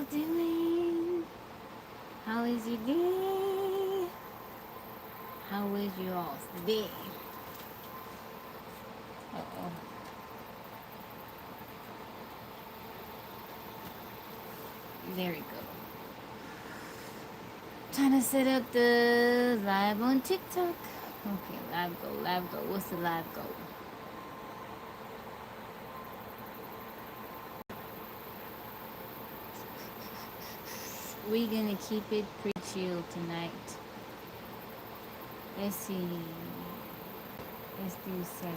all doing? How is your day? How was your all's day? Uh-oh. There we go. Trying to set up the live on TikTok. Okay, live go, live go. What's the live go? We're gonna keep it pretty chill tonight. Let's see. Let's do 7.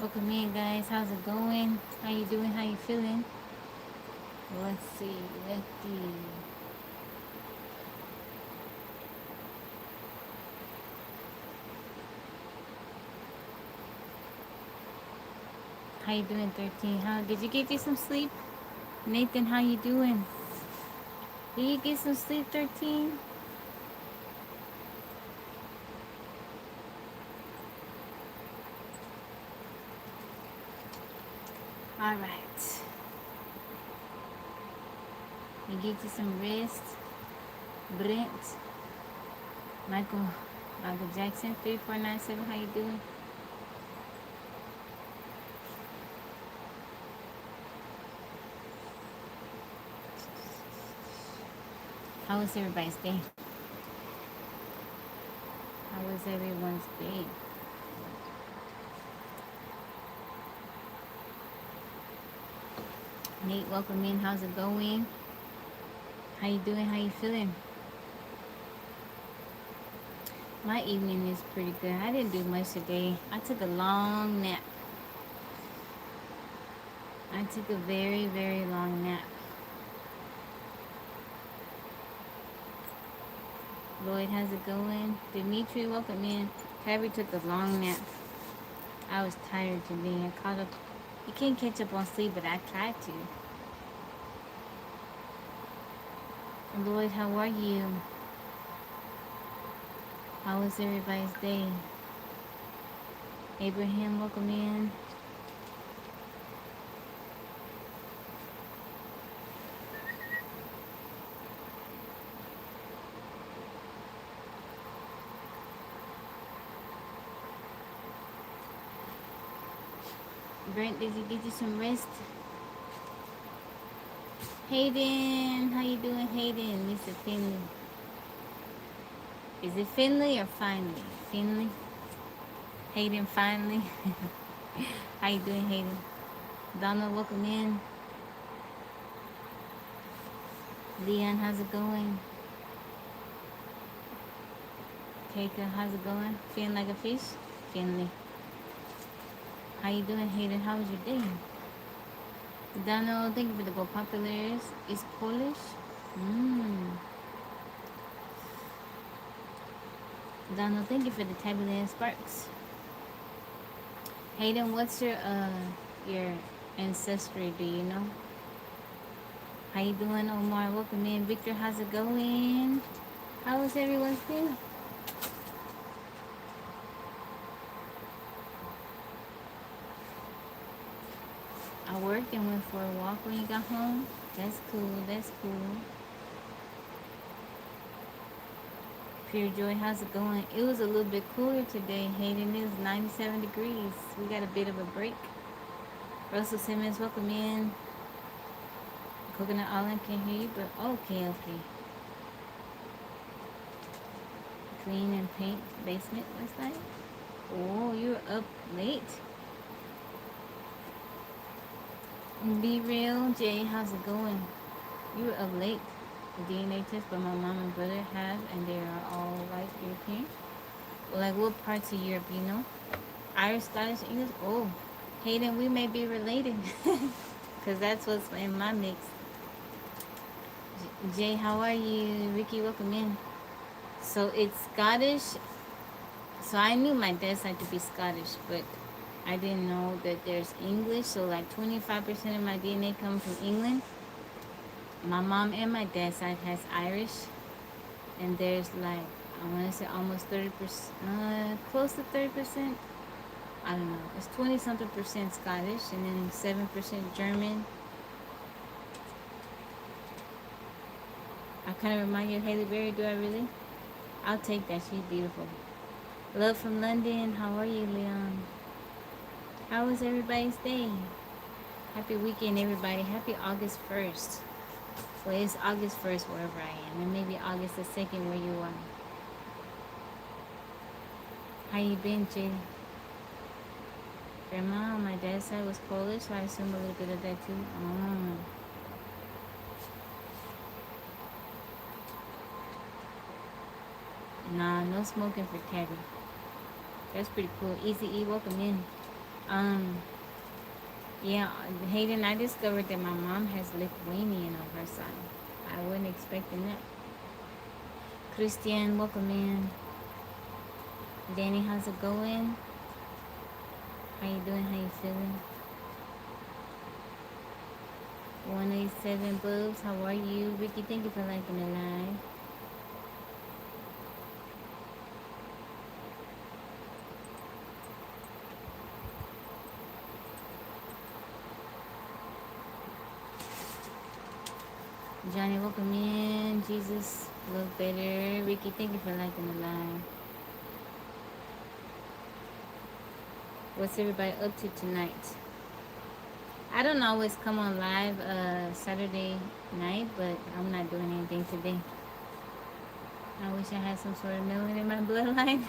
Welcome in, guys. How's it going? How you doing? How you feeling? Let's see. Let's see. How you doing, 13? How did you get some sleep? Nathan, how you doing? Did you get some sleep, 13? All right. You get you some rest. Brent, Michael Jackson, 3497. How you doing? How was everybody's day? How was everyone's day? Nate, welcome in. How's it going? How you doing? How you feeling? My evening is pretty good. I didn't do much today. I took a long nap. I took a very, very long nap. Lloyd, how's it going? Dimitri, welcome in. Tabby took a long nap. I was tired today. I caught up. You can't catch up on sleep, but I tried to. Lloyd, how are you? How was everybody's day? Abraham, welcome in. Brent, did you get you some rest? Hayden, how you doing, Hayden? Mr. Finley. Is it Finley or Finley? Finley? Hayden, finally. How you doing, Hayden? Donald, welcome in. Leon, how's it going? Keika, how's it going? Feeling like a fish? Finley. How you doing, Hayden? How was your day? Donald, thank you for the Go Populars. Is Polish? Donald, thank you for the Tabbyland Sparks. Hayden, what's your ancestry? Do you know? How you doing, Omar? Welcome in. Victor, how's it going? How was everyone's day? I worked and went for a walk when you got home. That's cool. That's cool. Pure Joy, how's it going? It was a little bit cooler today, Hayden. It was 97 degrees. We got a bit of a break. Russell Simmons, welcome in. Coconut Island, can't hear you, but okay. Clean and paint basement last night. Oh, you were up late. Be real, Jay, how's it going? You were up late. The DNA test, but my mom and brother have, and they are all white European. Like what parts of Europe, you know? Irish, Scottish, English. Oh, Hayden, we may be related, because that's what's in my mix. Jay, how are you? Ricky, welcome in. So it's Scottish, So I knew my dad's side to be Scottish, but I didn't know that there's English. So like 25% of my DNA comes from England. My mom and my dad's side has Irish, and there's like I want to say almost 30%, close to 30%. I don't know. It's 20 something percent Scottish, and then 7% German. I kind of remind you of Haley Berry. Do I really? I'll take that. She's beautiful. Love from London. How are you, Leon? How was everybody's day? Happy weekend, everybody. Happy August 1st. Well, it's August 1st wherever I am, and maybe August the 2nd where you are. How you been, Jay? Grandma on my dad's side was Polish, so I assume a little bit of that too. Oh. Nah, no smoking for Tabby. That's pretty cool. Easy E, welcome in. Um, yeah, Hayden, I discovered that my mom has Lithuanian on her side. I wasn't expecting that. Christian, welcome in. Danny, how's it going? How you doing? How you feeling? 187 Boobs, how are you? Ricky, thank you for liking the live. Johnny, welcome in. Jesus, look better. Ricky, thank you for liking the live. What's everybody up to tonight? I don't always come on live Saturday night, but I'm not doing anything today. I wish I had some sort of melanin in my bloodline.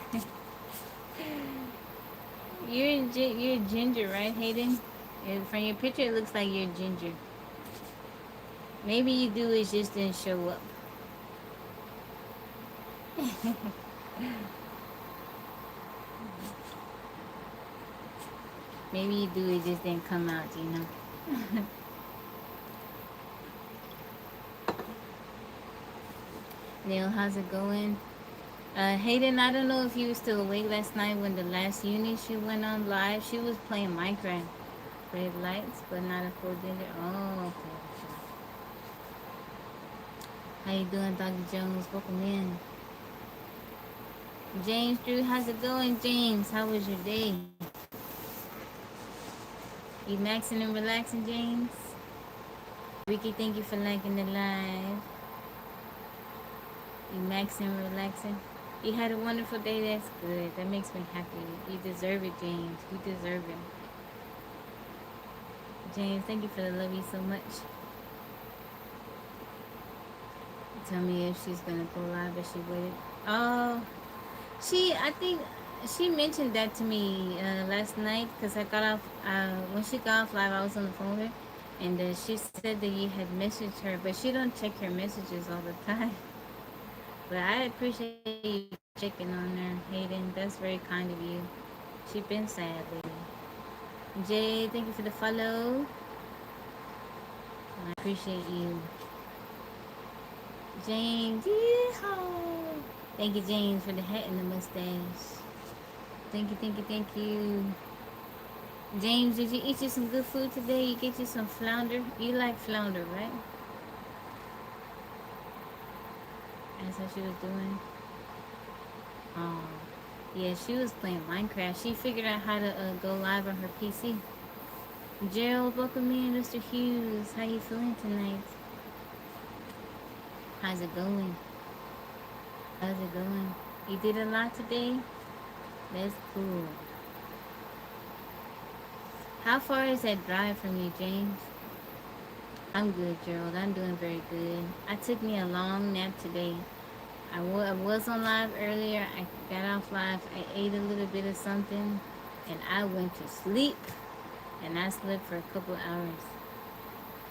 You're ginger, right, Hayden? From your picture, it looks like you're ginger. Maybe you do, it just didn't show up. Maybe you do, it just didn't come out, you know. Neil, how's it going? Hayden, I don't know if you were still awake last night when the last uni she went on live. She was playing Minecraft. Red lights, but not a full gender. Oh, okay. How you doing, Dr. Jones? Welcome in. James Drew, how's it going, James? How was your day? You maxing and relaxing, James? Ricky, thank you for liking the live. You maxing and relaxing? You had a wonderful day. That's good. That makes me happy. You deserve it, James. You deserve it. James, thank you for the love you so much. Tell me if she's gonna go live, but she waited. Oh, I think she mentioned that to me last night because I got off. When she got off live, I was on the phone with her, and she said that you had messaged her, but she don't check her messages all the time. But I appreciate you checking on her, Hayden. That's very kind of you. She been sad lately. Jay, thank you for the follow. I appreciate you. James, yeehaw! Thank you, James, for the hat and the mustache. Thank you, thank you, thank you. James, did you eat you some good food today? You get you some flounder? You like flounder, right? That's what she was doing. Oh, yeah, she was playing Minecraft. She figured out how to go live on her PC. Gerald, welcome in, Mr. Hughes. How you feeling tonight? How's it going? How's it going? You did a lot today? That's cool. How far is that drive from you, James? I'm good, Gerald. I'm doing very good. I took me a long nap today. I was on live earlier. I got off live. I ate a little bit of something, and I went to sleep. And I slept for a couple hours.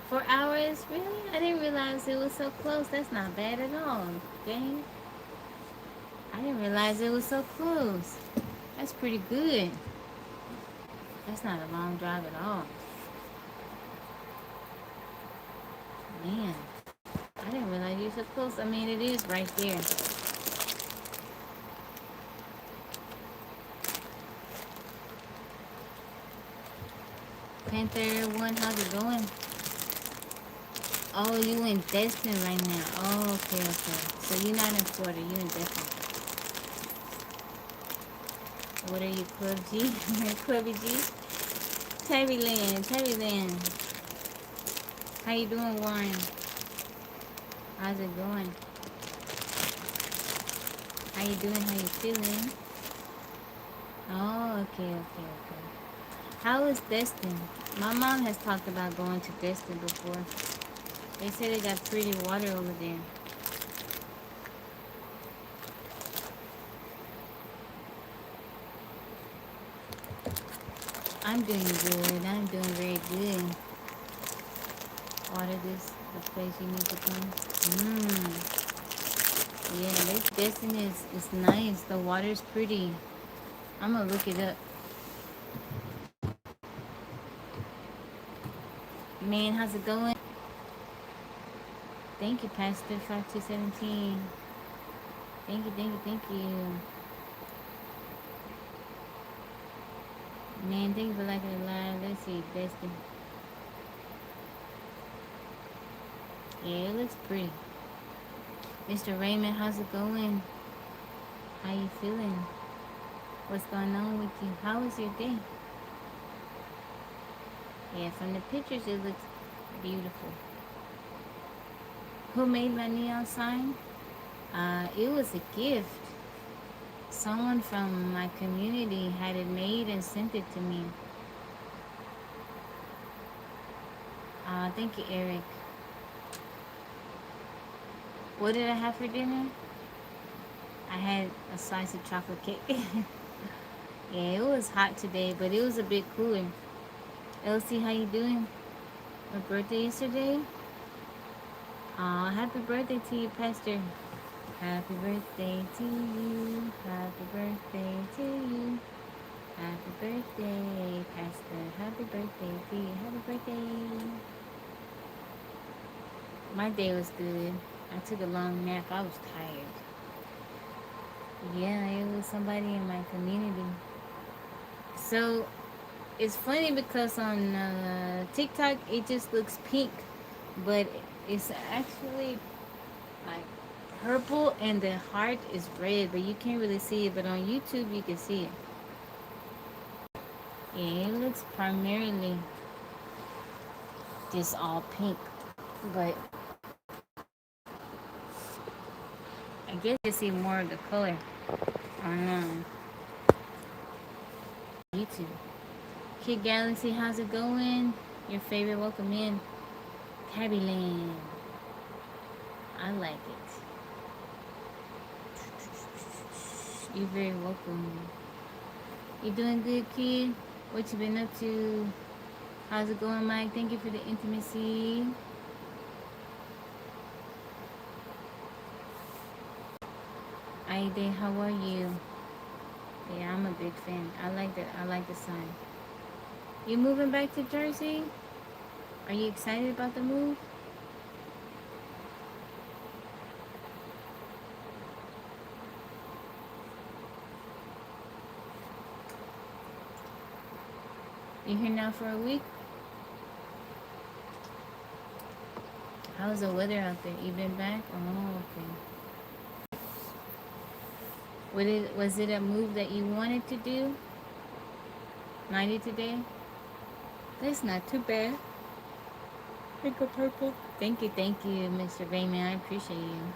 4 hours? Really? I didn't realize it was so close. That's not bad at all, James. I didn't realize it was so close. That's pretty good. That's not a long drive at all. Man, I didn't realize you were so close. I mean, it is right there. Panther One, how's it going? Oh, you in Destin right now. Oh, okay. So you're not in Florida, you in Destin. What are you, Club G? Clubby G? Tabby Land. How you doing, Warren? How's it going? How you doing? How you feeling? Oh, okay. How is Destin? My mom has talked about going to Destin before. They say they got pretty water over there. I'm doing good. I'm doing very good. Water this the place you need to come. Yeah, this Destin is nice. The water's pretty. I'm gonna look it up. Man, how's it going? Thank you, Pastor 5217. Thank you. Man, thank you for liking it live. Let's see, Destin. Yeah, it looks pretty. Mr. Raymond, how's it going? How you feeling? What's going on with you? How was your day? Yeah, from the pictures it looks beautiful. Who made my neon sign? It was a gift. Someone from my community had it made and sent it to me. Thank you, Eric. What did I have for dinner? I had a slice of chocolate cake. Yeah, it was hot today, but it was a bit cooler. Elsie, how you doing? My birthday yesterday? Happy birthday to you, Pastor. Happy birthday to you. Happy birthday to you. Happy birthday, Pastor. Happy birthday to you. Happy birthday. My day was good. I took a long nap. I was tired. Yeah, it was somebody in my community. So it's funny because on TikTok it just looks pink, but it's actually like purple and the heart is red, but you can't really see it. But on YouTube you can see it. Yeah, it looks primarily just all pink, but I guess you see more of the color on YouTube. Kid Galaxy, how's it going? Your favorite, welcome in. Tabby Land. I like it. You're very welcome. You doing good, kid? What you been up to? How's it going, Mike? Thank you for the intimacy. Aide, how are you? Yeah, I'm a big fan. I like that. I like the sign. You moving back to Jersey? Are you excited about the move? You here now for a week? How's the weather out there? You been back? Oh, okay. Was it a move that you wanted to do? 90 today? That's not too bad. Pick a purple. Thank you, Mr. Raymond. I appreciate you.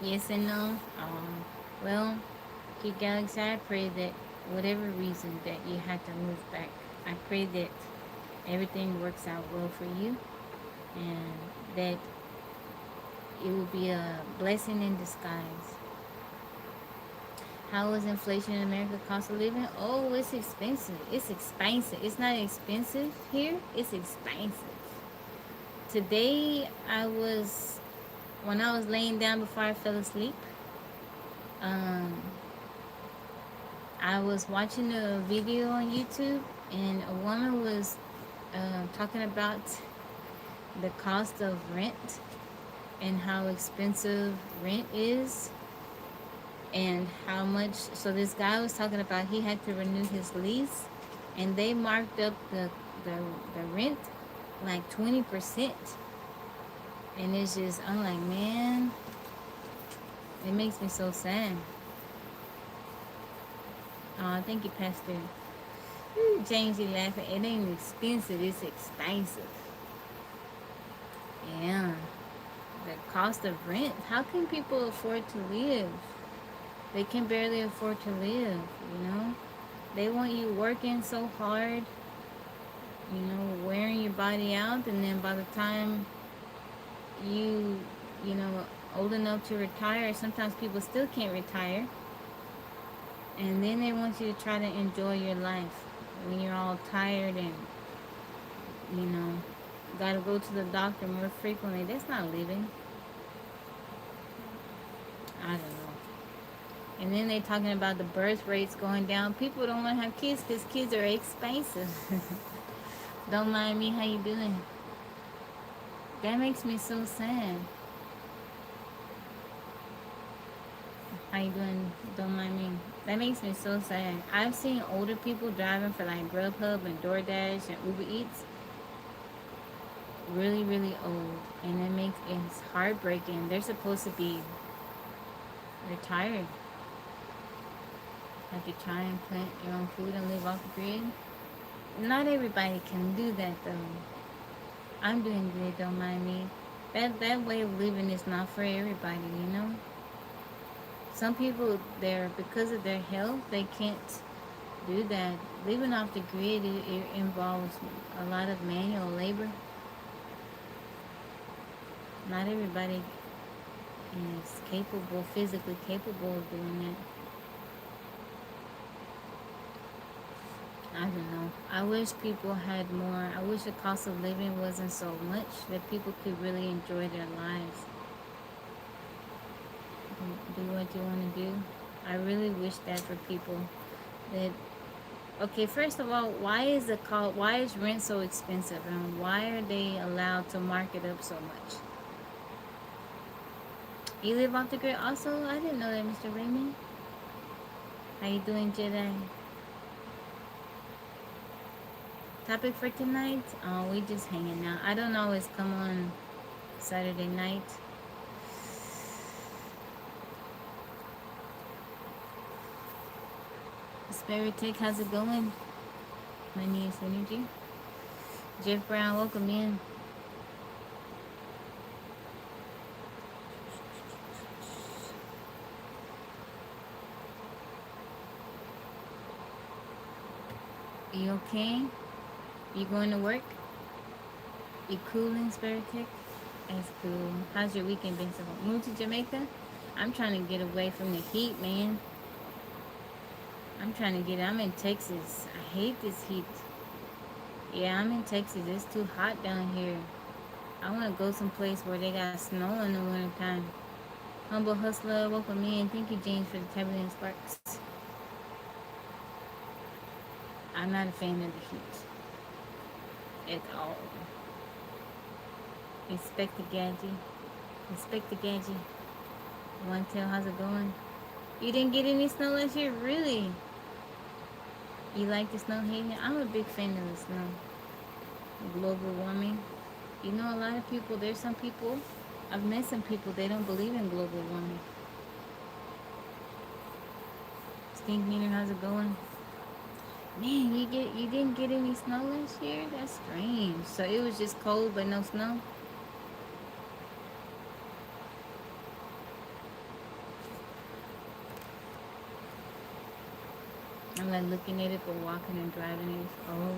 Yes and no. Well, Kid Galaxy, I pray that whatever reason that you had to move back, I pray that everything works out well for you and that it will be a blessing in disguise. How is inflation in America, cost of living? Oh, it's expensive. It's expensive. It's not expensive here. It's expensive. Today, when I was laying down before I fell asleep, I was watching a video on YouTube, and a woman was talking about the cost of rent and how expensive rent is and how much. So this guy was talking about he had to renew his lease, and they marked up the the rent like 20%, and it's just, I'm like, man, it makes me so sad. Oh, thank you, Pastor. Ooh, James, you laughing? It ain't expensive. It's expensive. Yeah, the cost of rent. How can people afford to live? They can barely afford to live. You know, they want you working so hard. You know, wearing your body out, and then by the time you, you know, old enough to retire, sometimes people still can't retire, and then they want you to try to enjoy your life when you're all tired and, you know, gotta go to the doctor more frequently. That's not living. I don't know. And then they talking about the birth rates going down. People don't want to have kids because kids are expensive. Don't mind me. How you doing? That makes me so sad. How you doing? Don't mind me. That makes me so sad. I've seen older people driving for like Grubhub and DoorDash and Uber Eats, really, really old, and it's heartbreaking. They're supposed to be retired. Have to try and plant your own food and live off the grid. Not everybody can do that though. I'm doing good. Don't mind me. That way of living is not for everybody. You know. Some people, because of their health, they can't do that. Living off the grid, it involves a lot of manual labor. Not everybody is capable, physically capable of doing that. I don't know. I wish people had more. I wish the cost of living wasn't so much that people could really enjoy their lives. Do what you want to do. I really wish that for people. That, okay, first of all, why is rent so expensive, and why are they allowed to mark it up so much? You live off the grid also? I didn't know that, Mr. Raymond. How you doing, Jedi? Topic for tonight? Oh, we just hanging out. I don't always come on Saturday night. Spirit Tech, how's it going? My name is Energy. Jeff Brown, welcome in. You okay? You going to work? You cooling, Spirit Tech? That's cool. How's your weekend been so far? Moved to Jamaica? I'm trying to get away from the heat, man. I'm in Texas. I hate this heat. Yeah, I'm in Texas. It's too hot down here. I want to go someplace where they got snow in the wintertime. Humble Hustler, welcome in. Thank you, James, for the Tablet and Sparks. I'm not a fan of the heat at all. Inspect the Gadget. Inspect the Gadget. You want to tell how's it going? You didn't get any snow last year? Really? You like the snow, Hayden? I'm a big fan of the snow. Global warming. You know, a lot of people, there's some people, I've met some people, they don't believe in global warming. Stink Meter, how's it going? Man, you didn't get any snow last year? That's strange. So it was just cold but no snow? I'm like looking at it but walking and driving it. Oh.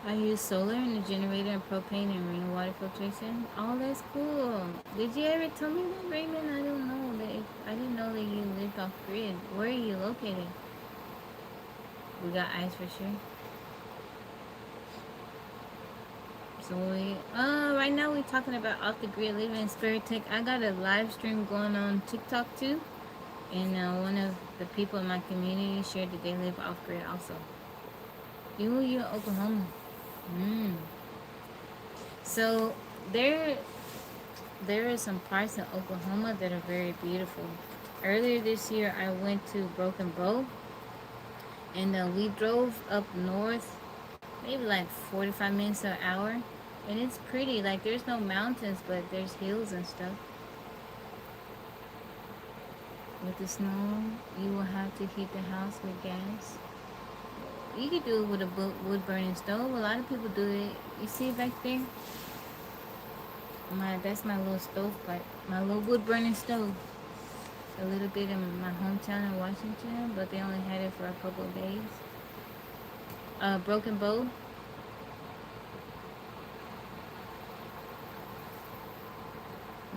I use solar and a generator and propane and rainwater filtration. Oh, that's cool. Did you ever tell me that, Raymond? I don't know. I didn't know that you lived off grid. Where are you located? We got ice for sure. So right now we're talking about off the grid living in Spirit Tech. I got a live stream going on TikTok too, and one of the people in my community shared that they live off grid also. You're in Oklahoma. So there are some parts in Oklahoma that are very beautiful. Earlier this year, I went to Broken Bow, And we drove up north, maybe like 45 minutes to an hour. And it's pretty. Like, there's no mountains, but there's hills and stuff. With the snow, you will have to heat the house with gas. You could do it with a wood burning stove. A lot of people do it. You see it back there? That's my little stove pipe. My little wood burning stove. A little bit in my hometown in Washington, but they only had it for a couple of days. Broken Bow.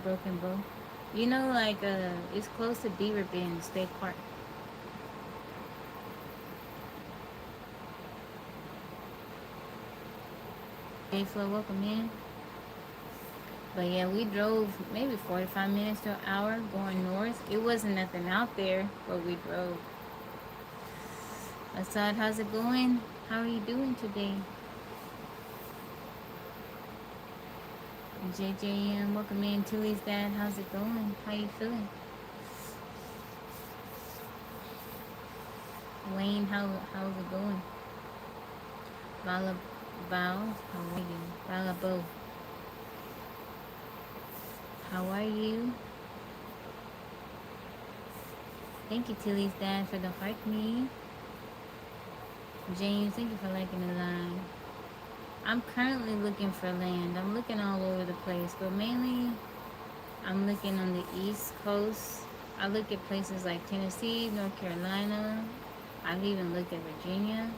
Broken Bow. You know, like, it's close to Beaver Bend State Park. Hey, Flo, welcome in. But yeah, we drove maybe 45 minutes to an hour going north. It wasn't nothing out there, but we drove. Assad, how's it going? How are you doing today? JJM, welcome in. Tilly's dad, how's it going? How you feeling? Wayne, how's it going? Vala Bao, how are you? Vala Bo, how are you? Thank you, Tilly's dad, for the heart me. James, thank you for liking the line. I'm currently looking for land. I'm looking all over the place, but mainly I'm looking on the East Coast. I look at places like Tennessee, North Carolina. I've even looked at Virginia.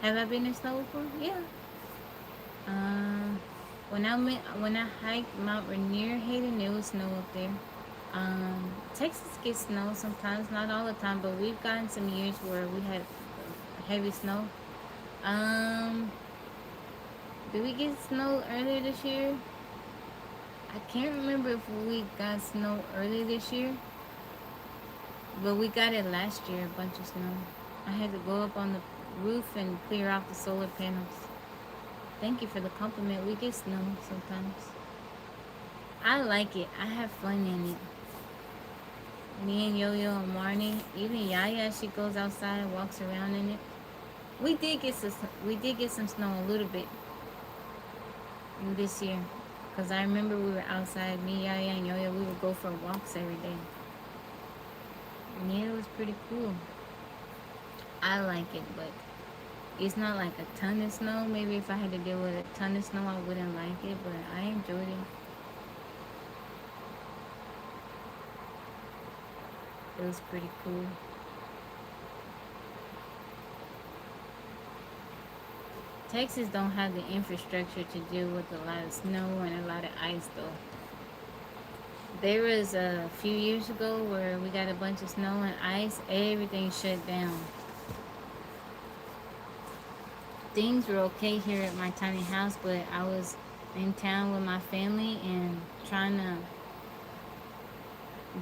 Have I been in snow before? Yeah. When I hiked Mount Rainier, Hayden, there was snow up there. Texas gets snow sometimes, not all the time, but we've gotten some years where we had heavy snow. Did we get snow earlier this year? I can't remember if we got snow earlier this year, but we got it last year, a bunch of snow. I had to go up on the roof and clear off the solar panels. Thank you for the compliment. We get snow sometimes. I like it. I have fun in it. Me and Yo-Yo and Marnie, even Yaya, she goes outside and walks around in it. We did get some snow a little bit this year, because I remember we were outside, me, Yaya, and Yo-Yo, we would go for walks every day. And yeah, it was pretty cool. I like it, but it's not like a ton of snow. Maybe if I had to deal with a ton of snow, I wouldn't like it, but I enjoyed it. It was pretty cool. Texas don't have the infrastructure to deal with a lot of snow and a lot of ice, though. There was a few years ago where we got a bunch of snow and ice. Everything shut down. Things were okay here at my tiny house, but I was in town with my family and trying to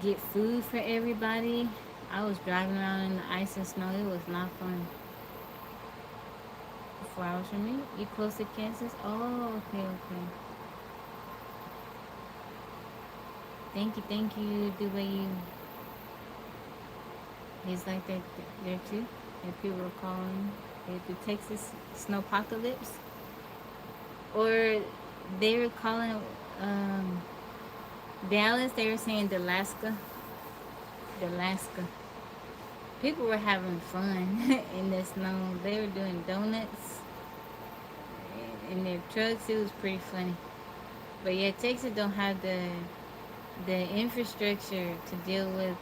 get food for everybody. I was driving around in the ice and snow. It was not fun. 4 hours from me? You close to Kansas? Oh, okay. Thank you, the way you. It's like that there too. And people are calling it the Texas snowpocalypse. Or they were calling Dallas, they were saying Alaska. People were having fun in the snow. They were doing donuts in their trucks. It was pretty funny. But yeah, Texas don't have the infrastructure to deal with.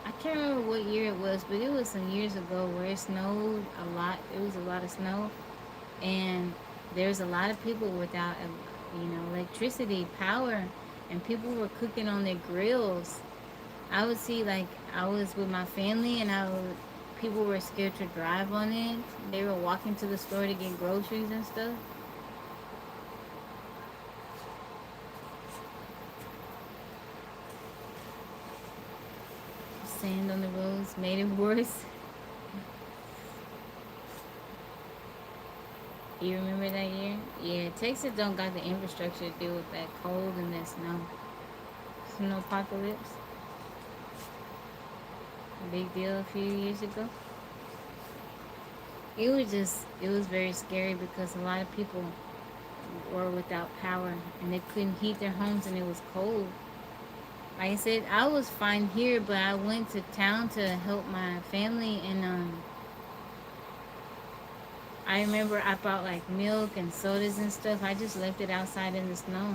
I can't remember what year it was, but it was some years ago where it snowed a lot. It was a lot of snow, and there was a lot of people without, electricity, power, and people were cooking on their grills. I would see, like, I was with my family, and people were scared to drive on it. They were walking to the store to get groceries and stuff. Sand on the roads made it worse. You remember that year? Yeah, Texas don't got the infrastructure to deal with that cold and that snow. Snow apocalypse. Big deal a few years ago. It was very scary because a lot of people were without power and they couldn't heat their homes and it was cold. Like I said, I was fine here, but I went to town to help my family, and I remember I bought like milk and sodas and stuff. I just left it outside in the snow.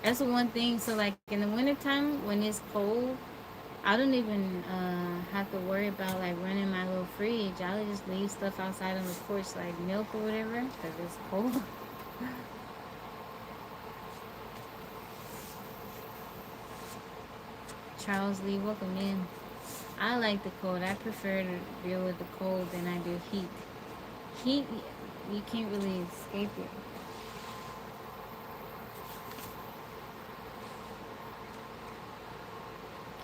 That's the one thing. So like in the wintertime when it's cold, I don't even have to worry about like running my little fridge. I'll just leave stuff outside on the porch, like milk or whatever, because it's cold. Charles Lee, welcome in. I like the cold. I prefer to deal with the cold than I do heat. Heat, you can't really escape it.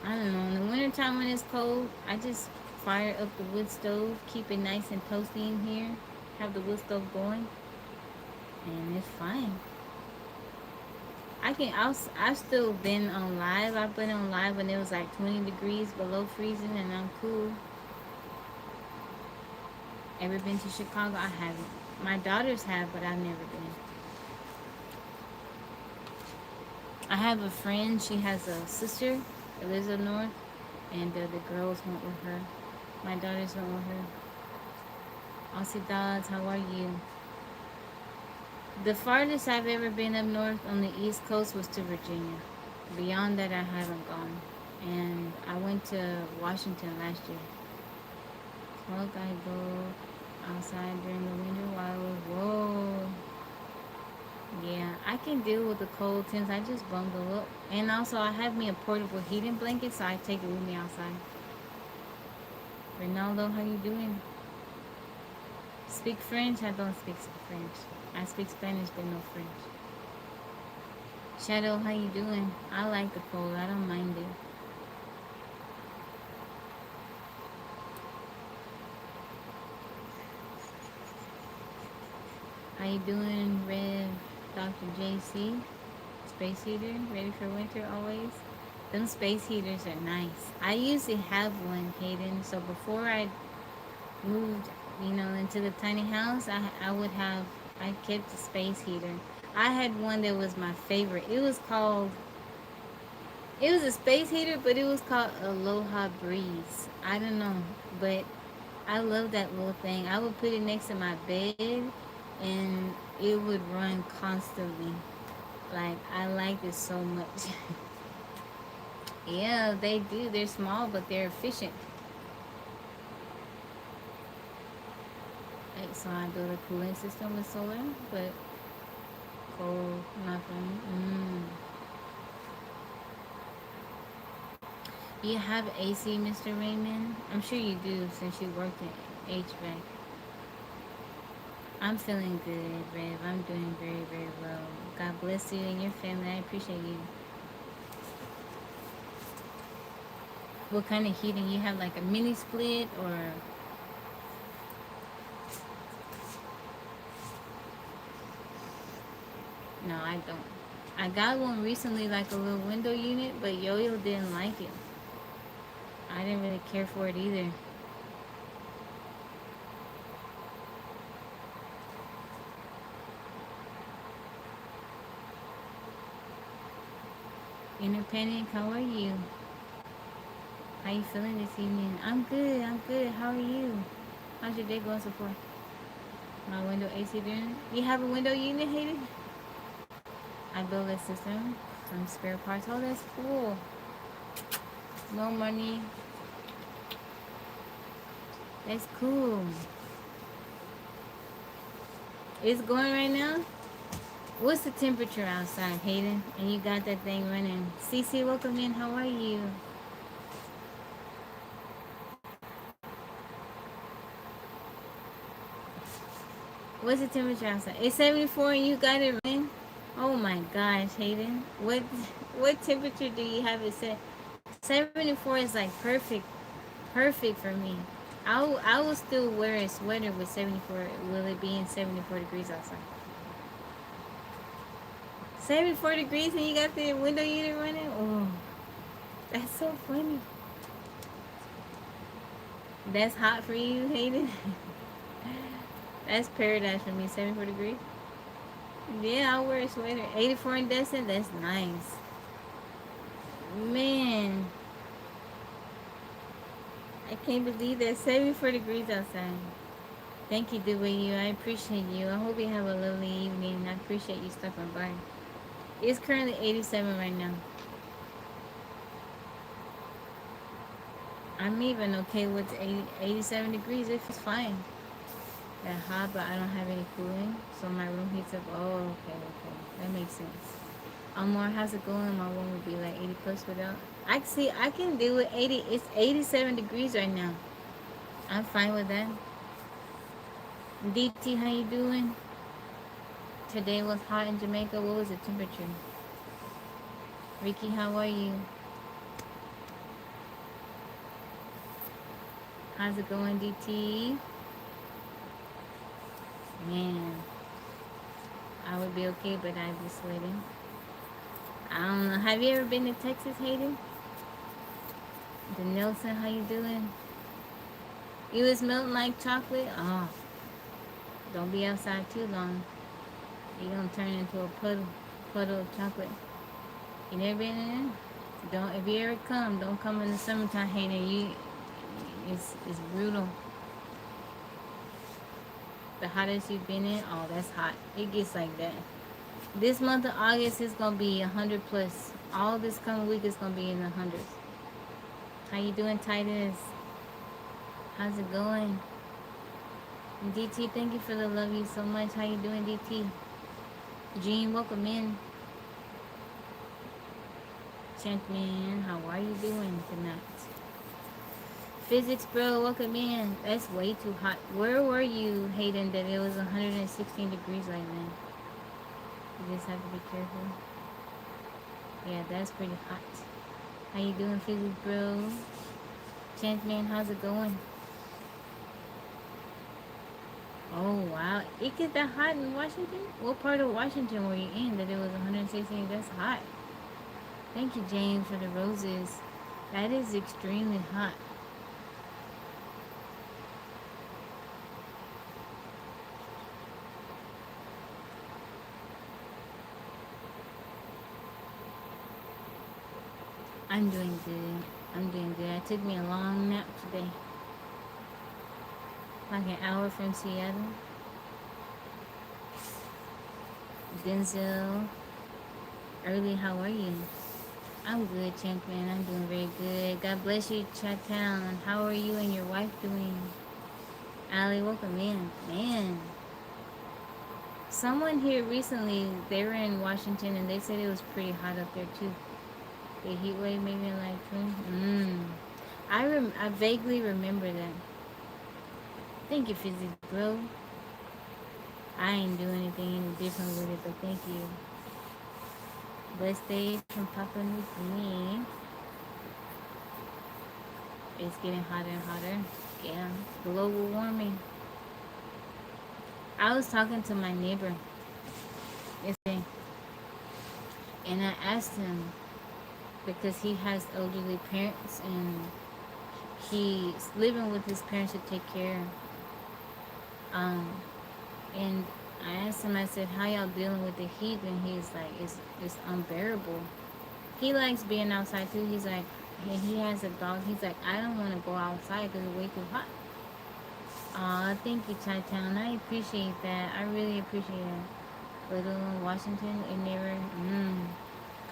I don't know. In the wintertime when it's cold, I just fire up the wood stove, keep it nice and toasty in here, have the wood stove going, and it's fine. I've still been on live. I've been on live when it was like 20 degrees below freezing, and I'm cool. Ever been to Chicago? I haven't. My daughters have, but I've never been. I have a friend. She has a sister that lives up north, and the girls went with her. My daughters went with her. Aussie Dogs, how are you? The farthest I've ever been up north on the East Coast was to Virginia. Beyond that, I haven't gone. And I went to Washington last year. Smoke, I go outside during the winter while I was, whoa. Yeah, I can deal with the cold since I just bundle up. And also, I have me a portable heating blanket, so I take it with me outside. Ronaldo, how you doing? Speak French? I don't speak French. I speak Spanish, but no French. Shadow, how you doing? I like the cold. I don't mind it. How you doing, Rev? Dr. JC? Space heater? Ready for winter always? Them space heaters are nice. I usually have one, Hayden. So before I moved, into the tiny house, I kept a space heater. I had one that was my favorite. It was a space heater, but it was called Aloha Breeze. I don't know, but I love that little thing. I would put it next to my bed, and it would run constantly. Like, I liked it so much. Yeah, they do. They're small, but they're efficient. Like, so I built a cooling system with solar, but cold, nothing. You have AC, Mr. Raymond? I'm sure you do since you worked in HVAC. I'm feeling good, Rev. I'm doing very, very well. God bless you and your family. I appreciate you. What kind of heating? You have like a mini split or... No, I don't. I got one recently, like a little window unit, but Yo-Yo didn't like it. I didn't really care for it either. Inner Panic, how are you? How you feeling this evening? I'm good, I'm good. How are you? How's your day going so far? My window AC doing? You have a window unit, Hayden? I built a system from spare parts. Oh, that's cool. No money. That's cool. It's going right now? What's the temperature outside, Hayden? And you got that thing running. Cece, welcome in. How are you? What's the temperature outside? It's 74 and you got it running? Oh my gosh, Hayden. What temperature do you have it set? 74 is like perfect for me. I will still wear a sweater with 74. Will it be in 74 degrees outside? 74 degrees and you got the window unit running? Oh, that's so funny. That's hot for you, Hayden? That's paradise for me. 74 degrees. Yeah, I'll wear a sweater. 84 in Destin. That's nice. Man, I can't believe that. 74 degrees outside. Thank you, you. I appreciate you. I hope you have a lovely evening. I appreciate you stopping by. It's currently 87 right now. I'm even okay with 87 degrees. It feels fine. That hot, but I don't have any cooling, so my room heats up. Oh, okay, okay. That makes sense. More, how's it going? My room would be like 80 plus without. I see. I can do it. 80. It's 87 degrees right now. I'm fine with that. DT, how you doing? Today was hot in Jamaica. What was the temperature? Ricky, how are you? How's it going, DT? Man, I would be okay, but I'd be sweating. I don't know. Have you ever been to Texas, Hayden? The Nelson, how you doing? You was melting like chocolate? Oh, don't be outside too long. You're gonna turn into a puddle of chocolate. You never been in there? Don't. If you ever come, don't come in the summertime, Hayden. It's brutal. The hottest you've been in? Oh, that's hot. It gets like that. This month of August is gonna be 100 plus. All this coming week is gonna be in the hundreds. How you doing, Titus? How's it going? DT, thank you for the love you so much. How you doing, DT? Jean, welcome in. Champion, how are you doing tonight? Physics bro, welcome in. That's way too hot. Where were you, Hayden, that it was 116 degrees right now? You just have to be careful. Yeah, that's pretty hot. How you doing, Physics bro? Champion, how's it going? Oh wow, it get that hot in Washington? What part of Washington were you in that it was 116? That's hot. Thank you, James, for the roses. That is extremely hot. I'm doing good. I'm doing good. It took me a long nap today. Like an hour from Seattle. Denzel. Early, how are you? I'm good, champion. I'm doing very good. God bless you, Chattown. How are you and your wife doing? Allie, welcome in. Man. Someone here recently, they were in Washington and they said it was pretty hot up there too. The heat wave maybe like 20. I vaguely remember that. Thank you, Physics bro. I ain't doing anything any different with it, but thank you. Blessed days from Papa New Guinea. It's getting hotter and hotter. Yeah, global warming. I was talking to my neighbor yesterday, and I asked him because he has elderly parents and he's living with his parents to take care. And I asked him, I said, how y'all dealing with the heat? And he's like, it's unbearable. He likes being outside too. He's like, and he has a dog. He's like, I don't want to go outside because it's way too hot. Thank you, Chi-Town. I appreciate that. I really appreciate it. But in Washington, it never,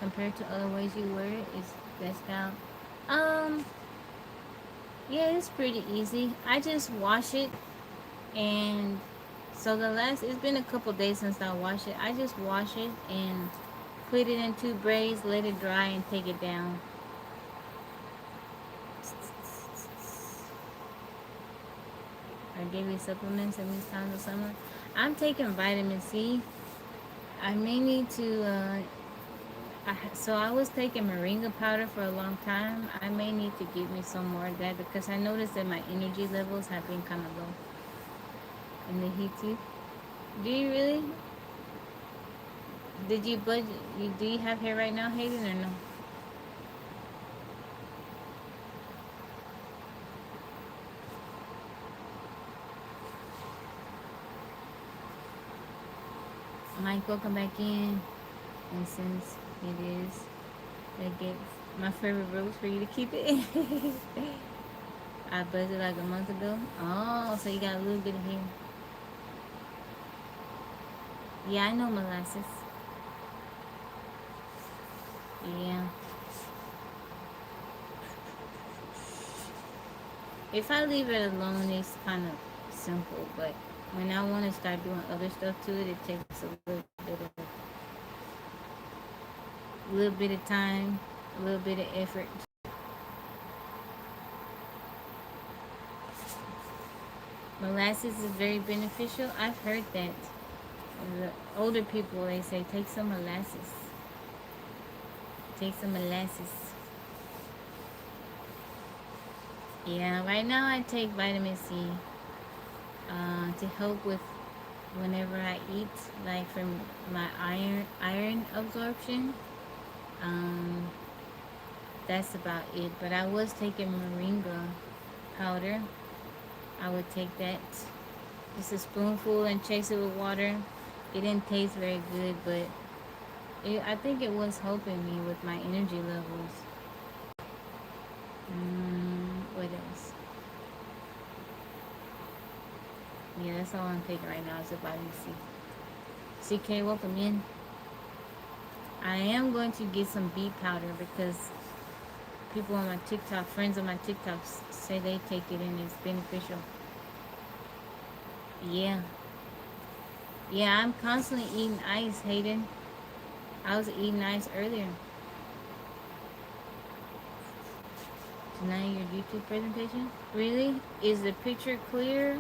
compared to other ways you wear it, it's best out. Yeah, it's pretty easy. I just wash it, and so it's been a couple days since I washed it. I just wash it and put it in 2 braids, let it dry, and take it down. Our daily supplements at these times of summer. I'm taking vitamin C. I may need to, so I was taking moringa powder for a long time. I may need to get me some more of that because I noticed that my energy levels have been kind of low in the heat too. Do you really? Did you budget? Do you have hair right now, Hayden, or no? Mike, welcome back in. And since it is, I get my favorite rose for you to keep it. I buzzed it like a month ago. Oh, so you got a little bit of hair. Yeah, I know molasses. Yeah. If I leave it alone, it's kind of simple. But when I want to start doing other stuff to it, it takes a little bit of time, a little bit of effort. Molasses is very beneficial. I've heard that. The older people, they say take some molasses. Take some molasses. Yeah, right now I take vitamin C to help with whenever I eat, like from my iron absorption. Um, that's about it. But I was taking moringa powder. I would take that, just a spoonful, and chase it with water. It didn't taste very good, but I think it was helping me with my energy levels. What else? Yeah, that's all I'm taking right now is the vitamin C. CK, welcome in. I am going to get some beet powder because people on my TikTok, friends on my TikTok, say they take it and it's beneficial. Yeah. Yeah, I'm constantly eating ice, Hayden. I was eating ice earlier. Tonight your YouTube presentation? Really? Is the picture clear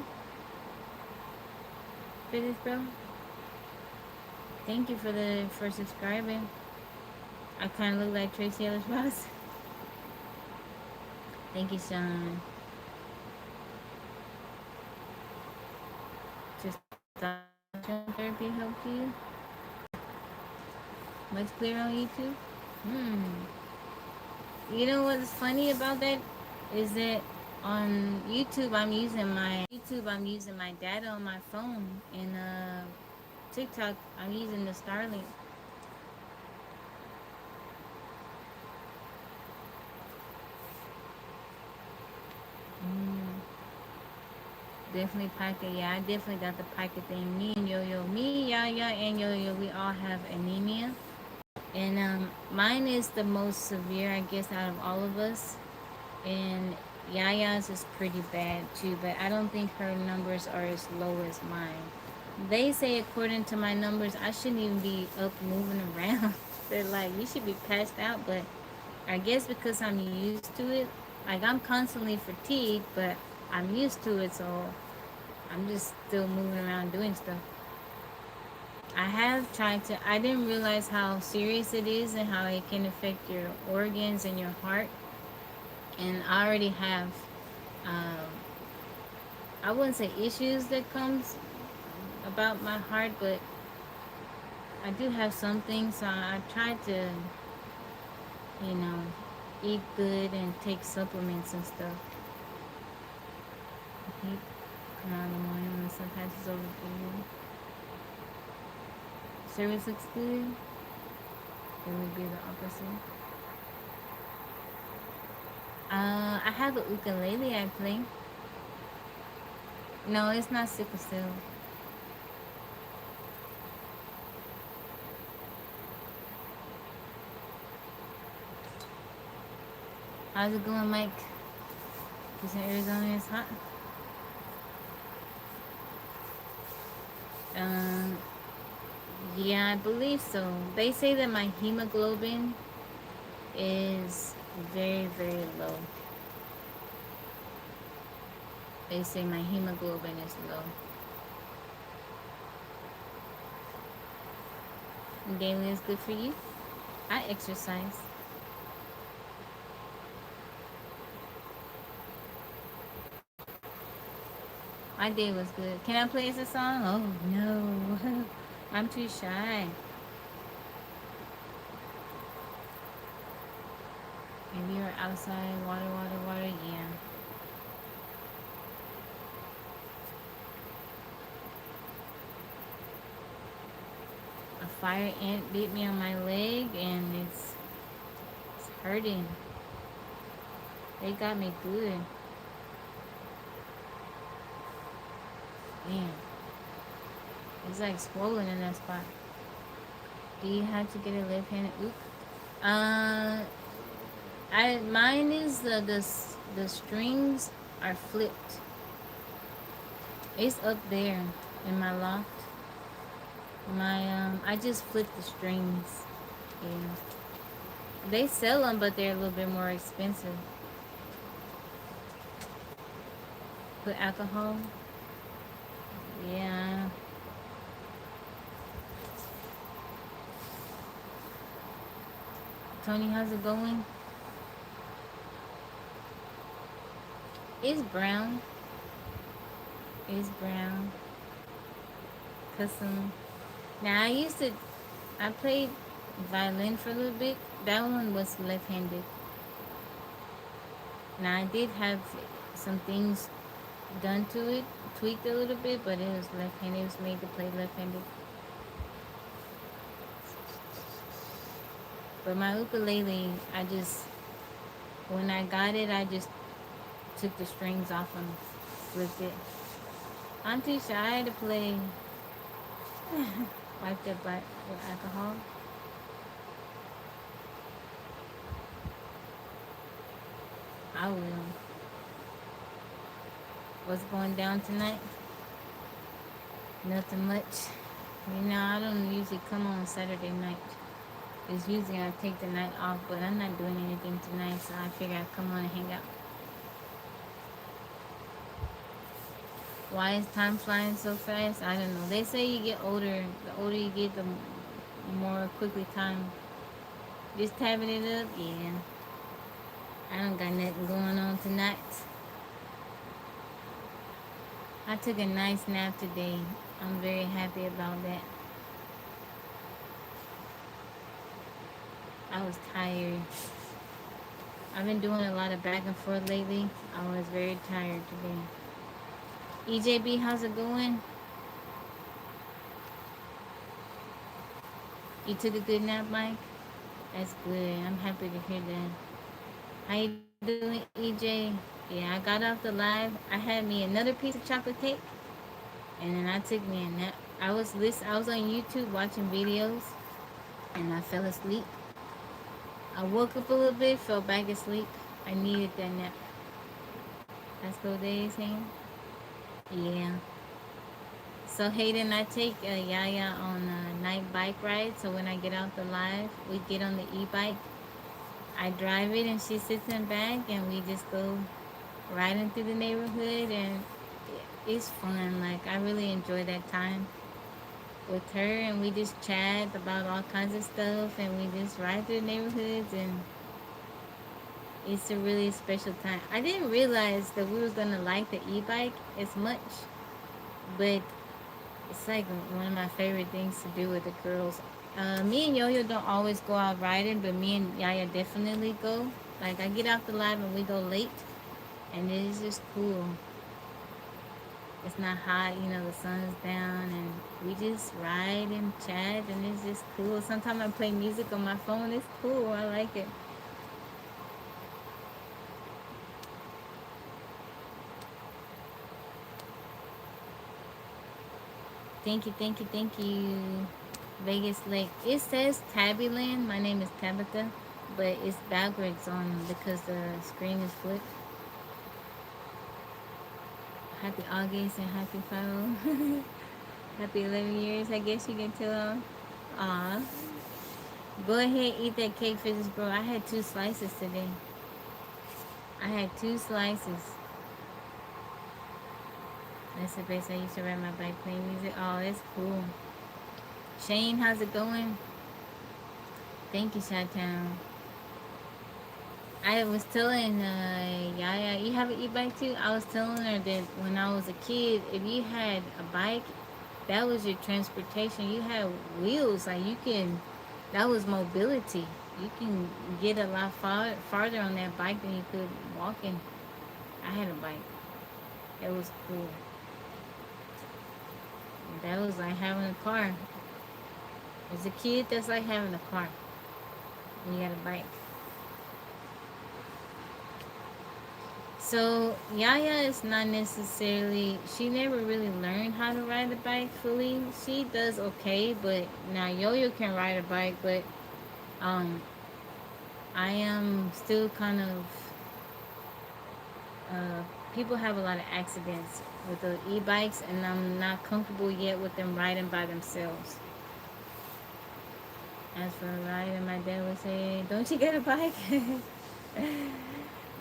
for this, bro? Thank you for subscribing. I kind of look like Tracy Ellis Ross. Thank you, Sean. Just thought therapy helped you. Much clearer on YouTube? You know what's funny about that is that on YouTube I'm using my data on my phone, and TikTok I'm using the Starlink. Definitely Pica. Yeah, I definitely got the Pica thing. Me and Yaya and Yo-Yo, we all have anemia. And mine is the most severe, I guess, out of all of us. And Yaya's is pretty bad too, but I don't think her numbers are as low as mine. They say, according to my numbers, I shouldn't even be up moving around. They're like, you should be passed out, but I guess because I'm used to it, like I'm constantly fatigued, but I'm used to it, so I'm just still moving around doing stuff. I have tried to, I didn't realize how serious it is and how it can affect your organs and your heart. And I already have, um, I wouldn't say issues that comes about my heart, but I do have some things. So I try to, you know, eat good and take supplements and stuff. Okay. Come on in the morning when the sun passes over the service looks good. It would be the opposite. I have a ukulele I play. No, it's not sickle cell. How's it going, Mike? Because in Arizona it's hot. Um, yeah, I believe so. They say that my hemoglobin is very, very low. They say my hemoglobin is low. Daily is good for you. I exercise. My day was good. Can I play as a song? Oh no, I'm too shy. Maybe you're outside, water, water, water. Yeah. fire ant bit me on my leg, and it's hurting. They got me good. Man, it's like swollen in that spot. Do you have to get a left-handed? Oop. Uh, mine is the strings are flipped. It's up there in my loft. I just flipped the strings. Yeah, they sell them, but they're a little bit more expensive. Put alcohol. Yeah. Tony, how's it going? It's brown. It's brown. Custom. Now I played violin for a little bit. That one was left-handed. Now I did have some things done to it, tweaked a little bit, but it was left-handed. It was made to play left-handed. But my ukulele, when I got it, I just took the strings off and flipped it. I'm too shy to play. Wipe that butt with alcohol. I will. What's going down tonight? Nothing much. You know, I don't usually come on Saturday night. It's usually I take the night off, but I'm not doing anything tonight, so I figure I'd come on and hang out. Why is time flying so fast? I don't know. They say you get older. The older you get, the more quickly time. Just tabbing it up? Yeah. I don't got nothing going on tonight. I took a nice nap today. I'm very happy about that. I was tired. I've been doing a lot of back and forth lately. I was very tired today. EJB, how's it going? You took a good nap, Mike? That's good. I'm happy to hear that. How you doing, EJ? Yeah, I got off the live. I had me another piece of chocolate cake, and then I took me a nap. I was on YouTube watching videos, and I fell asleep. I woke up a little bit, fell back asleep. I needed that nap. That's what they saying. Yeah. So Hayden, I take Yaya on a night bike ride. So when I get out the live, we get on the e-bike. I drive it, and she sits in back, and we just go riding through the neighborhood, and it's fun. Like, I really enjoy that time with her, and we just chat about all kinds of stuff, and we just ride through the neighborhoods, and it's a really special time. I didn't realize that we were gonna like the e-bike as much, but it's like one of my favorite things to do with the girls. Me and Yo-Yo don't always go out riding, but me and Yaya definitely go. Like, I get off the live and we go late, and it's just cool. It's not hot, the sun's down, and we just ride and chat, and it's just cool. Sometimes I play music on my phone. It's cool. I like it. Thank you, thank you, thank you. Vegas Lake. It says Tabby Land. My name is Tabitha, but it's backwards because the screen is flipped. Happy August and happy fall. Happy 11 years, I guess you can tell. Aw. Go ahead, eat that cake for this, bro. I had 2 slices today. I had 2 slices. That's the best. I used to ride my bike playing music. Oh, that's cool. Shane, how's it going? Thank you, Chi-Town. I was telling Yaya, you have an e-bike too? I was telling her that when I was a kid, if you had a bike, that was your transportation. You had wheels. Like, that was mobility. You can get a lot farther on that bike than you could walking. I had a bike. It was cool. That was like having a car. As a kid, that's like having a car. When you got a bike. So Yaya is not necessarily. She never really learned how to ride a bike fully. She does okay, but now Yo-Yo can ride a bike, but um, I am still kind of. Uh, People have a lot of accidents with the e-bikes, and I'm not comfortable yet with them riding by themselves. As for riding, my dad would say, "Don't you get a bike?"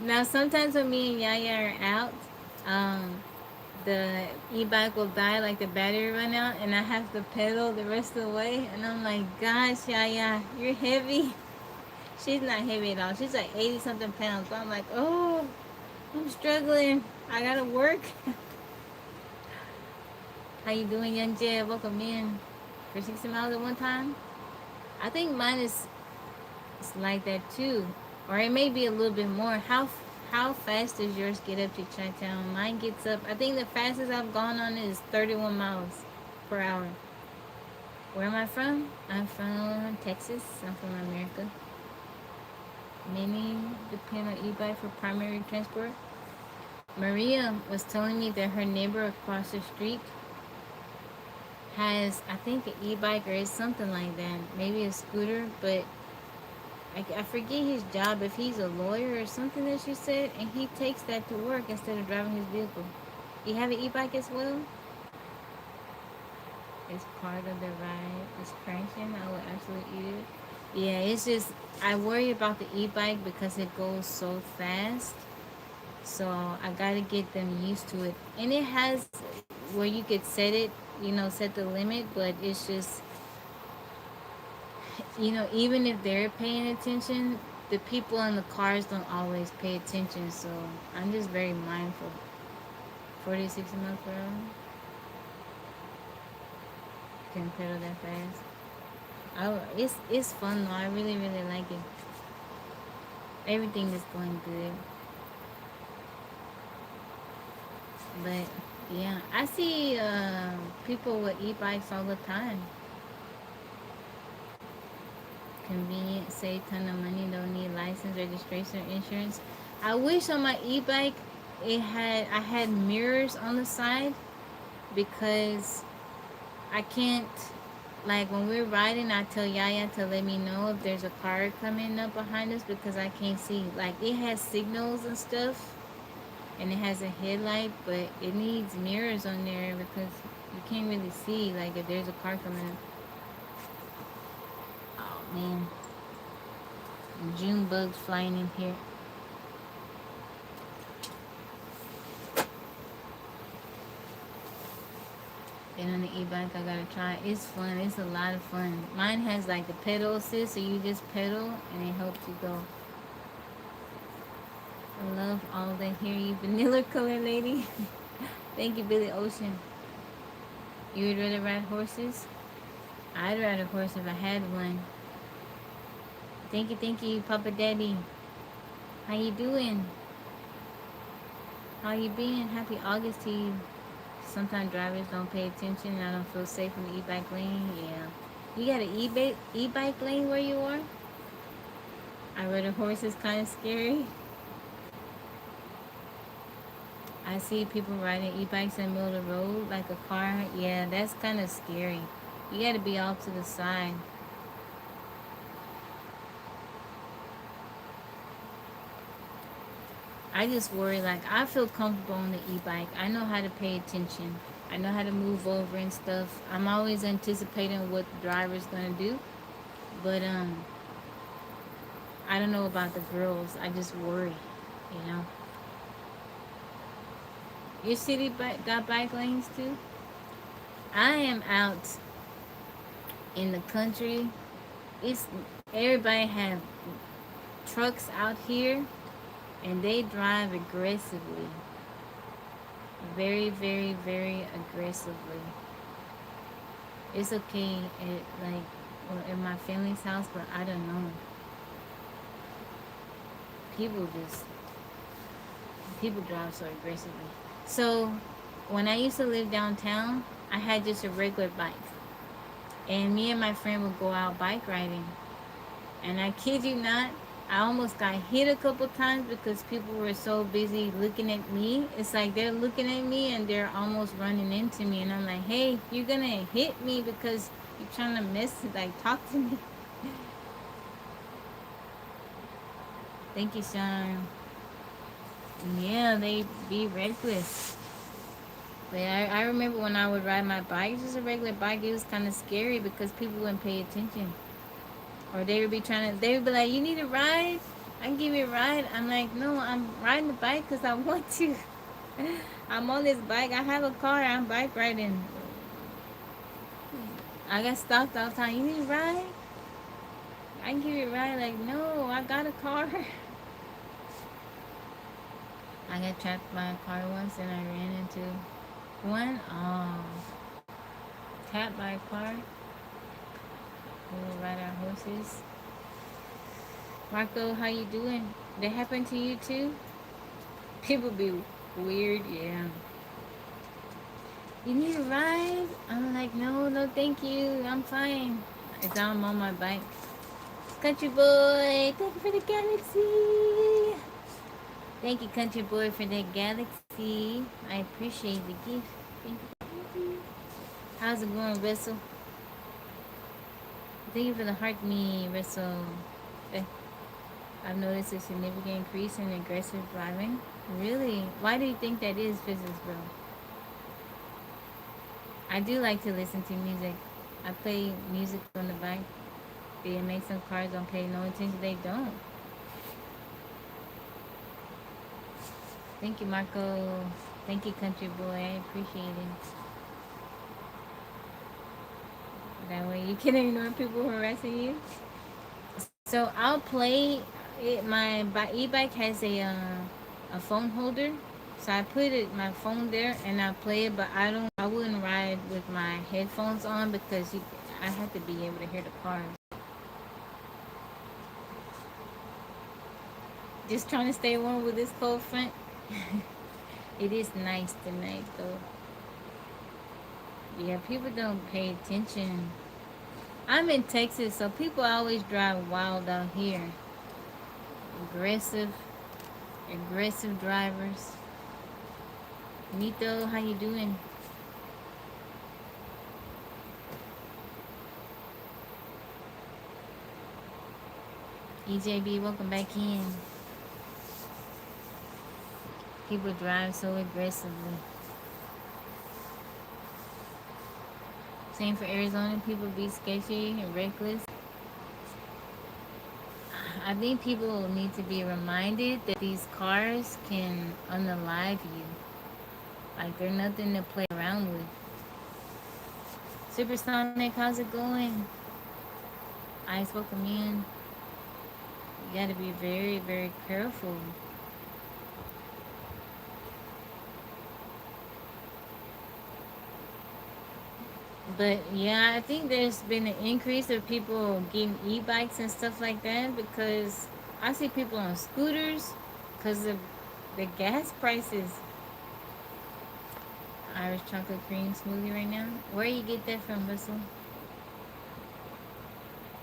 Now, sometimes when me and Yaya are out, um, the e-bike will die, like the battery run out, and I have to pedal the rest of the way. And I'm like, "Gosh, Yaya, you're heavy." She's not heavy at all. She's like 80 something pounds. But I'm like, "Oh, I'm struggling. I gotta work." How you doing, young Jed? Welcome in for 60 miles at one time. I think mine is it's like that too, or it may be a little bit more. How fast does yours get up to Chi-Town? Mine gets up. I think the fastest I've gone on is 31 miles per hour. Where am I from? I'm from Texas. I'm from America. Many depend on e-bike for primary transport. Maria was telling me that her neighbor across the street has, I think, an e-bike or it's something like that. Maybe a scooter, but I forget his job, if he's a lawyer or something that she said, and he takes that to work instead of driving his vehicle. You have an e-bike as well? It's part of the ride. It's crashing. I would absolutely eat it. Yeah, it's just, I worry about the e-bike because it goes so fast. So I gotta get them used to it. And it has where you could set it, set the limit, but it's just, even if they're paying attention, the people in the cars don't always pay attention. So I'm just very mindful. 46 miles per hour. Can pedal that fast. It's fun though. I really really like it. Everything is going good. But yeah, I see people with e-bikes all the time. Convenient, save ton of money, don't need license, registration, or insurance. I wish on my e-bike I had mirrors on the side because I can't, like when we're riding, I tell Yaya to let me know if there's a car coming up behind us because I can't see. Like it has signals and stuff and it has a headlight, but it needs mirrors on there because you can't really see like if there's a car coming up. Oh man, June bugs flying in here. Then on the e-bike, I gotta try. It's fun. It's a lot of fun. Mine has like the pedal assist, so you just pedal and it helps you go. I love all that here, you vanilla color lady. Thank you, Billy Ocean. You would rather ride horses? I'd ride a horse if I had one. Thank you, Papa Daddy. How you doing? How you been? Happy August to you. Sometimes drivers don't pay attention and I don't feel safe in the e-bike lane. Yeah. You got an e-bike lane where you are? I ride a horse is kind of scary. I see people riding e-bikes in the middle of the road like a car. Yeah, that's kind of scary. You got to be off to the side. I just worry, like, I feel comfortable on the e-bike. I know how to pay attention. I know how to move over and stuff. I'm always anticipating what the driver's going to do. But, I don't know about the girls. I just worry, you know. Your city got bike lanes too? I am out in the country. It's everybody have trucks out here and they drive aggressively. Very, very, very aggressively. It's okay at at my family's house, but I don't know. People just people drive so aggressively. So when I used to live downtown, I had just a regular bike. And me and my friend would go out bike riding. And I kid you not, I almost got hit a couple times because people were so busy looking at me. It's like they're looking at me and they're almost running into me. And I'm like, hey, you're going to hit me because you're trying to talk to me. Thank you, Sean. Yeah, they be reckless. But I remember when I would ride my bike, just a regular bike, it was kind of scary because people wouldn't pay attention. Or they would be like, you need a ride? I can give you a ride. I'm like, no, I'm riding the bike because I want to. I'm on this bike. I have a car. I'm bike riding. I got stopped all the time. You need a ride? I can give you a ride. Like, no, I got a car. I got trapped by a car once and I ran into one. Oh, tapped by a car. We will ride our horses. Marco, how you doing? That happened to you too? People be weird, yeah. You need a ride? I'm like, no, no, thank you. I'm fine. It's I'm on my bike. Country boy, thank you for the galaxy. Thank you, country boy, for the galaxy. I appreciate the gift. Thank you. Thank you. How's it going, Russell? Thank you for the heart me, Russell. Eh, I've noticed a significant increase in aggressive driving. Really? Why do you think that is, Physics Bro? I do like to listen to music. I play music on the bike. They make some cars don't pay no attention. They don't. Thank you, Marco. Thank you, country boy. I appreciate it. That way you can ignore people harassing you. So I'll play it. My e-bike has a phone holder, so I put my phone there and I play it. But I wouldn't ride with my headphones on because I have to be able to hear the cars. Just trying to stay warm with this cold front. It is nice tonight though. Yeah, people don't pay attention. I'm in Texas, so people always drive wild out here. Aggressive, aggressive drivers. Nito, how you doing? EJB, welcome back in. People drive so aggressively. Same for Arizona. People be sketchy and reckless. I think people need to be reminded that these cars can unalive you. Like they're nothing to play around with. Supersonic, how's it going? Ice, welcome in. You gotta be very, very careful. But yeah, I think there's been an increase of people getting e-bikes and stuff like that because I see people on scooters because of the gas prices. Irish chocolate cream smoothie right now. Where you get that from, Russell?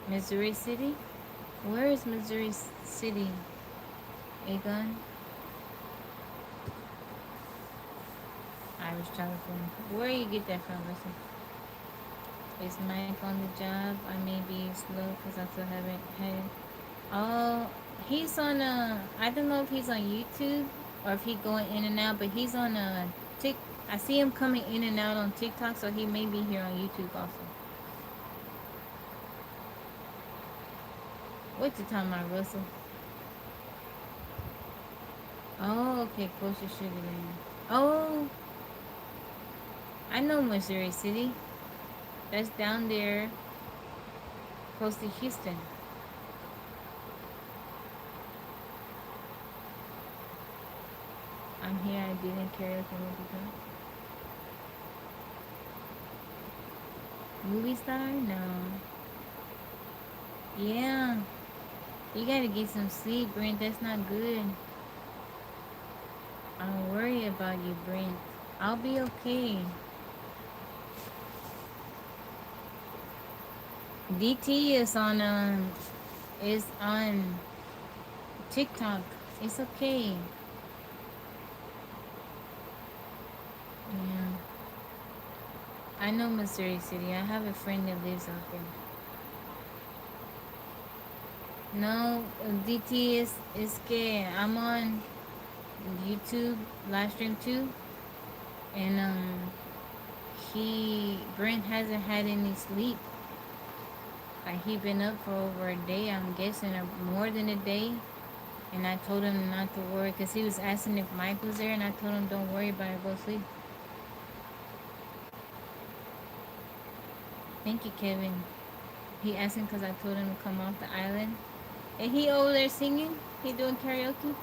Missouri City? Where is Missouri City? Aegon? Irish chocolate cream. Where you get that from, Russell? Is Mike on the job? I may be slow because I still haven't had. Oh, he's on I don't know if he's on YouTube or if he's going in and out, but he's on Tik. I see him coming in and out on TikTok, so he may be here on YouTube also. What you talking about, Russell? Oh, okay, closer Sugar Land. Oh, I know Missouri City. That's down there, close to Houston. I'm here. I didn't karaoke movie star? No. Yeah. You gotta get some sleep, Brent. That's not good. I don't worry about you, Brent. I'll be okay. DT is on TikTok. It's okay. Yeah. I know Missouri City. I have a friend that lives out there. No, DT is que I'm on YouTube live stream too, and he Brent hasn't had any sleep. Like he been up for over a day, I'm guessing, or more than a day. And I told him not to worry, cause he was asking if Mike was there, and I told him don't worry about it, go sleep. Thank you, Kevin. He asking cause I told him to come off the island, and he over there singing. He doing karaoke.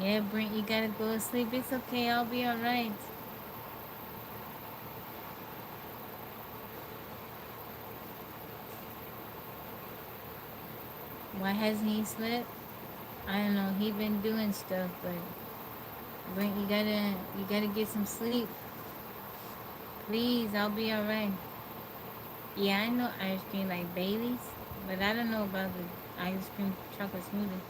Yeah, Brent, you gotta go to sleep. It's okay, I'll be alright. Why hasn't he slept? I don't know. He been doing stuff, but Brent, you gotta get some sleep. Please, I'll be alright. Yeah, I know ice cream like Bailey's, but I don't know about the ice cream chocolate smoothie.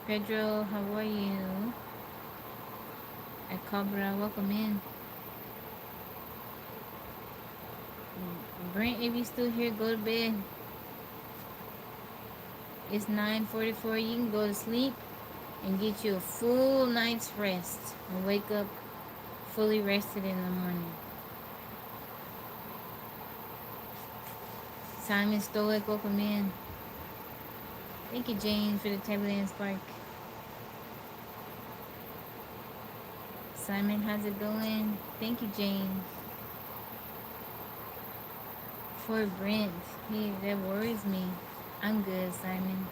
Pedro, how are you? At Cobra, welcome in. Brent, if you still here, go to bed. It's 9:44. You can go to sleep and get you a full night's rest and wake up fully rested in the morning. Simon Stoic, welcome in. Thank you, James, for the Tablet Spark. Simon, how's it going? Thank you, James. For Brent, that worries me. I'm good, Simon.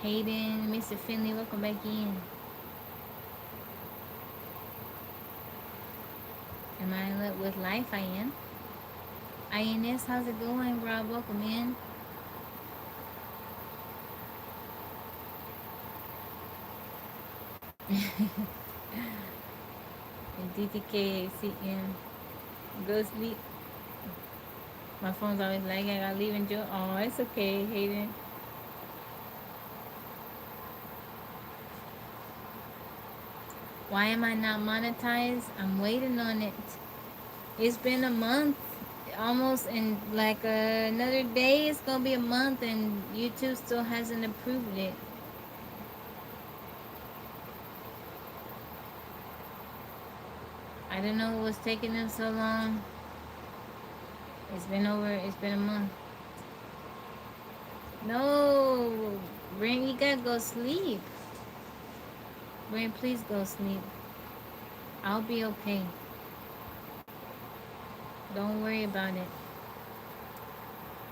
Hayden, Mr. Finley, welcome back in. Am I in love with life? I am. INS, how's it going, Rob? Welcome in. DTK, CM, go sleep. My phone's always lagging. I gotta leave and join. Oh, it's okay, Hayden. Why am I not monetized? I'm waiting on it. It's been a month almost, and like another day it's gonna be a month, and YouTube still hasn't approved it. I don't know what's taking them so long. It's been a month. No, Brent, you gotta go sleep. Brent, please go sleep. I'll be okay. Don't worry about it.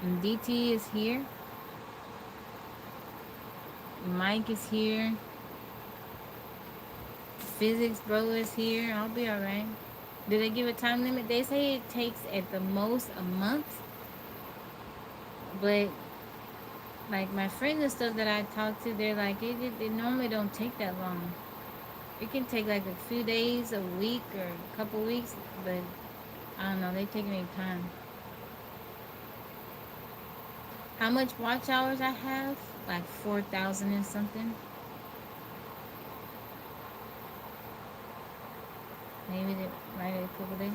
And DT is here. Mike is here. Physics bro is here. I'll be alright. Do they give a time limit? They say it takes at the most a month. But like my friends and stuff that I talk to, they're like, it normally don't take that long. It can take like a few days, a week, or a couple weeks, but I don't know, they take their time. How much watch hours I have? Like 4,000 and something. Maybe they might have put it.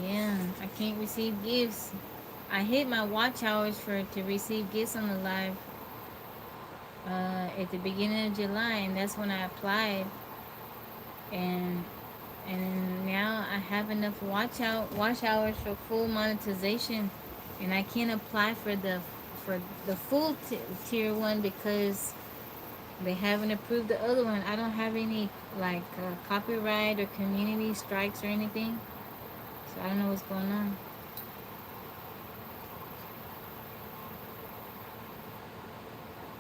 Yeah, I can't receive gifts. I hit my watch hours to receive gifts on the live at the beginning of July, and that's when I applied. And now I have enough watch hours for full monetization, and I can't apply for the full tier one because they haven't approved the other one. I don't have any like copyright or community strikes or anything, so I don't know what's going on.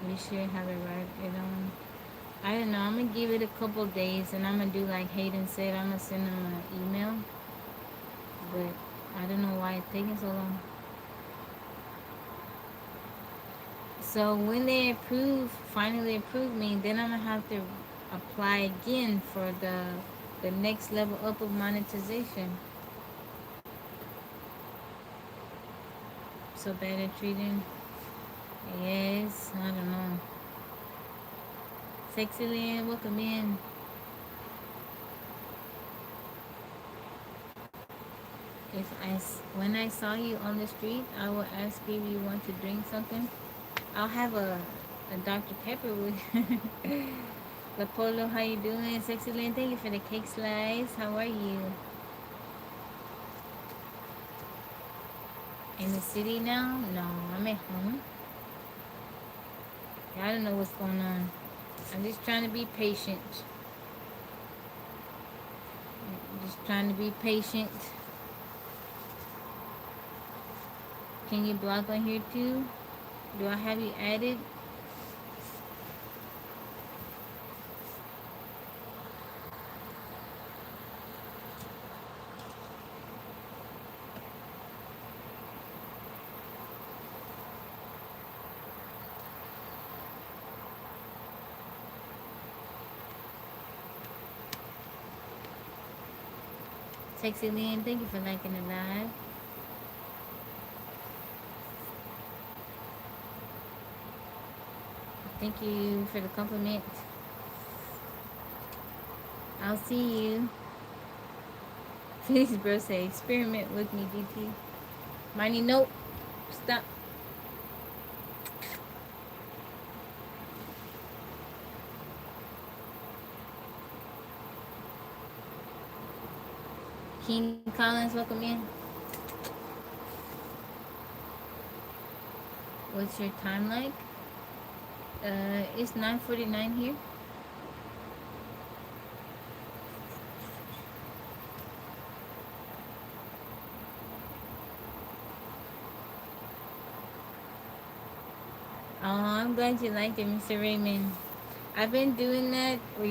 We should have it right. I don't know. I'm gonna give it a couple days, and I'm gonna do like Hayden said. I'm gonna send them an email, but I don't know why it's taking so long. So when they finally approve me, then I'm gonna have to apply again for the next level up of monetization. So bad at treating. Yes, I don't know. Sexy Land, welcome in. When I saw you on the street, I will ask if you want to drink something. I'll have a Dr. Pepper with La Polo. How you doing? Sexy Land, thank you for the cake slice. How are you? In the city now? No, I'm at home. I don't know what's going on. I'm just trying to be patient. Just trying to be patient. Can you blog on here too? Do I have you added? Sexy Lynn, thank you for liking the live. Thank you for the compliment. I'll see you. Please, bro, say experiment with me, DT. Miney, nope. Stop. King Collins, welcome in. What's your time like? It's 9:49 here. Oh, I'm glad you liked it, Mr. Raymond. I've been doing that. Well,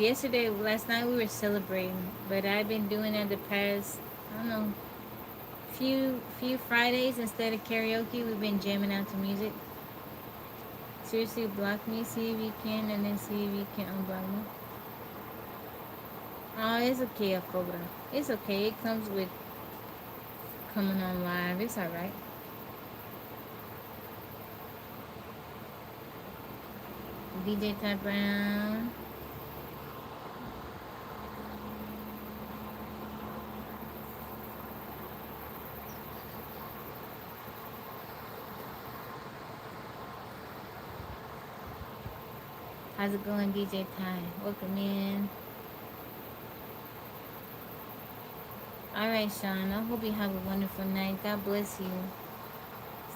last night we were celebrating, but I've been doing that the past, I don't know, few Fridays instead of karaoke. We've been jamming out to music. Seriously, block me, see if you can, and then see if you can unblock me. Oh, it's okay, Cobra. It's okay. It comes with coming on live. It's alright. DJ Ty Brown. How's it going, DJ Ty? Welcome in. Alright, Sean. I hope you have a wonderful night. God bless you.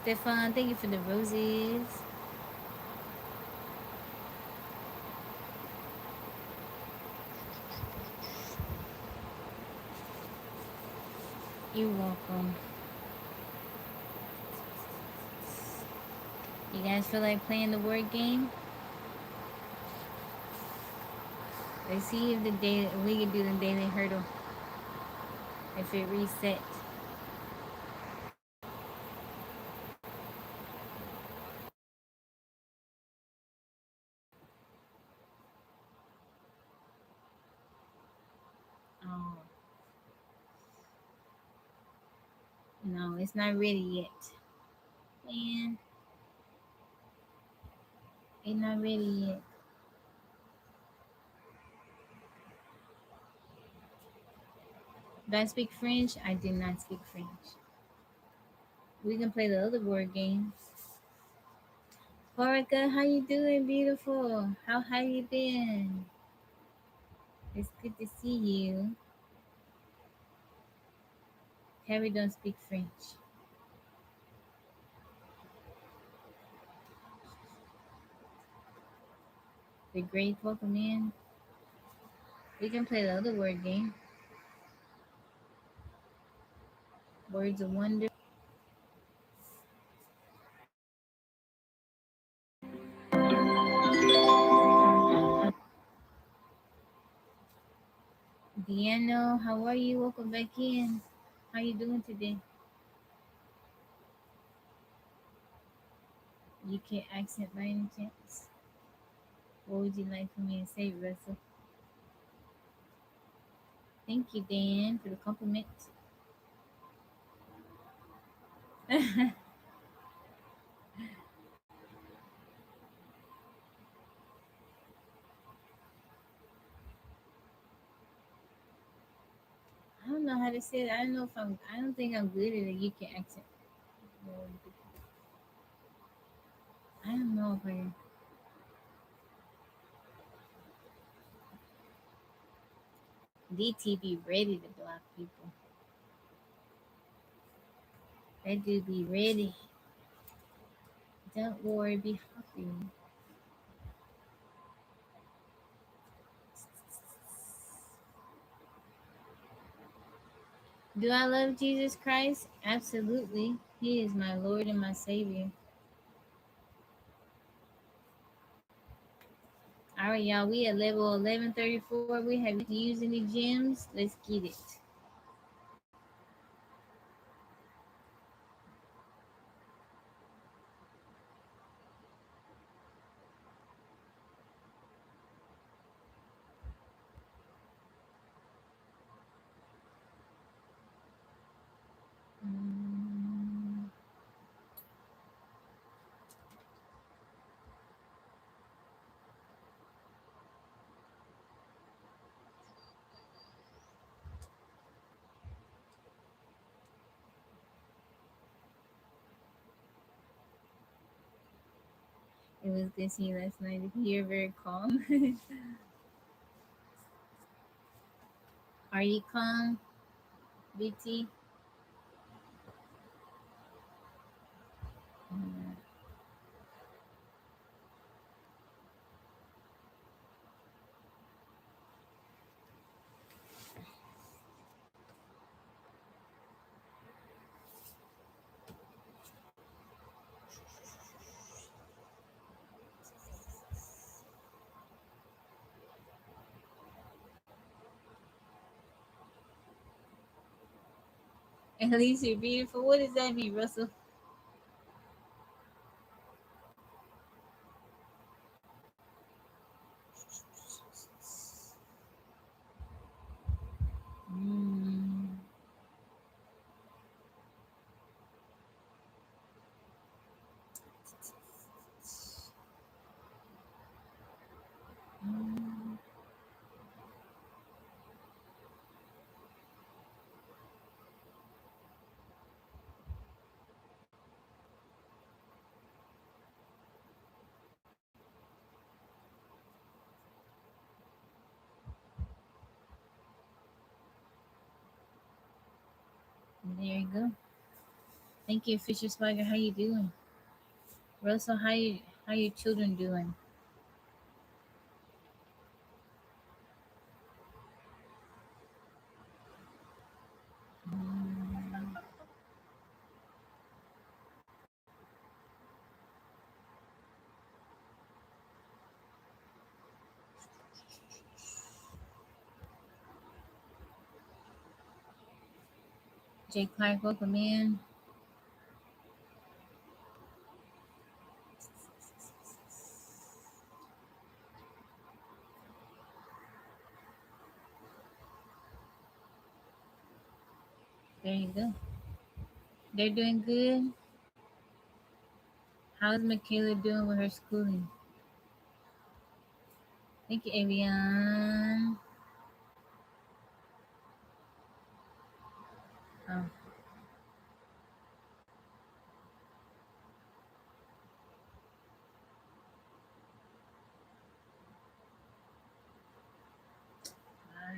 Stefan, thank you for the roses. You're welcome. You guys feel like playing the word game? Let's see if we can do the daily hurdle. If it resets. Oh. No, it's not ready yet. Man, it's not ready yet. Do I speak French? I did not speak French. We can play the other board game. Horika, how you doing, beautiful? How have you been? It's good to see you. Harry don't speak French. The great welcome in. We can play the other word game. Words of wonder. Piano, how are you? Welcome back in. How you doing today? You can accent by any chance? What would you like for me to say, Russell? Thank you, Dan, for the compliment. I don't know how to say it. I don't know if I'm. I don't think I'm good at a UK accent. I don't know if I. DT be ready to block people. That dude be ready. Don't worry, be happy. Do I love Jesus Christ? Absolutely. He is my Lord and my Savior. All right, y'all. We at level 1134. We have used any gems. Let's get it. Mm, it was good seeing you last night. You're very calm. Are you calm, BT? Mm, At least you're beautiful. What does that mean, Russell? Mm, mm, there you go. Thank you, Fisher Swagger. How you doing? Russell, how your children doing? Mm, Jay Clark, welcome in. There you go. They're doing good. How's Michaela doing with her schooling? Thank you, Avian. Oh, my.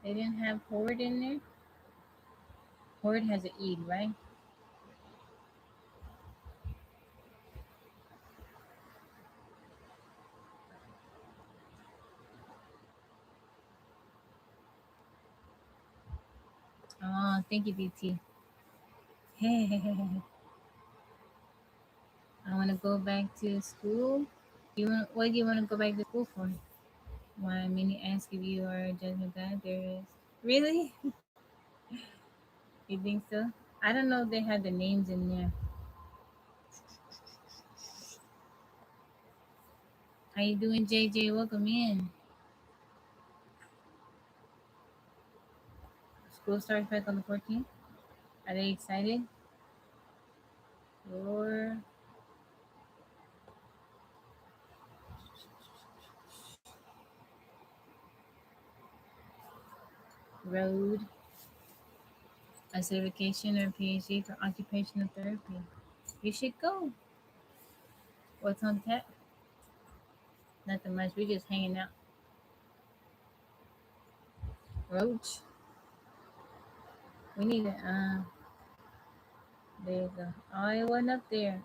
They didn't have Horde in there? Horde has an E, right? Oh, thank you, BT. I want to go back to school. What do you want to go back to school for? Why many ask if you are a judgment God? There is. Really? You think so? I don't know if they have the names in there. How you doing, JJ? Welcome in. School starts back on the 14th. Are they excited? Or road, a certification or PhD for occupational therapy? You should go. What's on tap? Nothing much. We just hanging out. Roach. We need it. There you go. Oh, it wasn't up there.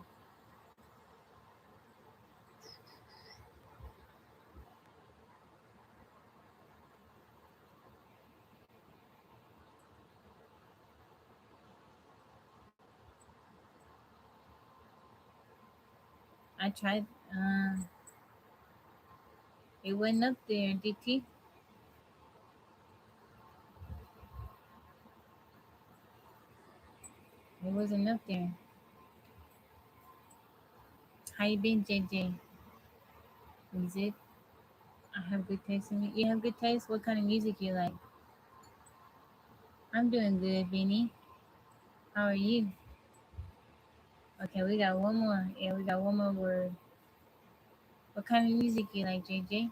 I tried. It wasn't up there. DT. It wasn't up there. How you been, JJ? Is it? I have good taste in music. You have good taste? What kind of music you like? I'm doing good, Beanie. How are you? Okay, we got one more. Yeah, we got one more word. What kind of music you like, JJ?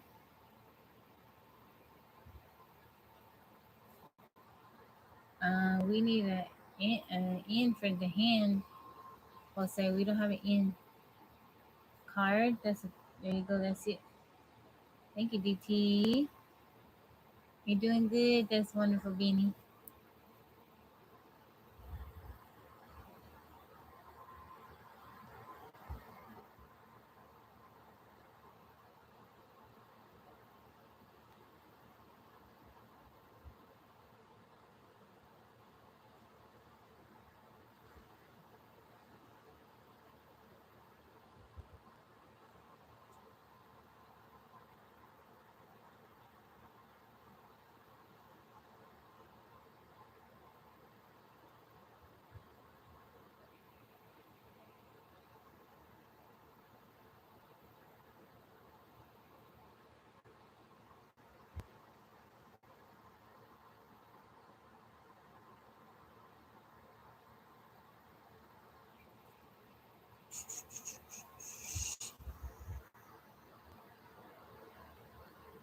We need a in for the hand. We'll say we don't have an in card. There you go. That's it. Thank you, DT. You're doing good. That's wonderful, Beanie.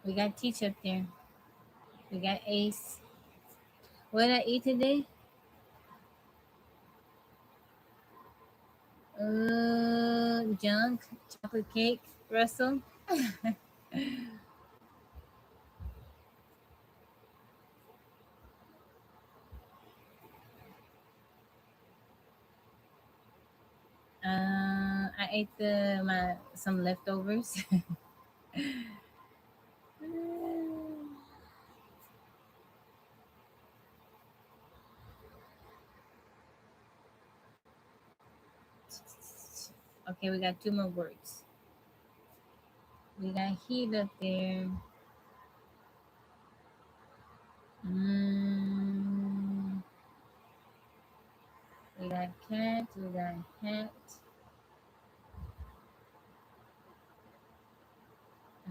We got Teach up there. We got Ace. What did I eat today? Junk, chocolate cake, Russell. I ate some leftovers. Okay, we got two more words. We got heat up there. Mm, we got cat. We got hat.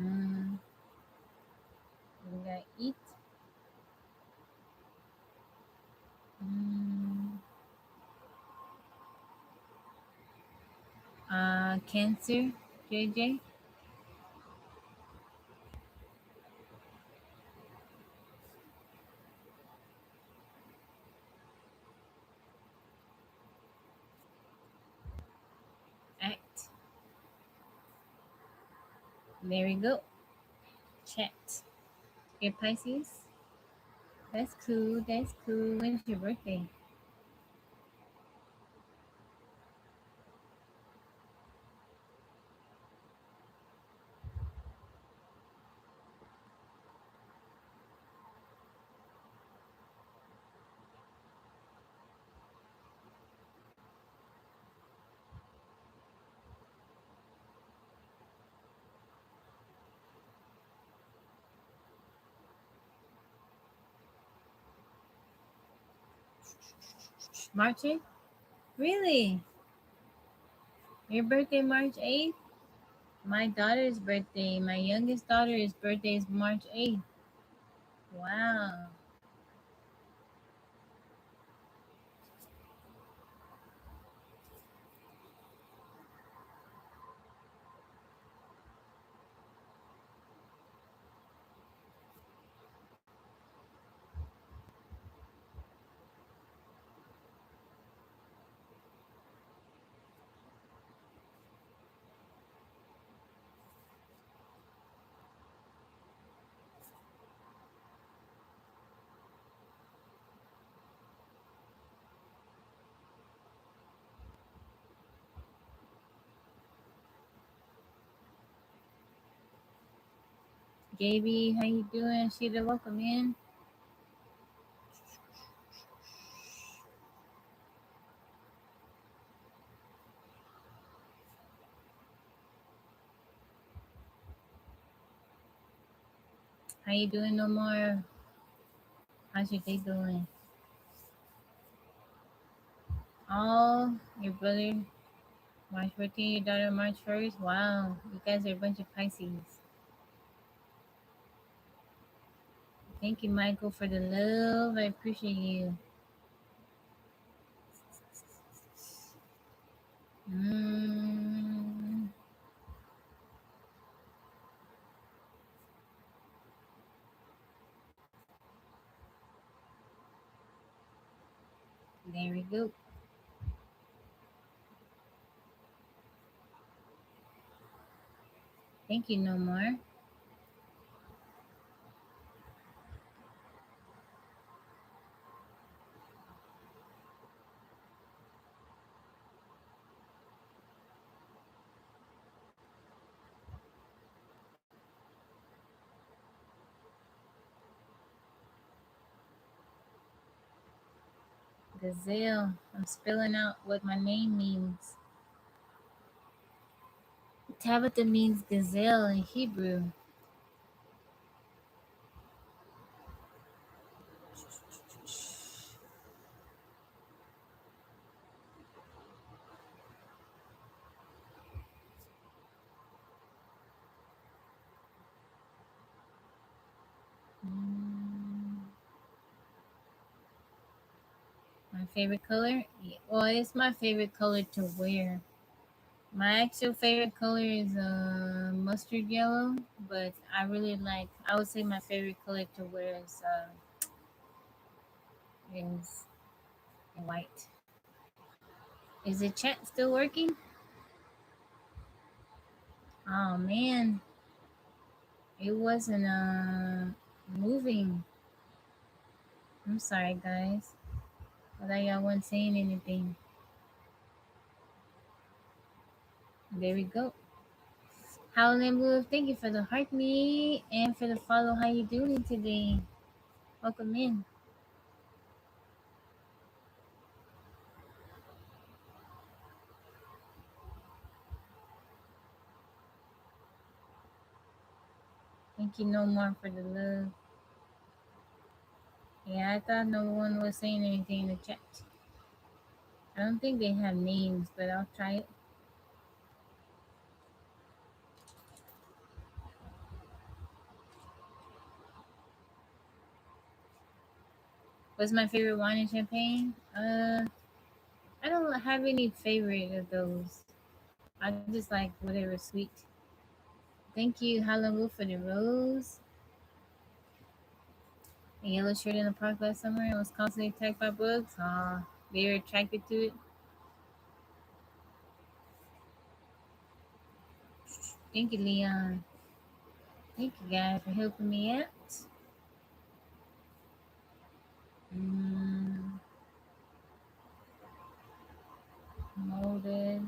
Mm, we got eat. Mm, cancer. JJ. Act. There we go. Chat. You're Pisces. That's cool. That's cool. When's your birthday? March 8th? Really? Your birthday March 8th? My daughter's birthday, my youngest daughter's birthday is March 8th. Wow. Gaby, how you doing? Sheila, welcome in. How you doing no more? How's your day doing? Oh, your brother March 14th, your daughter March 1st. Wow, you guys are a bunch of Pisces. Thank you, Michael, for the love. I appreciate you. Mm, there we go. Thank you, no more. Gazelle. I'm spelling out what my name means. Tabitha means gazelle in Hebrew. My favorite color? Well, it's my favorite color to wear. My actual favorite color is mustard yellow, but I really like. I would say my favorite color to wear is white. Is the chat still working? Oh man, it wasn't moving. I'm sorry, guys. I thought y'all wasn't saying anything. There we go. Howlin' Wolf, thank you for the heart me and for the follow. How you doing today? Welcome in. Thank you no more for the love. Yeah, I thought no one was saying anything in the chat. I don't think they have names, but I'll try it. What's my favorite wine and champagne? I don't have any favorite of those. I just like whatever sweet. Thank you, Hallelujah, for the rose. A yellow shirt in the park last summer and was constantly attacked by bugs. Aw, they were attracted to it. Thank you, Leon. Thank you guys for helping me out. Mm, molded.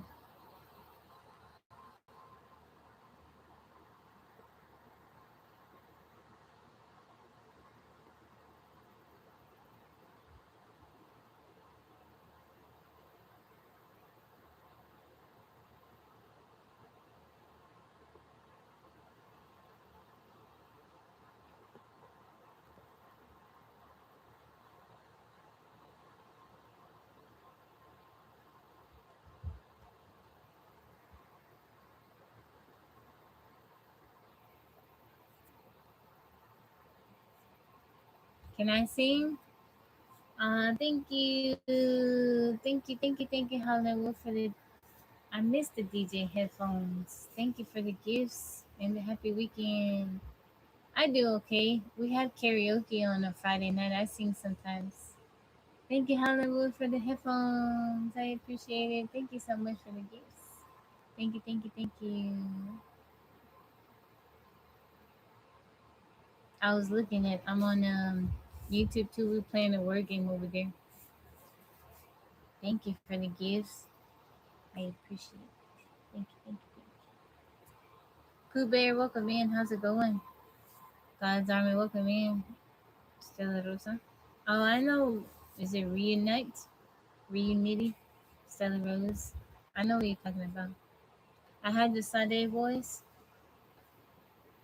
Can I sing? Thank you. Thank you, Hollywood, for the. I missed the DJ headphones. Thank you for the gifts and the happy weekend. I do okay. We have karaoke on a Friday night. I sing sometimes. Thank you, Hollywood, for the headphones. I appreciate it. Thank you so much for the gifts. Thank you. I was looking at. I'm on YouTube too. We're playing a word game over there. Thank you for the gifts. I appreciate it. Thank you. Pooh Bear, welcome in. How's it going? God's Army, welcome in. Stella Rosa. Oh, I know. Is it Reunite? Reunity? Stella Rose? I know what you're talking about. I had the Sunday voice.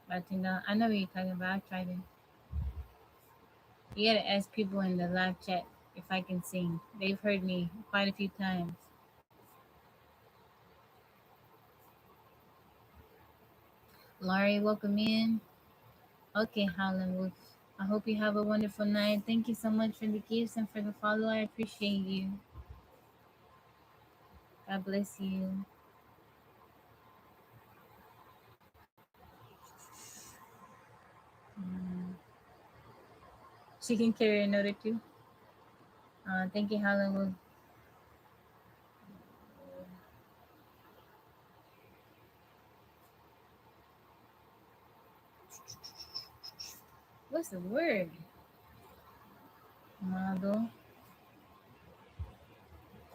But you know, I know what you're talking about. I tried it. You gotta ask people in the live chat if I can sing. They've heard me quite a few times. Laurie, welcome in. Okay, Howlin' Wolf. I hope you have a wonderful night. Thank you so much for the gifts and for the follow. I appreciate you. God bless you. Mm. She can carry a note or two. Thank you, Howlin' Wolf. What's the word? Model.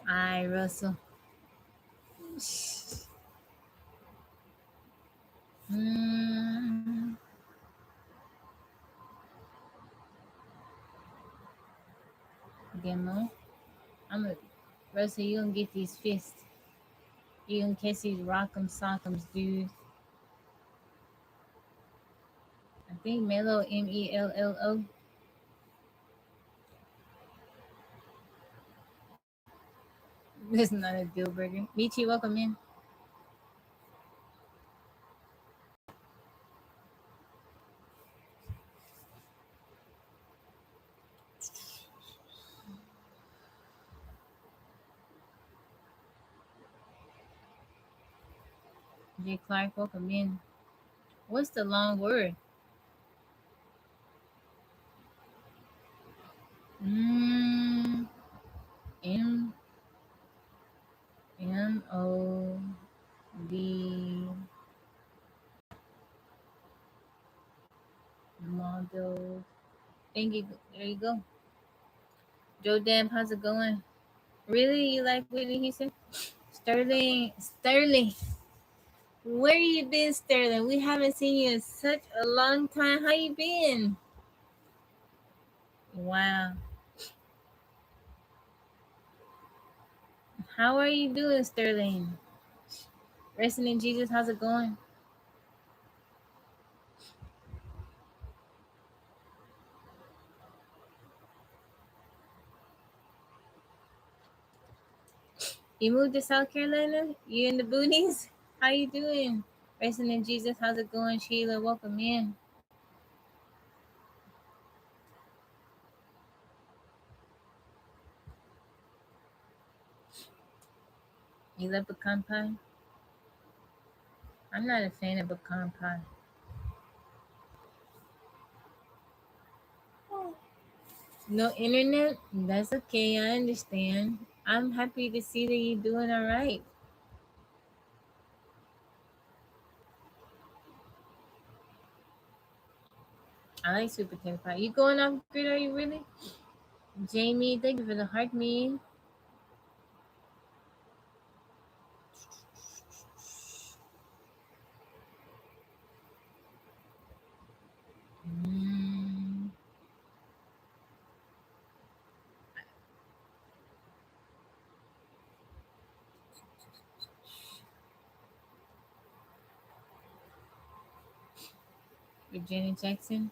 I Russell. Mm, demo. I'm a Russell. You gonna get these fists. You gonna catch these rock'em sock'ems, dude. I think Mellow Mello. That's not a deal breaker. Michi, welcome in. J Clark, welcome in. What's the long word? Mm, M MOD model. Thank you. There you go. Joe Dab, how's it going? Really? You like Whitney Houston? Sterling. Where you been, Sterling? We haven't seen you in such a long time. How you been? Wow. How are you doing, Sterling? Resting in Jesus, how's it going? You moved to South Carolina? You in the boonies? How you doing? Resting in Jesus, how's it going, Sheila? Welcome in. You love pecan pie? I'm not a fan of pecan pie. No internet? That's okay, I understand. I'm happy to see that you're doing all right. I like sweet potato pie. You going off grid, are you really? Jamie, thank you for the heart me. Mm, with Janet Jackson.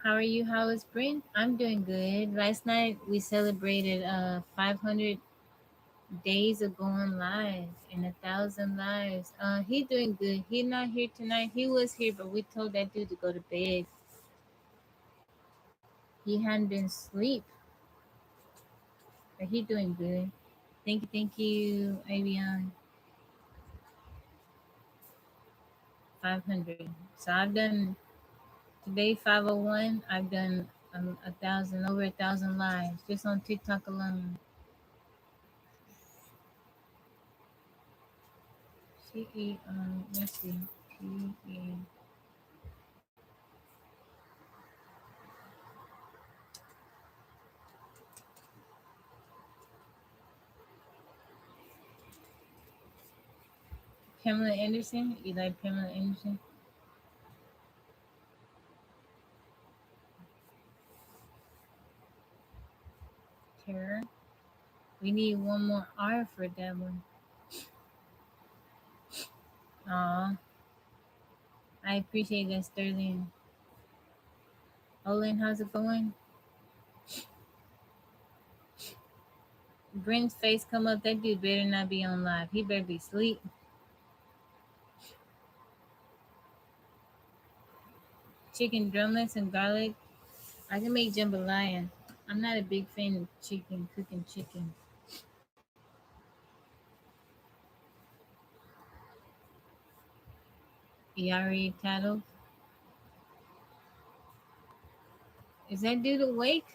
How are you? How is Brent? I'm doing good. Last night we celebrated 500 days of going live and 1,000 lives. He doing good. He not here tonight. He was here, but we told that dude to go to bed. He hadn't been asleep, but he doing good. Thank you, Avion. 500. So I've done today 501. I've done 1,000, over 1,000 lives just on TikTok alone. Let's see. T-E. Pamela Anderson. You like Pamela Anderson? Terror. We need one more R for that one. Aw, I appreciate that, Sterling. Olin, how's it going? Brent's face come up. That dude better not be on live. He better be asleep. Chicken drumlets and garlic. I can make jambalaya. I'm not a big fan of chicken, cooking chicken. Yari Tattle. Is that dude awake?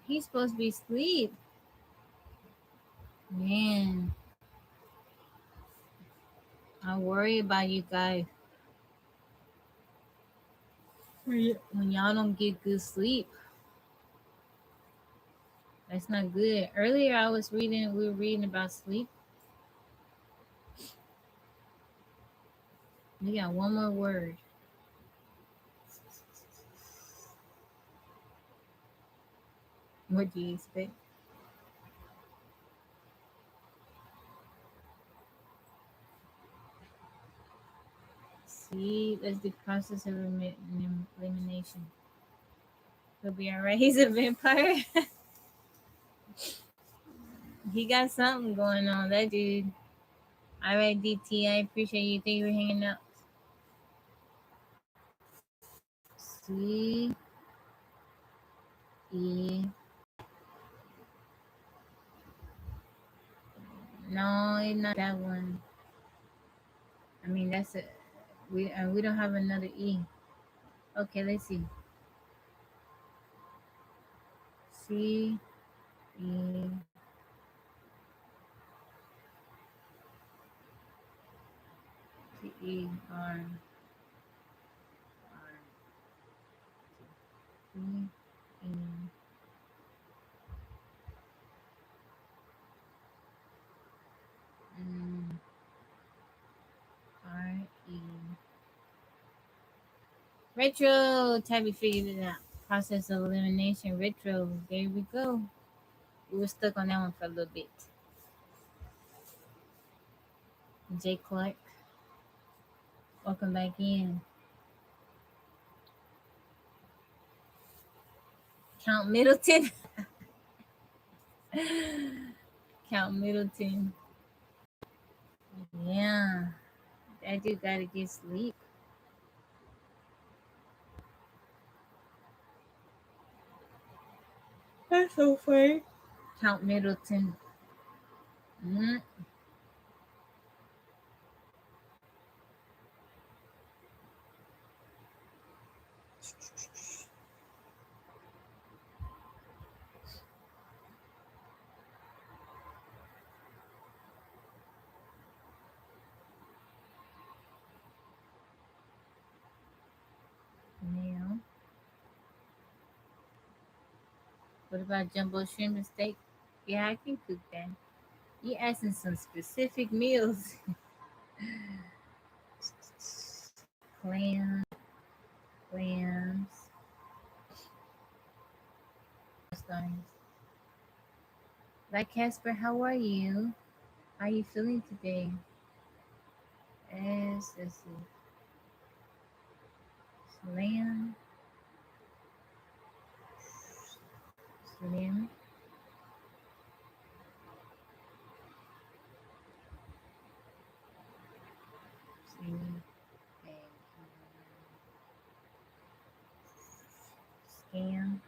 He's supposed to be asleep. Man, I worry about you guys. When y'all don't get good sleep, that's not good. Earlier we were reading about sleep. We got one more word. What do you expect? See, let's do process of elimination. He'll be alright. He's a vampire. He got something going on, that dude. Alright, DT, I appreciate you. Thank you for hanging out. C E. No, it's not that one. I mean, that's it. We don't have another E. Okay, let's see. C E T E R R C E R E. Retro. Tabby figured it out. Process of elimination. Retro. There we go. We were stuck on that one for a little bit. J. Clark. Welcome back in. Count Middleton. Count Middleton. Yeah. That dude gotta get sleep. That's so funny. Count Middleton. Mm. Yeah. What about jumbo shrimp and steak? Yeah, I can cook that. You asking some specific meals. Clam, clams, stones. Like Casper, how are you? How are you feeling today? Yes, let's see. Slam, slim, you. Thank you. Scam.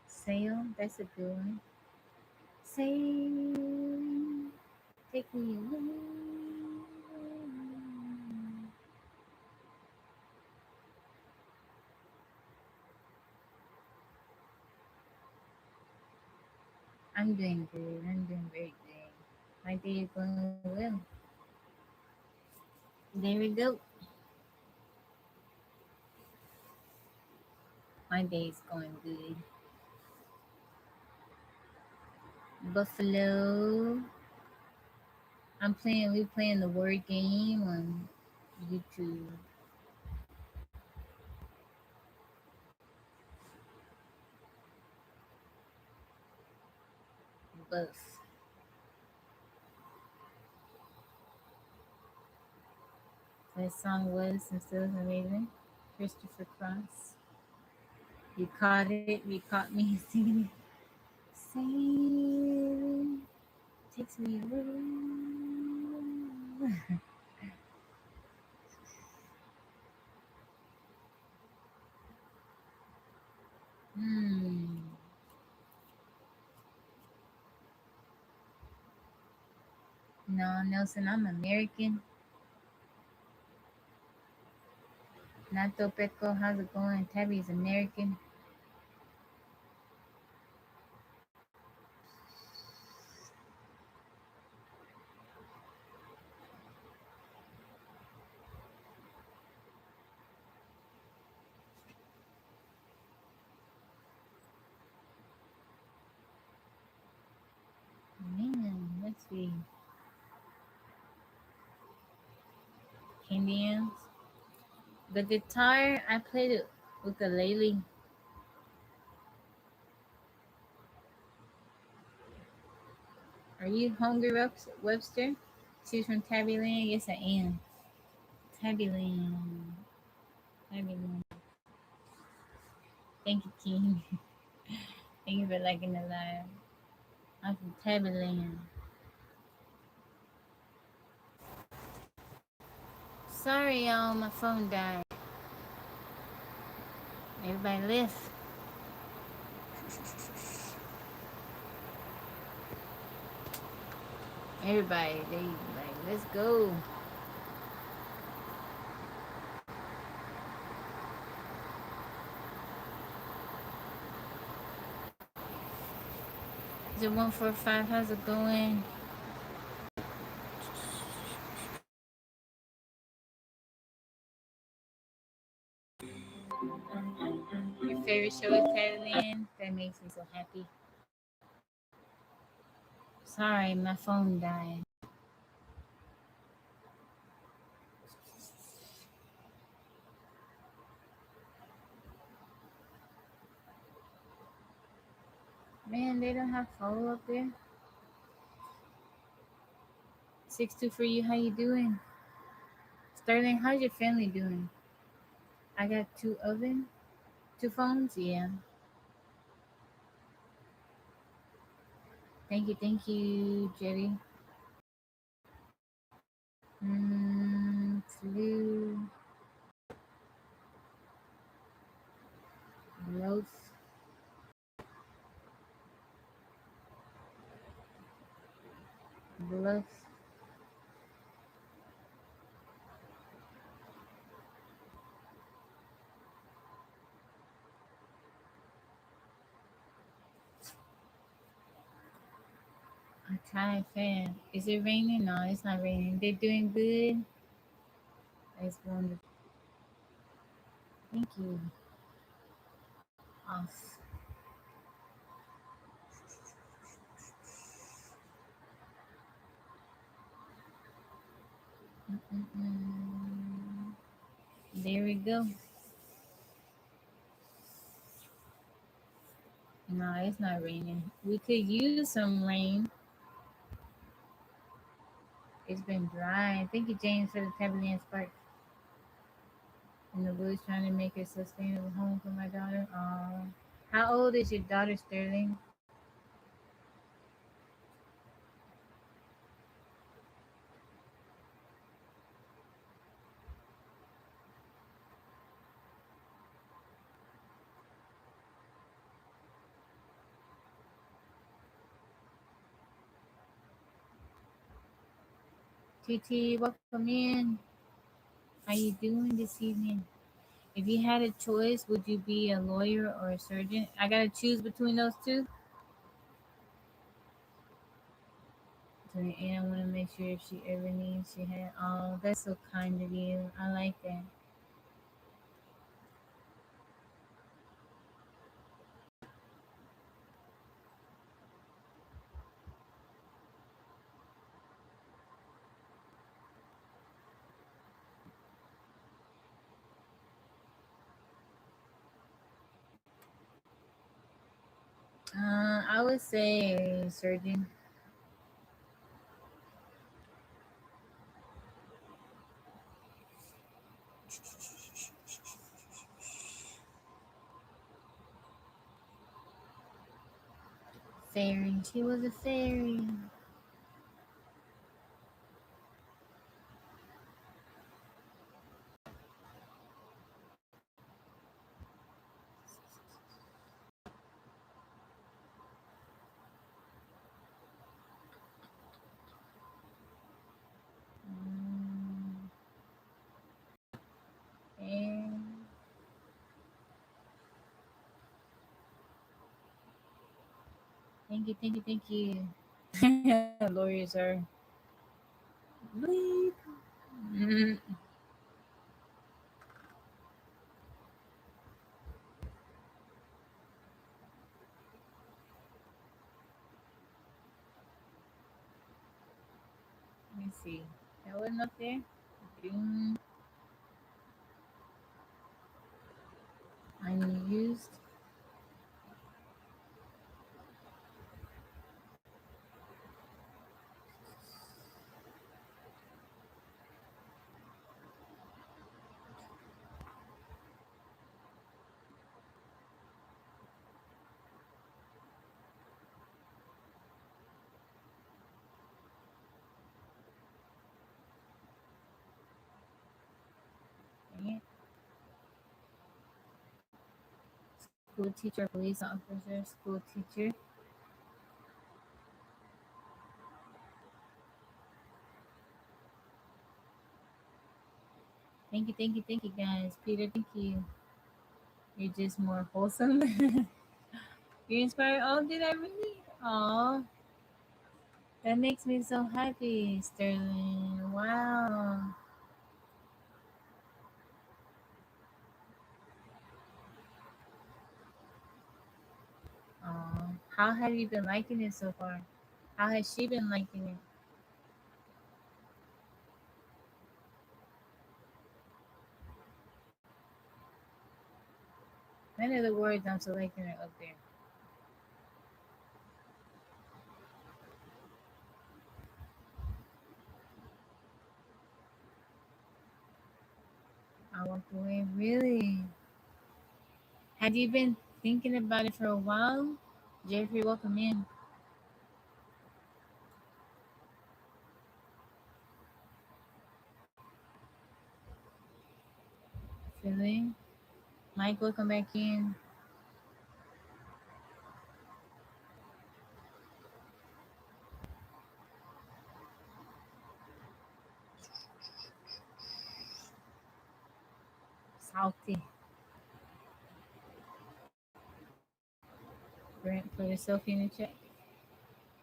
Sail. That's a good one. Sail. Take me away. I'm doing good. I'm doing very good. My day is going well. There we go. My day is going good. Buffalo. We playing the word game on YouTube. Buff. That song was and still is amazing. Christopher Cross. You caught it. You caught me singing it. Sailing takes me away. Hmm. No, Nelson, I'm American. Nato Peco, how's it going? Tabby's American. Man, let's see. Indians. The guitar, I played it ukulele. Are you hungry, Webster? She's from Tabby Land? Yes, I am. Tabby Land. Tabby Land. Thank you, King. Thank you for liking the live. I'm from Tabby Land. Sorry, y'all, my phone died. Everybody left. Everybody, they like, let's go. Is it 145? How's it going? Your favorite show is Thailand? That makes me so happy. Sorry, my phone died. Man, they don't have follow up there. 6-2 for you. How you doing? Sterling, how's your family doing? I got two phones. Yeah. Thank you, Jetty. Flu, growth, bluff. A Thai fan. Is it raining? No, it's not raining. They're doing good. That's wonderful. Thank you. Off. Mm-mm-mm. There we go. No, it's not raining. We could use some rain. It's been dry. Thank you, James, for the Tabby Spark. In the woods trying to make a sustainable home for my daughter. How old is your daughter, Sterling? TT, welcome in. How you doing this evening? If you had a choice, would you be a lawyer or a surgeon? I gotta choose between those two. To the end, I want to make sure if she ever needs, she had. Oh, that's so kind of you. I like that. I would say surgeon. Fairy. She was a fairy. Mm, and thank you, thank you, thank you. Lawyers are bleep. Mm, let me see. That wasn't up there. Doom unused. Dang it. School teacher, police officer, school teacher. Thank you, guys. Peter, thank you. You're just more wholesome. You're inspired. Oh, did I really? Oh, that makes me so happy, Sterling. Wow. Oh, how have you been liking it so far? How has she been liking it? None of the words I'm selecting are up there. I walked away. Really? Had you been thinking about it for a while? Jeffrey, welcome in. Feeling? Mike, welcome back in. Salty. Brent put a selfie in the chat.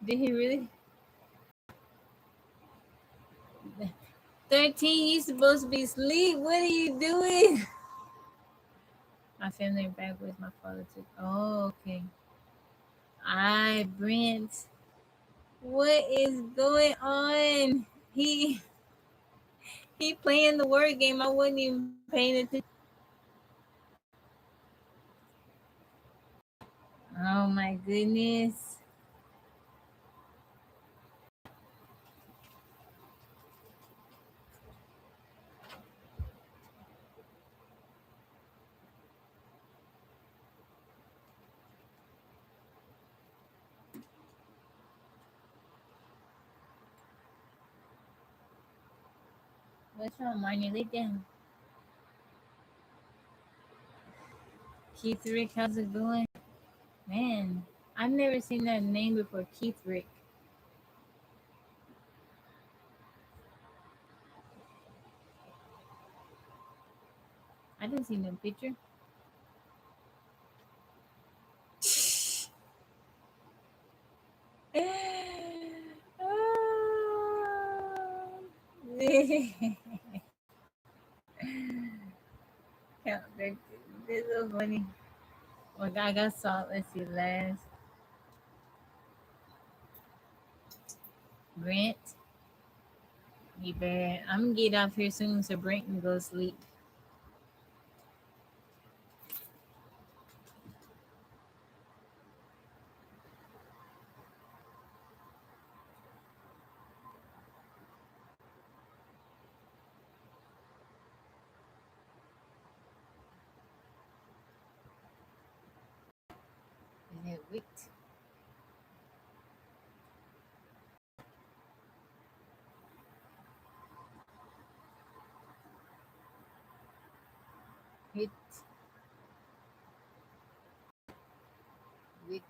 Did he really? 13, you supposed to be asleep. What are you doing? My family back with my father took. Oh, okay. I Brent. What is going on? He he playing the word game. I wasn't even paying attention. Oh my goodness. What's wrong, Marnie? Lay down. Keith Rick, how's it going? Man, I've never seen that name before, Keith Rick. I didn't see no picture. Count back. This is so funny. Well, I got salt. Let's see. Last Brent. You better. I'm gonna get off here soon so Brent can go sleep. Is it wait? Wait. Wait.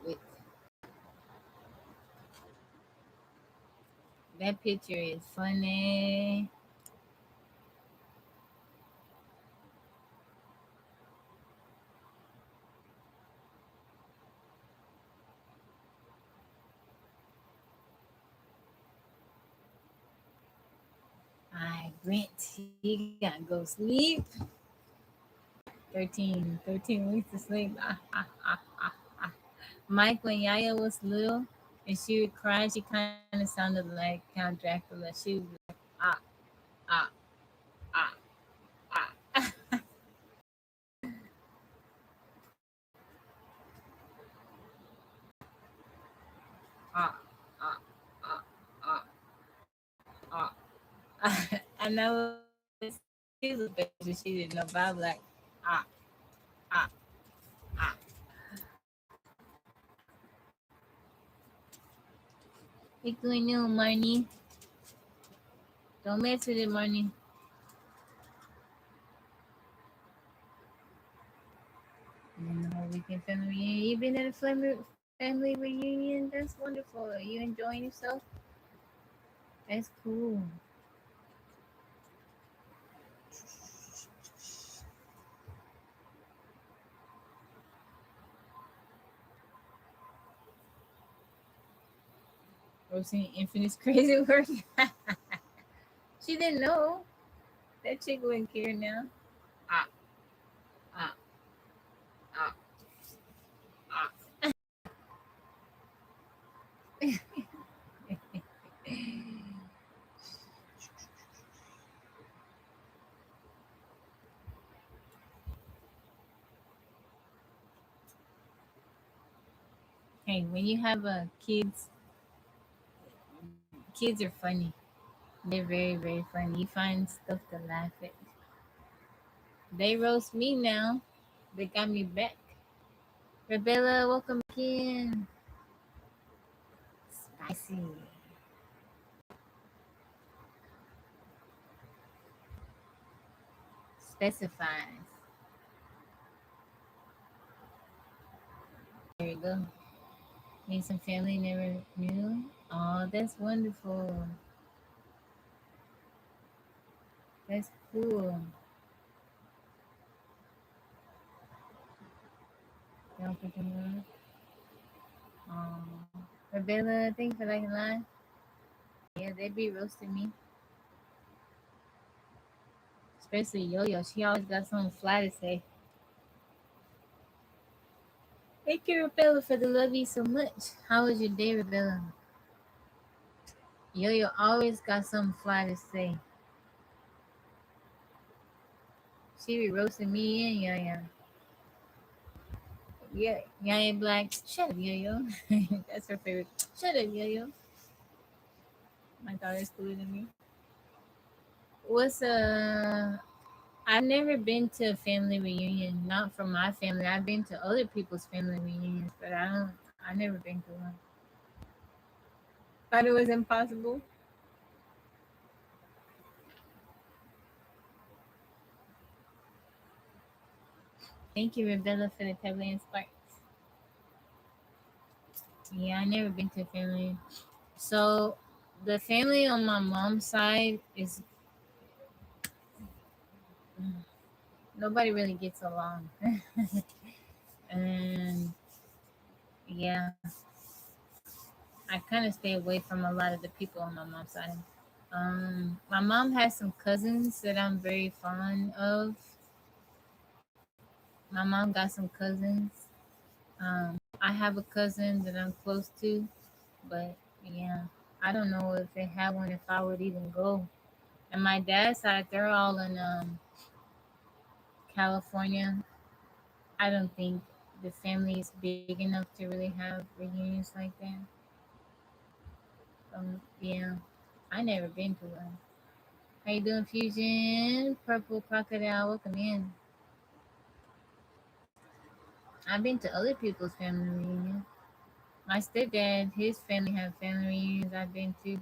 Wait. That picture is funny. Alright, Brent, you gotta go sleep. 13 weeks to sleep. Mike, when Yaya was little and she would cry, she kind of sounded like Count Dracula. She would be like, ah, ah, ah, ah, ah, ah, ah, ah, ah. I know she was a baby, she didn't know, but I was like, ah, ah, ah. What going on, Marnie? Don't mess with it, Marnie. You know, weekend family reunion. You been at a family reunion? That's wonderful. Are you enjoying yourself? That's cool. Roasting Infinite's crazy work. She didn't know. That chick wouldn't care now. Ah, ah, ah, ah. Hey, when you have kids are funny. They're very, very funny. You find stuff to laugh at. They roast me now. They got me back. Rebella, welcome back in. Spicy. Specifies. There you go. Made some family never knew. Oh, that's wonderful. That's cool. Don't put them on. Oh, Rebella, thank you for liking live. Yeah, they be roasting me. Especially Yo Yo. She always got something fly to say. Thank you, Rebella, for the love you so much. How was your day, Rebella? Yo Yo always got something fly to say. She be roasting me and Yo Yo. Yeah, Yaya Black. Shut up, Yo Yo. That's her favorite. Shut up, Yo Yo. My daughter's cooler than me. What's I've never been to a family reunion, not from my family. I've been to other people's family reunions, but I've never been to one. Thought it was impossible. Thank you, Rebella, for the tablet and sparks. Yeah, I never been to a family. So the family on my mom's side is nobody really gets along. And yeah, I kind of stay away from a lot of the people on my mom's side. My mom has some cousins that I'm very fond of. My mom got some cousins. I have a cousin that I'm close to, but yeah, I don't know if they have one if I would even go. And my dad's side, they're all in California. I don't think the family is big enough to really have reunions like that. Yeah, I never been to one. How you doing, Fusion? Purple Crocodile, welcome in. I've been to other people's family reunions. My stepdad, his family have family reunions I've been to.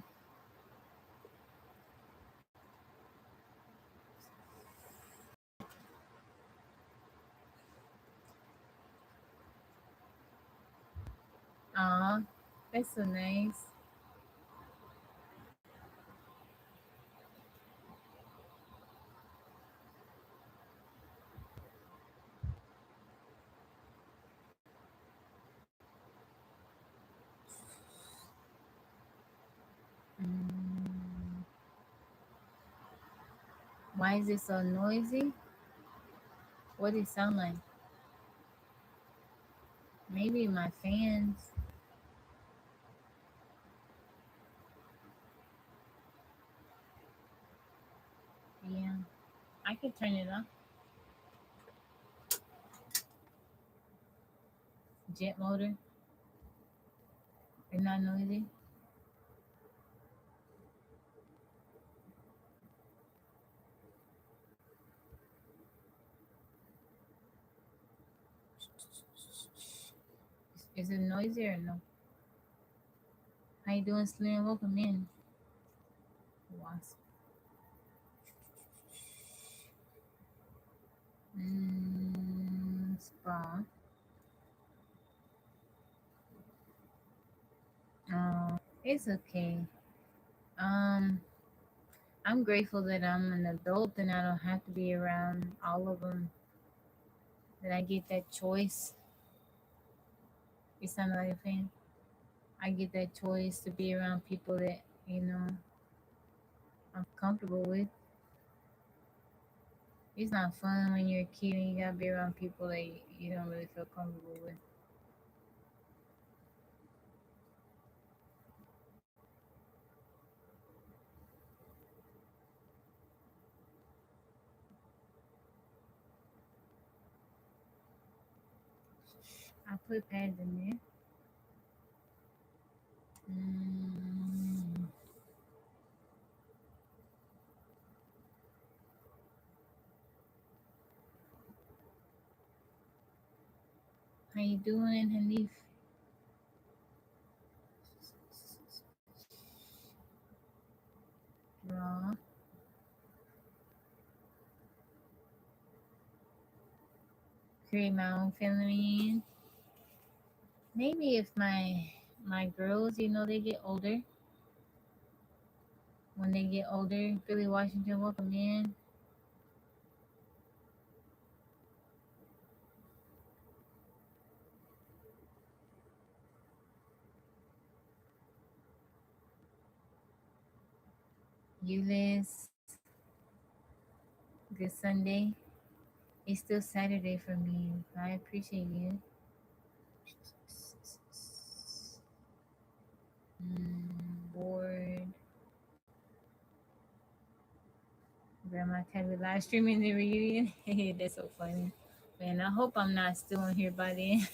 Aw, that's so nice. Mm, why is it so noisy? What does it sound like? Maybe my fans. Yeah, I could turn it off. Jet motor. It's not noisy. Is it noisy or no? How you doing, Slim? Welcome in. Wasp. Spa. It's okay. Um, I'm grateful that I'm an adult and I don't have to be around all of them. That I get that choice. You sound like a fan. I get that choice to be around people that I'm comfortable with. It's not fun when you're a kid and you gotta be around people that you don't really feel comfortable with. I put pads in there. Mm, how you doing, Hanif? Raw. Create my own family. Maybe if my girls, they get older. When they get older, Billy Washington, welcome in. Eunice, good Sunday. It's still Saturday for me. I appreciate you. Bored. Grandma Tabby live streaming the reunion. That's so funny. Man, I hope I'm not still on here by then.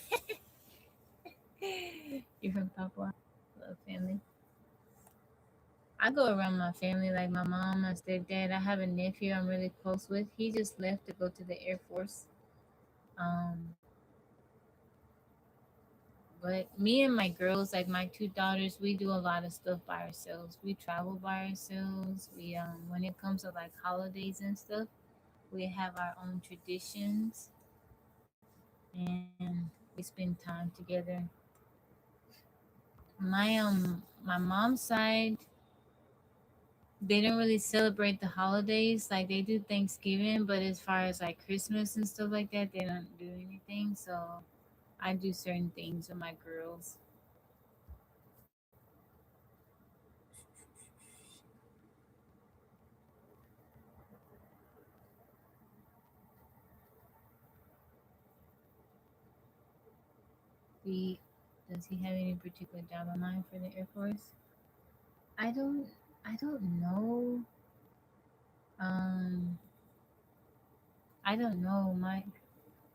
You're from Papua. Love family. I go around my family, like my mom, my stepdad. I have a nephew I'm really close with. He just left to go to the Air Force. Um, but me and my girls, like my two daughters, we do a lot of stuff by ourselves. We travel by ourselves. We when it comes to like holidays and stuff, we have our own traditions. and we spend time together. My mom's side, they don't really celebrate the holidays. Like they do Thanksgiving, but as far as like Christmas and stuff like that, they don't do anything. So I do certain things with my girls. We Does he have any particular job in mind for the Air Force? I don't I don't know. Um I don't know.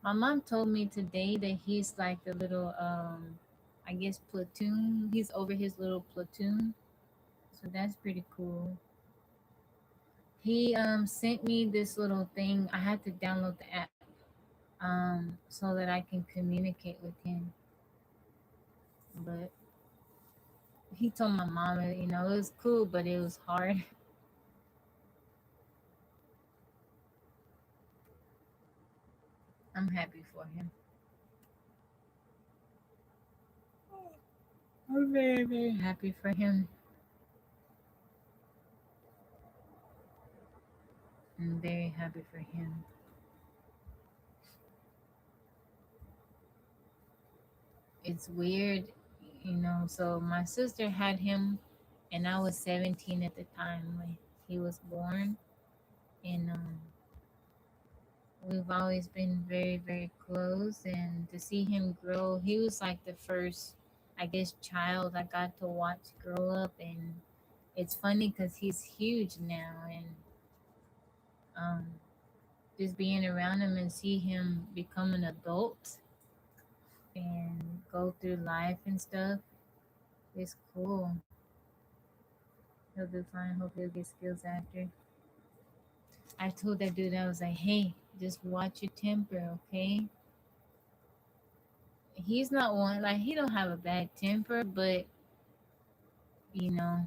My mom told me today that he's like the little I guess platoon. He's over his little platoon. So that's pretty cool. He sent me this little thing. I had to download the app so that I can communicate with him. But he told my mama, it was cool, but it was hard. I'm happy for him. I'm very, very happy for him. I'm very happy for him. It's weird, So my sister had him, and I was 17 at the time when he was born, and we've always been very, very close. And to see him grow, he was like the first, I guess, child I got to watch grow up, and it's funny because he's huge now, and um, just being around him and see him become an adult and go through life and stuff, it's cool. He'll do fine. Hope he'll get skills after. I told that dude, I was like, hey, just watch your temper, okay? He's not one, like, he don't have a bad temper, but, you know,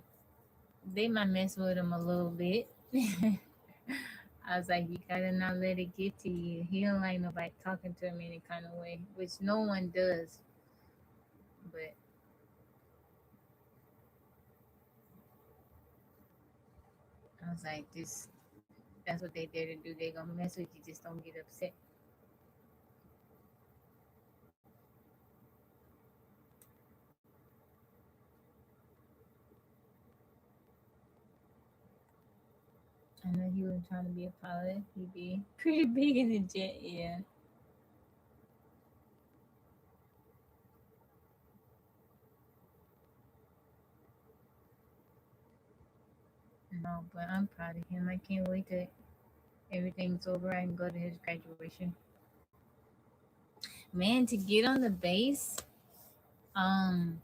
they might mess with him a little bit. I was like, you gotta not let it get to you. He don't like nobody talking to him any kind of way, which no one does. But I was like, that's what they dare to do. They gonna mess with you, just don't get upset. I know he was trying to be a pilot. He'd be pretty big in the jet, yeah. No, but I'm proud of him. I can't wait till everything's over. I can go to his graduation. Man, to get on the base, um,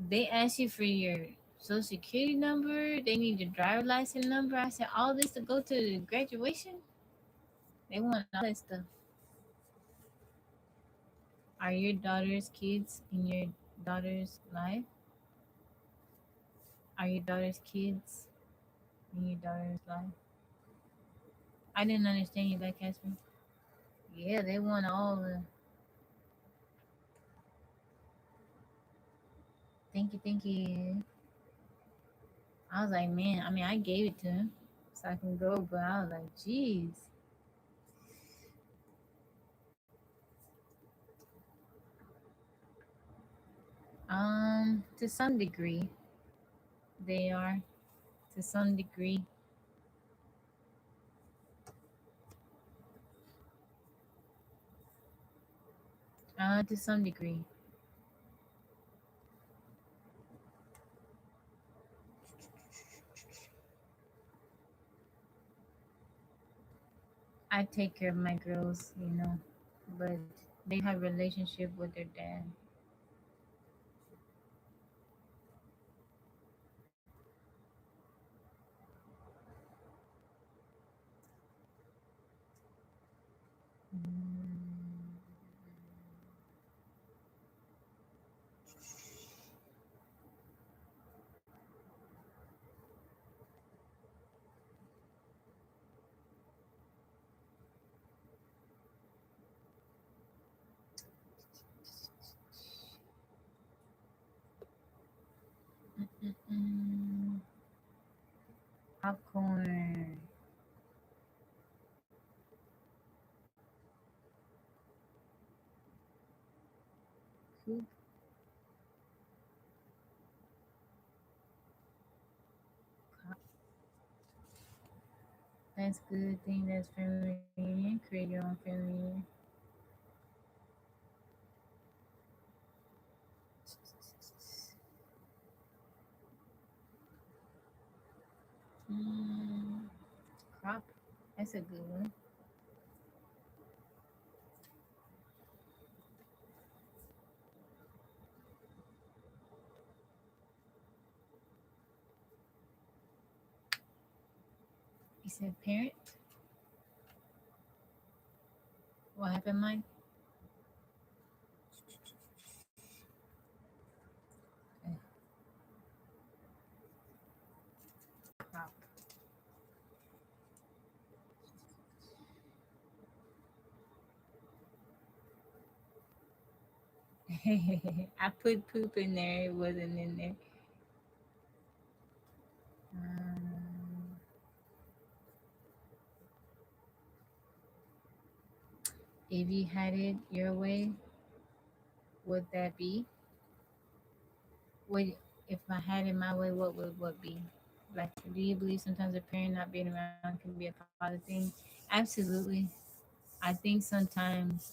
they ask you for your social security number. They need your driver license number. I said all this to go to the graduation. They want all that stuff. Are your daughter's kids in your daughter's life? Are your daughter's kids in your daughter's life? I didn't understand you, that Casper. Yeah, they want all the. Thank you. I was like, man, I mean, I gave it to him so I can go, but I was like, geez. To some degree, they are. To some degree, to some degree. I take care of my girls, but they have relationship with their dad. Mm, Popcorn. Coop. That's good thing. That's family reunion. Create your own family reunion. Mm, crop. That's a good one. You said parent. What happened, Mike? Okay, crop. I put poop in there. It wasn't in there. Um, if you had it your way, would that be? Would if I had it my way, what would what be? Like, do you believe sometimes a parent not being around can be a father thing? Absolutely. I think sometimes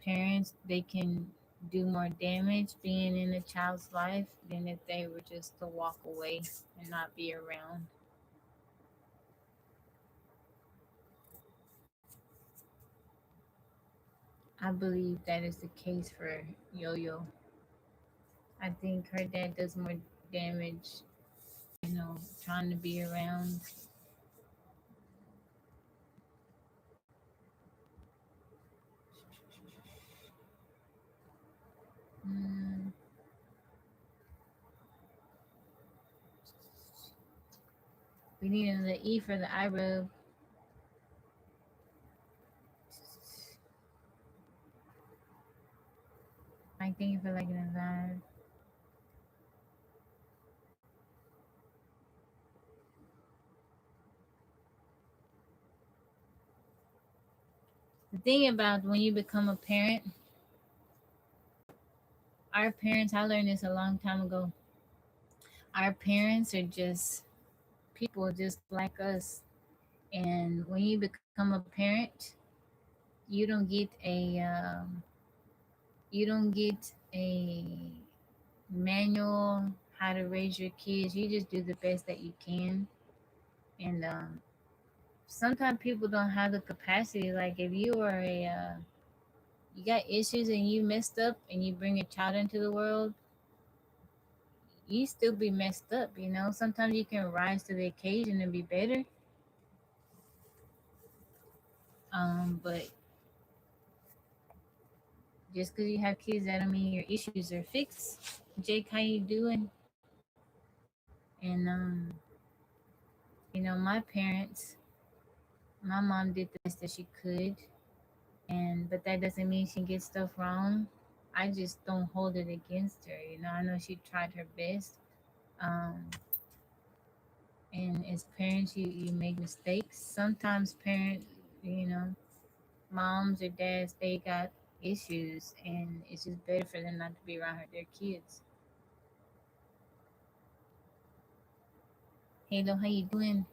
parents they can do more damage being in a child's life than if they were just to walk away and not be around. I believe that is the case for Yo Yo. I think her dad does more damage, trying to be around. Mm, we need another E for the eye rub. I thank you for liking the vibe. The thing about when you become a parent, our parents, I learned this a long time ago. Our parents are just people just like us. And when you become a parent, you don't get a manual how to raise your kids. You just do the best that you can. And sometimes people don't have the capacity. Like if you are you got issues and you messed up and you bring a child into the world, you still be messed up. Sometimes you can rise to the occasion and be better. But just because you have kids, that don't mean your issues are fixed. Jake, how you doing? And my parents, my mom did the best that she could, and but that doesn't mean she gets stuff wrong. I just don't hold it against her. I know she tried her best. Um, and as parents, you make mistakes. Sometimes parents, you know, moms or dads, they got issues, and it's just better for them not to be around their kids. Halo, how you doing?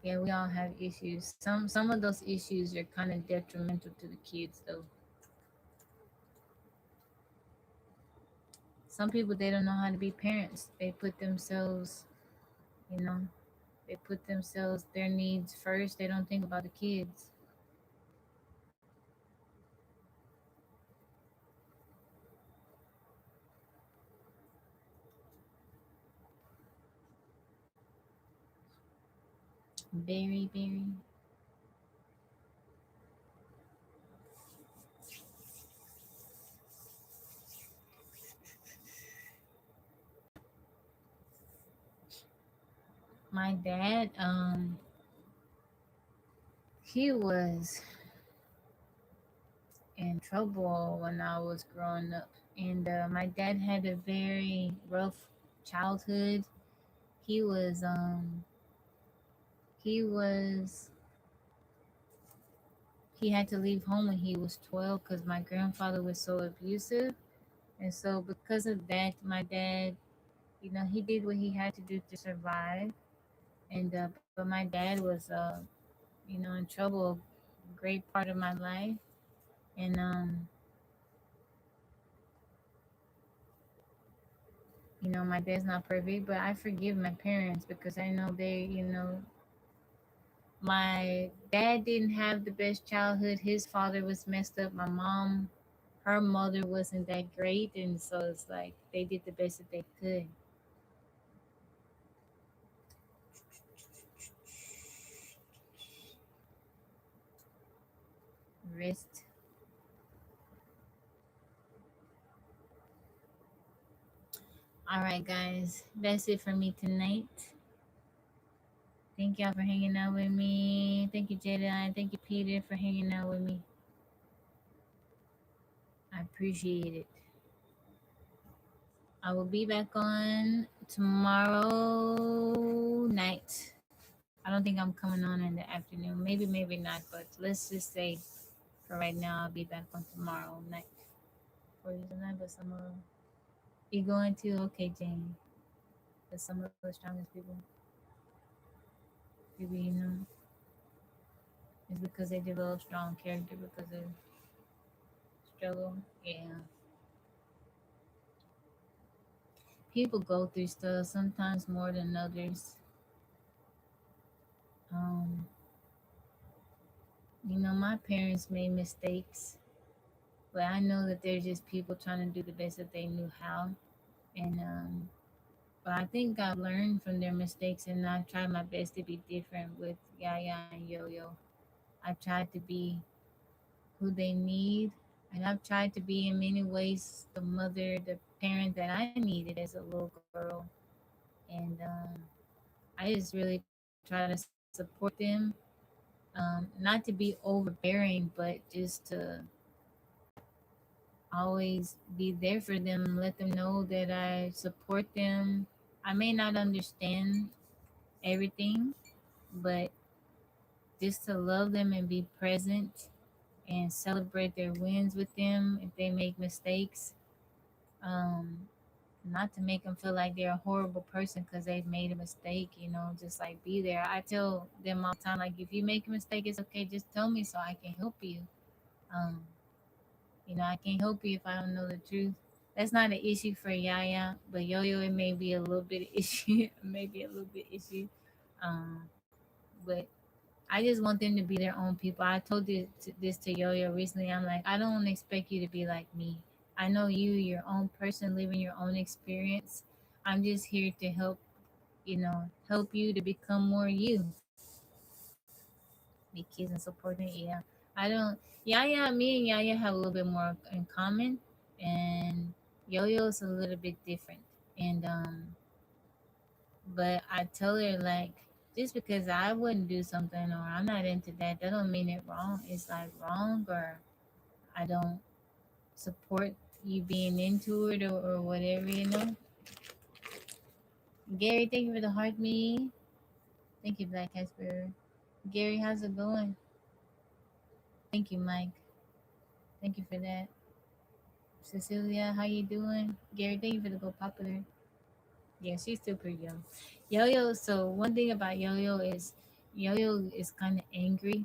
Yeah, we all have issues. Some of those issues are kind of detrimental to the kids, though. Some people they don't know how to be parents. They put themselves, you know, they put themselves their needs first. They don't think about the kids. Very, very. My dad, he was in trouble when I was growing up, and my dad had a very rough childhood. He was he was he had to leave home when he was 12 because my grandfather was so abusive. And so because of that, my dad, he did what he had to do to survive. And but my dad was in trouble a great part of my life. And my dad's not perfect, but I forgive my parents because I know my dad didn't have the best childhood. His father was messed up. My mom, her mother wasn't that great, and so it's like they did the best that they could. Rest. All right, guys, that's it for me tonight. Thank y'all for hanging out with me. Thank you, Jada. Thank you, Peter, for hanging out with me. I appreciate it. I will be back on tomorrow night. I don't think I'm coming on in the afternoon. Maybe, maybe not. But let's just say for right now, I'll be back on tomorrow night. For you tonight, but some you going to? Okay, Jane. But some of the strongest people is because they develop strong character because of struggle. Yeah. People go through stuff sometimes more than others. Um, my parents made mistakes, but I know that they're just people trying to do the best that they knew how. And but I think I've learned from their mistakes, and I've tried my best to be different with Yaya and Yo Yo. I've tried to be who they need, and I've tried to be in many ways the mother, the parent that I needed as a little girl. And I just really try to support them, not to be overbearing, but just to always be there for them, let them know that I support them. I may not understand everything, but just to love them and be present and celebrate their wins with them if they make mistakes. Um, Not to make them feel like they're a horrible person because they've made a mistake, just like be there. I tell them all the time, like, if you make a mistake, it's okay. Just tell me so I can help you. Um, I can't help you if I don't know the truth. That's not an issue for Yaya, but Yo Yo, it may be a little bit of issue, maybe a little bit issue. Um, but I just want them to be their own people. I told this to Yo Yo recently. I'm like, I don't expect you to be like me. I know your own person, living your own experience. I'm just here to help you to become more you. Be kids and supporting. Yeah, I don't. Yaya, me and Yaya have a little bit more in common, and Yo Yo's a little bit different. And but I tell her, like, just because I wouldn't do something or I'm not into that, that don't mean it wrong. It's like wrong, or I don't support you being into it, or whatever. Gary, thank you for the heart me. Thank you, Black Casper. Gary, how's it going? Thank you, Mike. Thank you for that. Cecilia, how you doing? Gary, thank you for the go popular. Yeah, she's still pretty young. Yo Yo, so one thing about Yo Yo is kind of angry,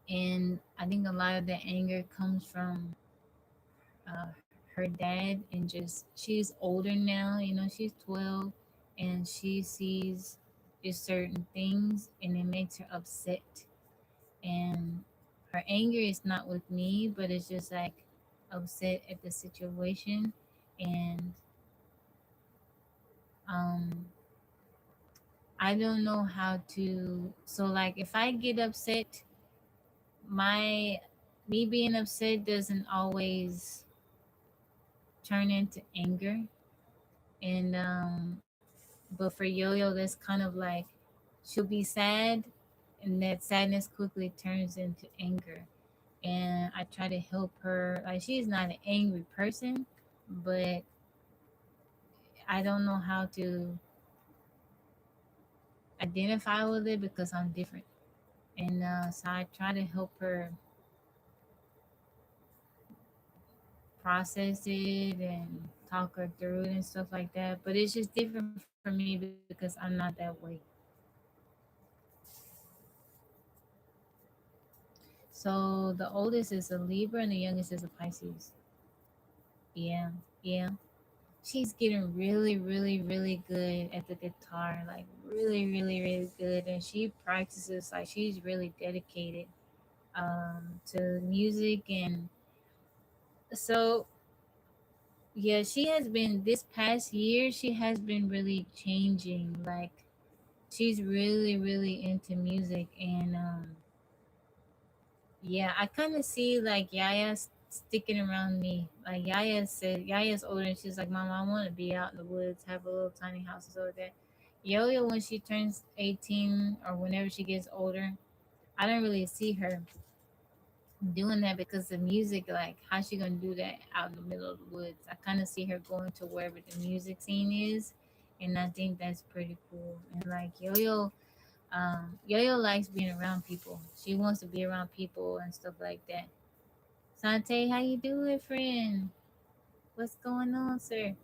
and I think a lot of the anger comes from uh, her dad, and just she's older now. She's 12, and she sees just certain things, and it makes her upset. And her anger is not with me, but it's just like upset at the situation. And um, I don't know how to. So, like, if I get upset, my me being upset doesn't always turn into anger. And but for Yo-Yo, that's kind of like she'll be sad, and that sadness quickly turns into anger. And I try to help her. Like, she's not an angry person, but I don't know how to identify with it because I'm different. And so I try to help her process it and talk her through it and stuff like that. But it's just different for me because I'm not that way. So the oldest is a Libra and the youngest is a Pisces. Yeah, yeah. She's getting really, really, really good at the guitar. Like really, really, really good. And she practices like she's really dedicated to music. And so yeah, she has been this past year, she has been really changing. Like she's really, really into music. And yeah, I kind of see like Yaya sticking around me. Like Yaya said, Yaya's older and she's like, Mom, I want to be out in the woods, have a little tiny house or that. Yo Yo, when she turns 18 or whenever she gets older, I don't really see her doing that because the music, like, how's she gonna do that out in the middle of the woods? I kind of see her going to wherever the music scene is, and I think that's pretty cool. And like Yo Yo likes being around people. She wants to be around people and stuff like that. Sante, how you doing, friend? What's going on, sir?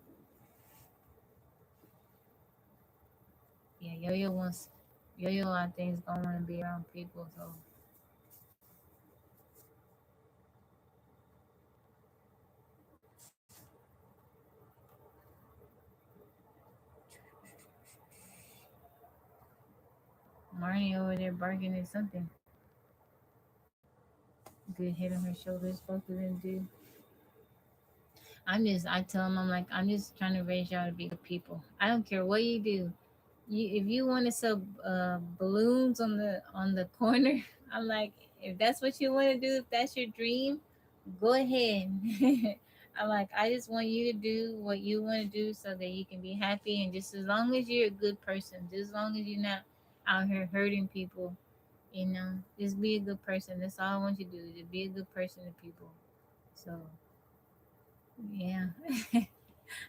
Yeah, Yo Yo, I think, is gonna want to be around people. So, Marnie over there barking at something. Good head on her shoulders, both of them do. I tell them, I'm like, I'm just trying to raise y'all to be good people. I don't care what you do. If you want to sell balloons on the corner, I'm like, if that's what you want to do, if that's your dream, go ahead. I'm like, I just want you to do what you want to do so that you can be happy. And just as long as you're a good person, just as long as you're not out here hurting people, just be a good person. That's all I want you to do. Just be a good person to people. So, yeah.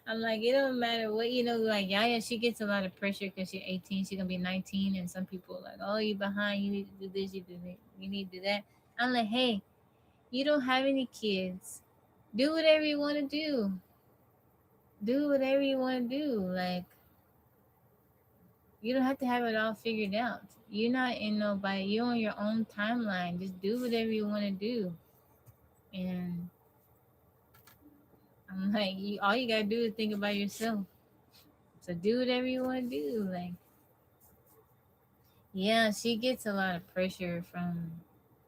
I'm like, it don't matter what, like Yaya, she gets a lot of pressure because she's 18, she's gonna be 19, and some people are like, oh, you behind, you need to do this, you need to do that. I'm like, hey, you don't have any kids. Do whatever you want to do. Do whatever you want to do. Like, you don't have to have it all figured out. You're not in nobody. You're on your own timeline. Just do whatever you want to do. And I'm like, all you gotta do is think about yourself. So do whatever you want to do. Like, yeah, she gets a lot of pressure from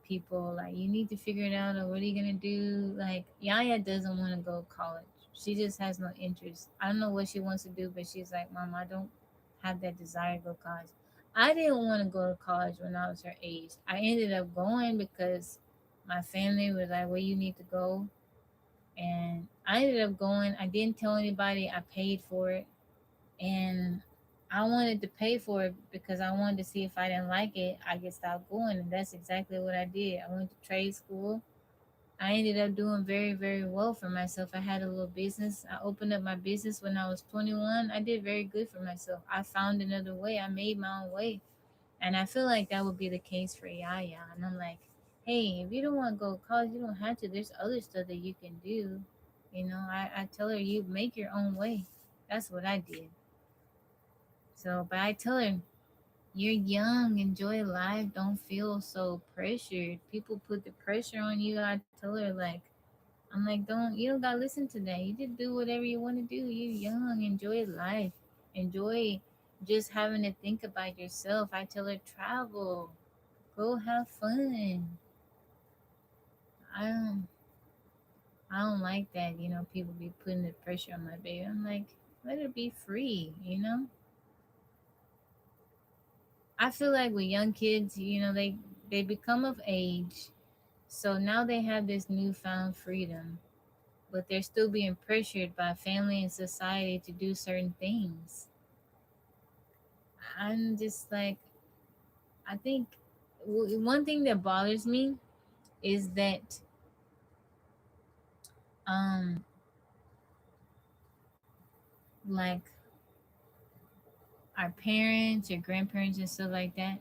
people. Like, you need to figure it out, or what are you gonna do? Like, Yaya doesn't want to go to college. She just has no interest. I don't know what she wants to do, but she's like, Mom, I don't have that desire to go to college. I didn't want to go to college when I was her age. I ended up going because my family was like, well, you need to go. And I ended up going. I didn't tell anybody. I paid for it. And I wanted to pay for it because I wanted to see if I didn't like it, I could stop going. And that's exactly what I did. I went to trade school. I ended up doing very, very well for myself. I had a little business. I opened up my business when I was 21. I did very good for myself. I found another way. I made my own way. And I feel like that would be the case for Yaya. And I'm like, hey, if you don't want to go to college, you don't have to. There's other stuff that you can do. I tell her, you make your own way. That's what I did. So, but I tell her, you're young, enjoy life, don't feel so pressured. People put the pressure on you. I tell her, like, I'm like, you don't gotta listen to that. You just do whatever you want to do. You're young, enjoy life, enjoy just having to think about yourself. I tell her, travel, go have fun. I don't, I don't like that. People be putting the pressure on my baby. I'm like, let her be free. I feel like with young kids, they become of age, so now they have this newfound freedom, but they're still being pressured by family and society to do certain things. I'm just like, I think one thing that bothers me is that um like our parents, your grandparents, and stuff like that,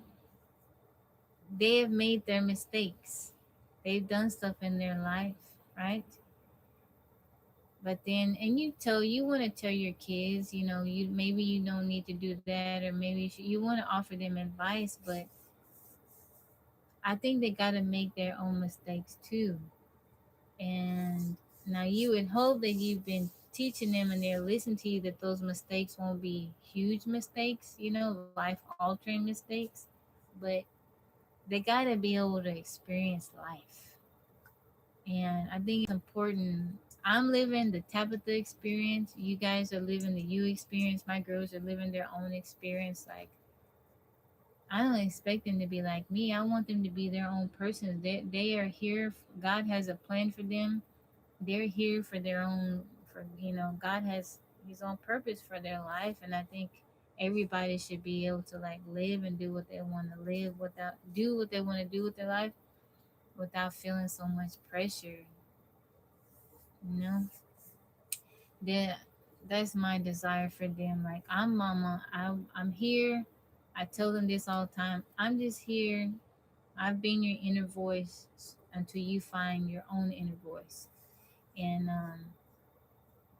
they have made their mistakes. They've done stuff in their life, right? But then, and you want to tell your kids, you maybe you don't need to do that, or maybe you want to offer them advice, but I think they got to make their own mistakes too. And now you would hope that you've been teaching them and they're listening to you, that those mistakes won't be huge mistakes, life altering mistakes. But they got to be able to experience life. And I think it's important. I'm living the Tabitha experience. You guys are living the you experience. My girls are living their own experience. Like, I don't expect them to be like me. I want them to be their own person. They are here. God has a plan for them. They're here for their own. God has His own purpose for their life, and I think everybody should be able to like live and do what they want to live, without do what they want to do with their life, without feeling so much pressure. You know, that that's my desire for them. Like, I'm mama. I'm here. I tell them this all the time. I'm just here. I've been your inner voice until you find your own inner voice. And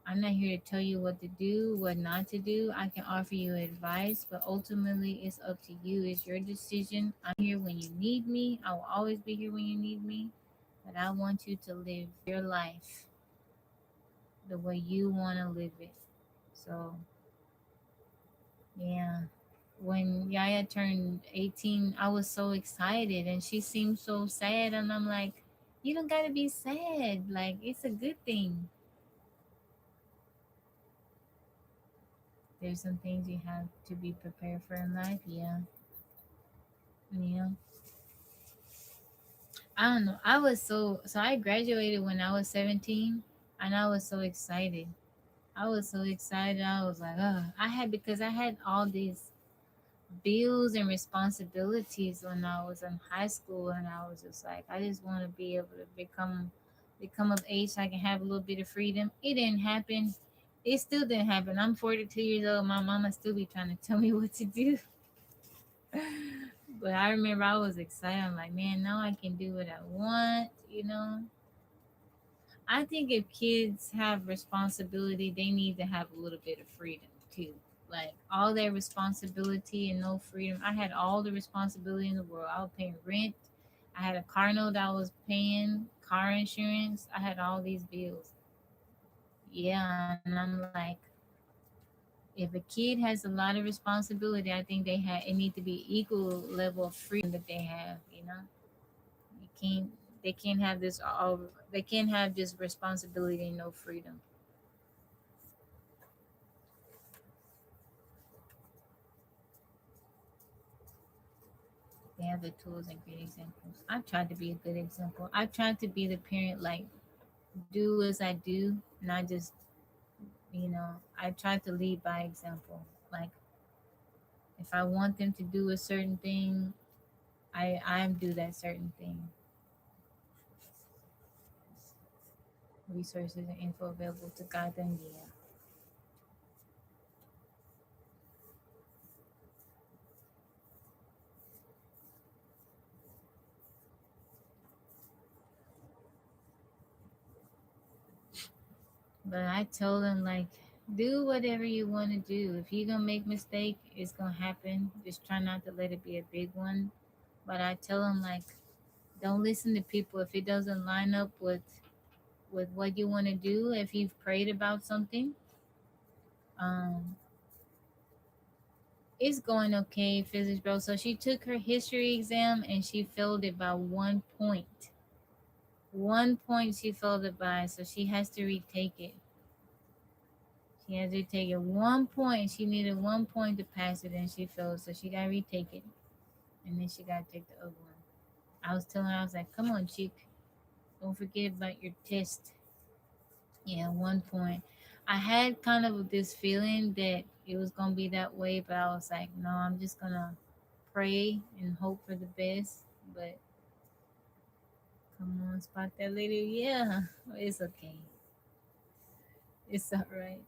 I'm not here to tell you what to do, what not to do. I can offer you advice, but ultimately it's up to you. It's your decision. I'm here when you need me. I will always be here when you need me. But I want you to live your life the way you want to live it. So, yeah. When Yaya turned 18, I was so excited and she seemed so sad. And I'm like, you don't got to be sad. Like, it's a good thing. There's some things you have to be prepared for in life. Yeah. Yeah. I don't know. I graduated when I was 17 and I was so excited. I was so excited. I was like, oh, because I had all these bills and responsibilities when I was in high school, and I was just like, I just want to be able to become of age so I can have a little bit of freedom. It didn't happen. It still didn't happen. I'm 42 years old. My mama still be trying to tell me what to do. But I remember I was excited. I'm like, man, now I can do what I want. I think if kids have responsibility, they need to have a little bit of freedom too. Like, all their responsibility and no freedom. I had all the responsibility in the world. I was paying rent. I had a car note I was paying, car insurance. I had all these bills. Yeah, and I'm like, if a kid has a lot of responsibility, I think it need to be equal level of freedom that they have. You can't they can't have this all they can't have this responsibility and no freedom. They have the tools and great examples. I've tried to be a good example. I've tried to be the parent, like, do as I do, not just, I tried to lead by example. Like, if I want them to do a certain thing, I do that certain thing. Resources and info available to guide them, yeah. But I told them, like, do whatever you want to do. If you're gonna make mistake, it's gonna happen. Just try not to let it be a big one. But I tell them, like, don't listen to people if it doesn't line up with what you want to do. If you've prayed about something, um, it's going okay, physics, bro. So she took her history exam and she failed it by 1 point. 1 point she failed it by, so she has to retake it. She had to take it 1 point. She needed 1 point to pass it, and she failed, so she got to retake it, and then she got to take the other one. I was telling her, I was like, "Come on, chick, don't forget about your test." Yeah, 1 point. I had kind of this feeling that it was gonna be that way, but I was like, "No, I'm just gonna pray and hope for the best." But come on, spot that lady. Yeah, it's okay. It's all right.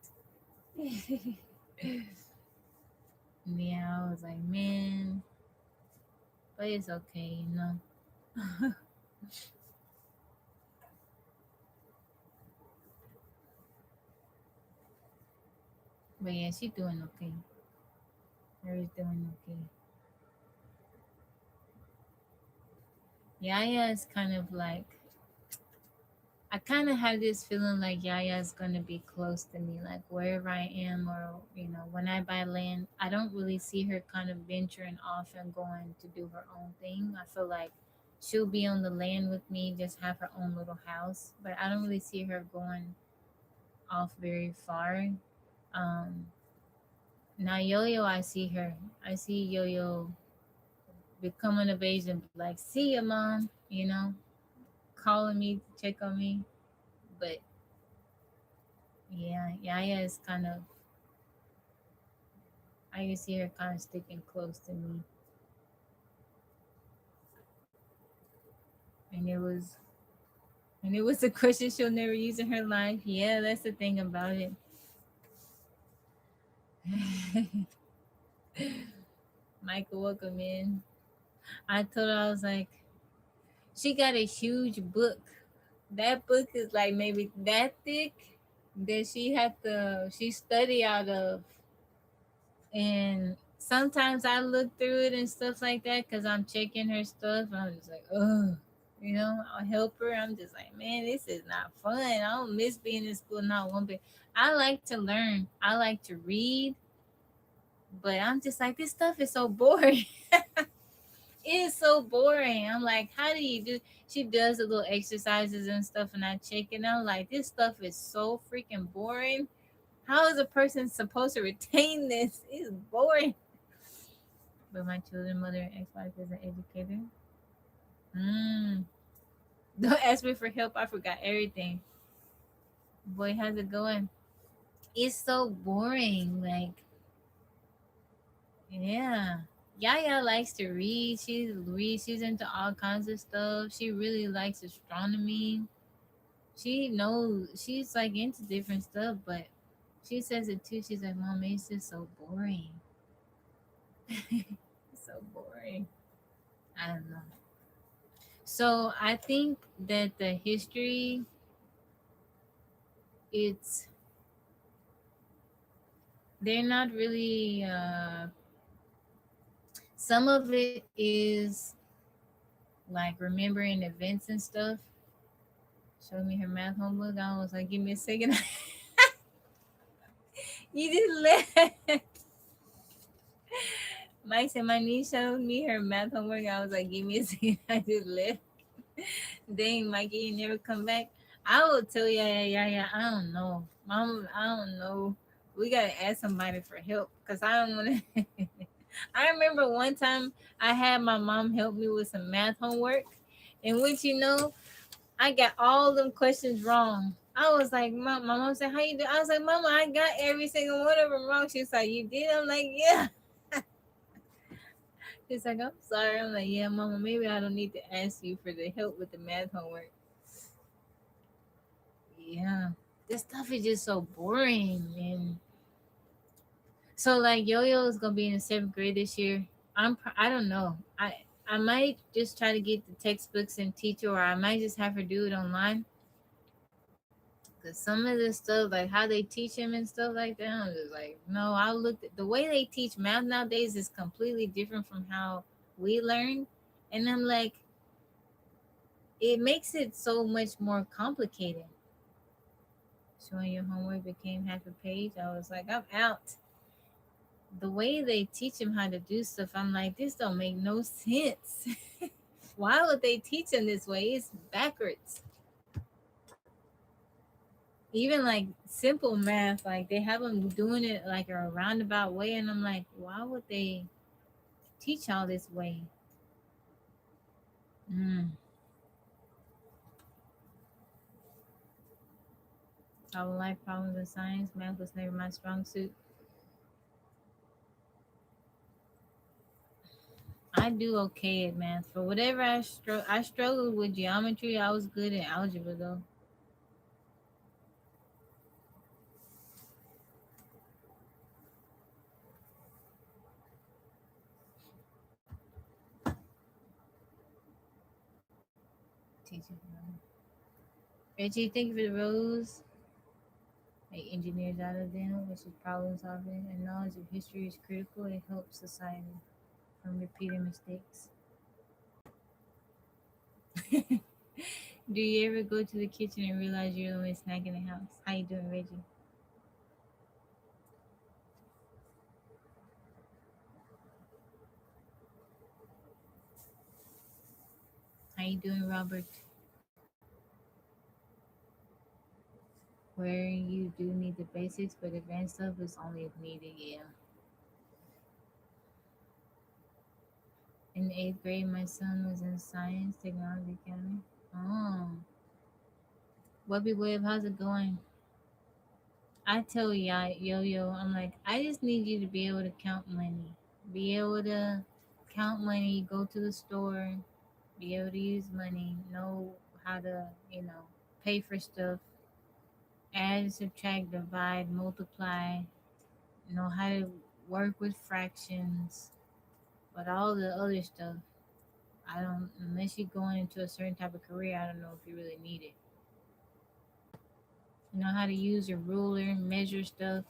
Yeah, I was like, man, but it's okay, you know. But yeah, she's doing okay. Her doing okay. Yaya is kind of like, I kind of have this feeling like Yaya is gonna be close to me, like wherever I am, or when I buy land, I don't really see her kind of venturing off and going to do her own thing. I feel like she'll be on the land with me, just have her own little house, but I don't really see her going off very far. Um, Now Yo-Yo, I see her. I see Yo-Yo becoming of age and be like, "See ya, mom," calling me to check on me. But yeah, Yaya is kind of. I can see her kind of sticking close to me, and it was a question she'll never use in her life. Yeah, that's the thing about it. Michael, welcome in. I told her, I was like, she got a huge book. That book is like maybe that thick that she study out of. And sometimes I look through it and stuff like that because I'm checking her stuff. And I'm just like, oh, I'll help her. I'm just like, man, this is not fun. I don't miss being in school, not one bit. I like to learn. I like to read, but I'm just like, this stuff is so boring. It is so boring. I'm like, how do you do? She does the little exercises and stuff, and I check it. And I'm like, this stuff is so freaking boring. How is a person supposed to retain this? It's boring. But my children, mother, and ex-wife is an educator. Mm. Don't ask me for help. I forgot everything. Boy, how's it going? It's so boring. Like, yeah. Yaya likes to read. She reads. She's into all kinds of stuff. She really likes astronomy. She knows. She's like into different stuff, but she says it too. She's like, "Mom, it's just so boring. It's so boring." I don't know. So I think that the history, it's they're not really some of it is like remembering events and stuff. Showed me her math homework. I was like, give me a second. You just left. Mike said my niece showed me her math homework. I was like, give me a second. I just left. Dang, Mikey, you never come back. I will tell you, yeah. I don't know, Mom. I don't know. We gotta ask somebody for help because I don't want to. I remember one time I had my mom help me with some math homework, in which I got all them questions wrong. I was like, Mom, my mom said, "How you do?" I was like, Mama, I got every single one of them wrong. She's like, "You did?" I'm like, "Yeah." She's like, "I'm sorry." I'm like, "Yeah, Mama, maybe I don't need to ask you for the help with the math homework." Yeah, this stuff is just so boring, and so like Yo-Yo is gonna be in the seventh grade this year. I don't know. I might just try to get the textbooks and teach her, or I might just have her do it online. Cause some of this stuff, like how they teach him and stuff like that, I'm just like, no. I looked at the way they teach math nowadays is completely different from how we learned, and I'm like, it makes it so much more complicated. Showing your homework became half a page. I was like, I'm out. The way they teach him how to do stuff, I'm like, this don't make no sense. Why would they teach him this way? It's backwards. Even like simple math, like they have them doing it like a roundabout way, and I'm like, why would they teach all this way? Mm. Solving life problems in science, math was never my strong suit. I do okay at math. For whatever I struggled with geometry. I was good at algebra though. Teaching. Reggie, thank you for the rose. Make engineers out of them, which is problem solving, and knowledge of history is critical. It helps society from repeating mistakes. Do you ever go to the kitchen and realize you're the only snack in the house? How you doing, Reggie? How you doing, Robert? Where you do need the basics, but advanced stuff is only if needed. Yeah. In eighth grade, my son was in science technology academy. Oh, Webby Web, how's it going? I tell ya, yo, I'm like, I just need you to be able to count money, be able to count money, go to the store, be able to use money, know how to, pay for stuff, add, subtract, divide, multiply, know how to work with fractions, but all the other stuff, I don't, unless you're going into a certain type of career, I don't know if you really need it. You know how to use a ruler, measure stuff.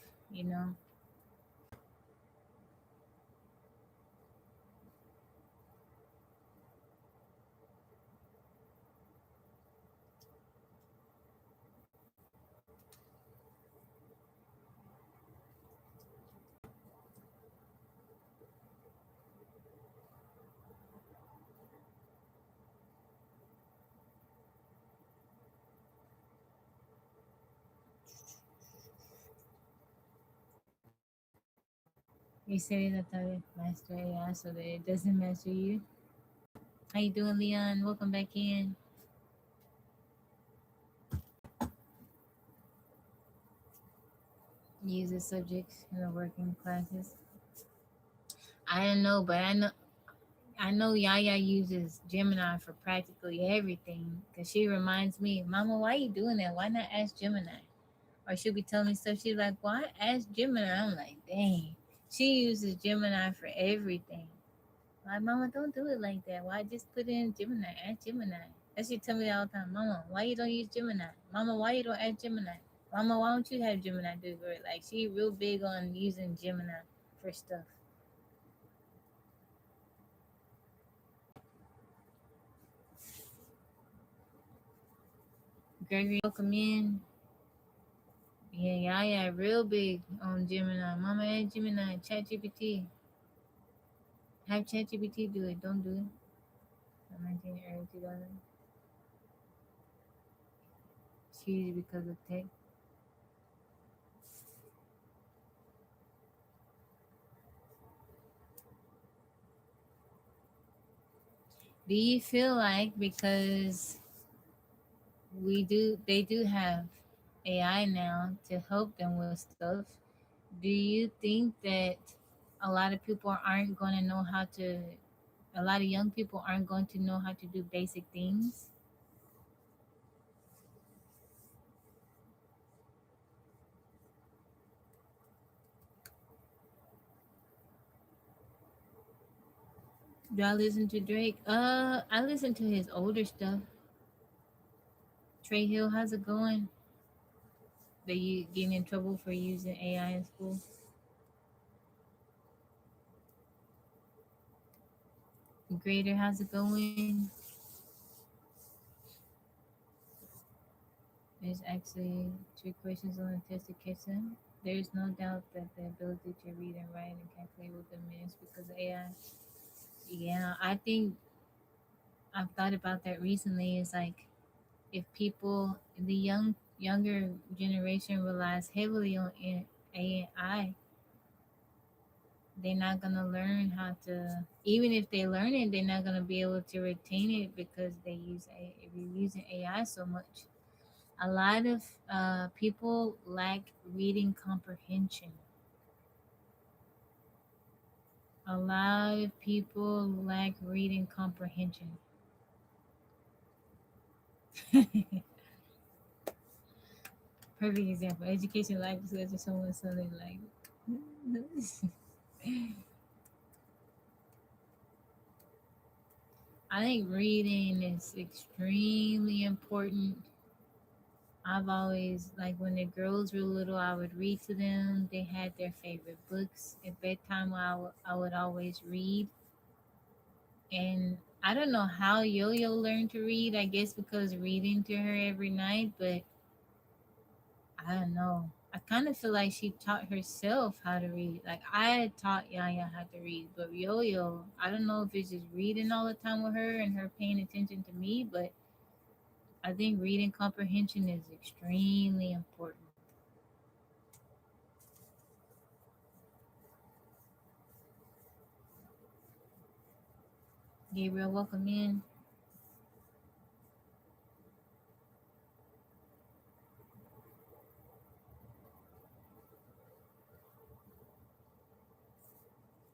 You say that I master AI so that it doesn't master you. How you doing, Leon? Welcome back in. Use the subjects in the working classes. I don't know, but I know Yaya uses Gemini for practically everything. Cause she reminds me, Mama, why you doing that? Why not ask Gemini? Or she'll be telling me stuff. She's like, why ask Gemini? I'm like, dang. She uses Gemini for everything. Like, Mama, don't do it like that. Why just put in Gemini? Ask Gemini. That she tell me all the time, Mama, why you don't use Gemini? Mama, why you don't ask Gemini? Mama, why don't you have Gemini do it? Like, she real big on using Gemini for stuff. Gregory, welcome in. Yeah, real big on Gemini. Mama, ask Gemini, ChatGPT. Have ChatGPT do it. Don't do it. 19 early 2000. It's usually because of tech. Do you feel like because they do have AI now to help them with stuff, do you think that a lot of people aren't going to know how to, a lot of young people aren't going to know how to do basic things? Do I listen to Drake? I listen to his older stuff. Trey Hill, how's it going? That you getting in trouble for using AI in school? Grader, how's it going? There's actually two questions on the test to catch them. There is no doubt that the ability to read and write and calculate will diminish because of AI. Yeah, I think I've thought about that recently. Is like if people, the younger generation relies heavily on AI, they're not gonna learn how to. Even if they learn it, they're not gonna be able to retain it because if you're using AI so much. A lot of people lack reading comprehension. A lot of people lack reading comprehension. Perfect example. Education life is such someone something like I think reading is extremely important. I've always, like, when the girls were little, I would read to them. They had their favorite books. At bedtime, I would always read. And I don't know how Yo Yo learned to read. I guess because reading to her every night, but I don't know. I kind of feel like she taught herself how to read. Like I had taught Yaya how to read, but Yo Yo, I don't know if it's just reading all the time with her and her paying attention to me, but I think reading comprehension is extremely important. Gabriel, welcome in.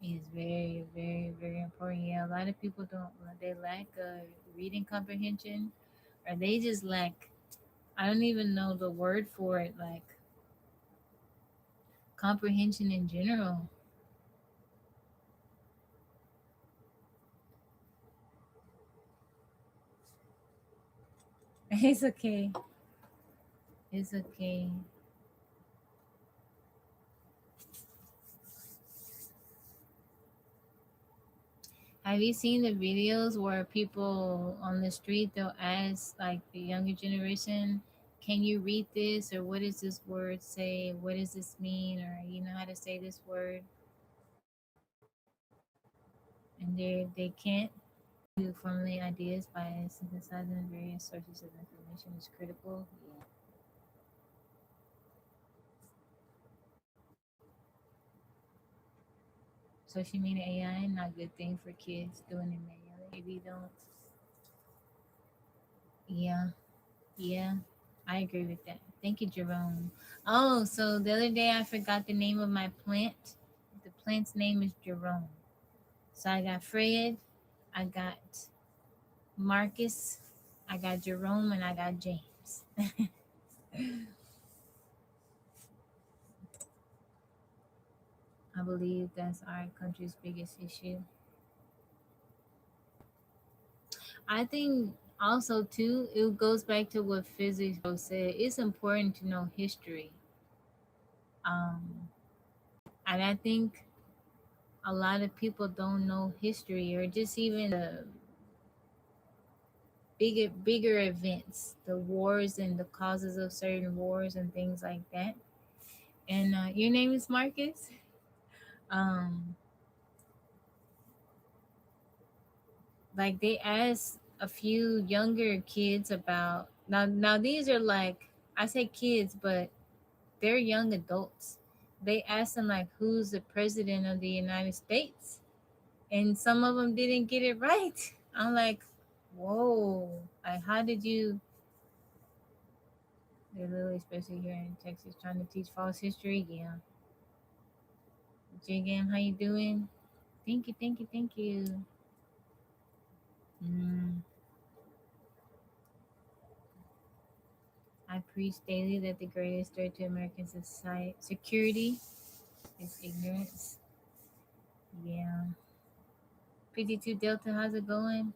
Is very, very, very important. Yeah, a lot of people don't. They lack reading comprehension, or they just lack. I don't even know the word for it. Like comprehension in general. It's okay. It's okay. Have you seen the videos where people on the street they'll ask like the younger generation, "Can you read this?" or "What does this word say? What does this mean?" or "You know how to say this word?" And they can't. To formulate ideas by synthesizing various sources of information is critical. Yeah. Social media AI not a good thing for kids doing it manually. Maybe don't. Yeah. Yeah. I agree with that. Thank you, Jerome. Oh, so the other day I forgot the name of my plant. The plant's name is Jerome. So I got Fred, I got Marcus, I got Jerome, and I got James. I believe that's our country's biggest issue. I think also too, it goes back to what physics said. It's important to know history. Um, and I think a lot of people don't know history or just even the bigger events, the wars and the causes of certain wars and things like that. And your name is Marcus. Um, like they asked a few younger kids about now these are like I say kids, but they're young adults. They asked them like who's the president of the United States, and some of them didn't get it right. I'm like, whoa! Like, how did you? They're literally, especially here in Texas, trying to teach false history. Yeah, J Gam, how you doing? Thank you, thank you, thank you. Mm, I preach daily that the greatest threat to American society security is ignorance. Yeah. 52 Delta, how's it going?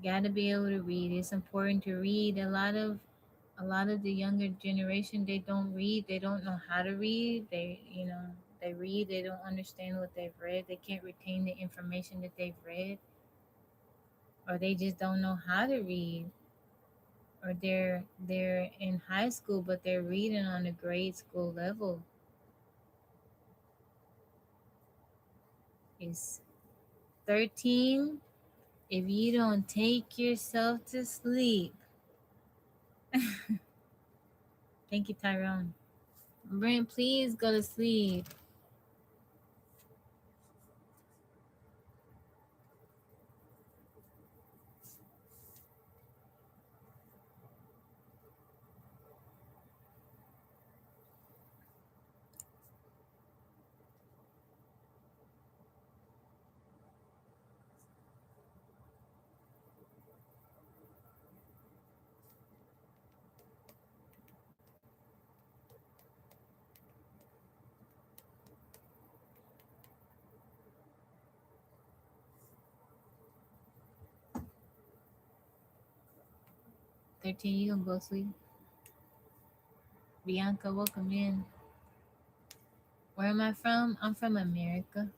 You gotta be able to read. It's important to read. A lot of the younger generation, they don't read. They don't know how to read. They read. They don't understand what they've read. They can't retain the information that they've read, or they just don't know how to read. Or they're in high school, but they're reading on a grade school level. It's 13. If you don't take yourself to sleep, thank you, Tyrone. Brent, please go to sleep. 13, you gonna go sleep. Bianca, welcome in. Where am I from? I'm from America.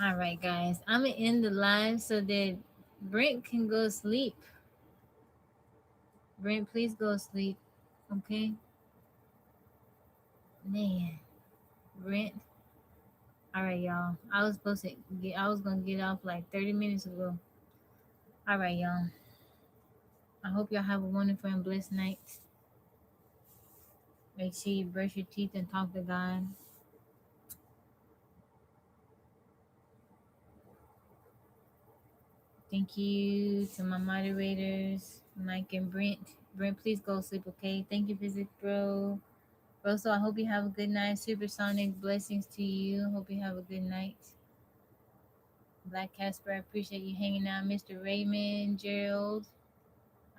All right, guys. I'm gonna end the live so that Brent can go sleep. Brent, please go sleep. Okay? Man, Brent. All right, y'all. I was gonna get off like 30 minutes ago. All right, y'all. I hope y'all have a wonderful and blessed night. Make sure you brush your teeth and talk to God. Thank you to my moderators, Mike and Brent. Brent, please go sleep, okay? Thank you, Physics Bro. Russell, I hope you have a good night. Supersonic blessings to you. Hope you have a good night. Black Casper, I appreciate you hanging out. Mr. Raymond, Gerald.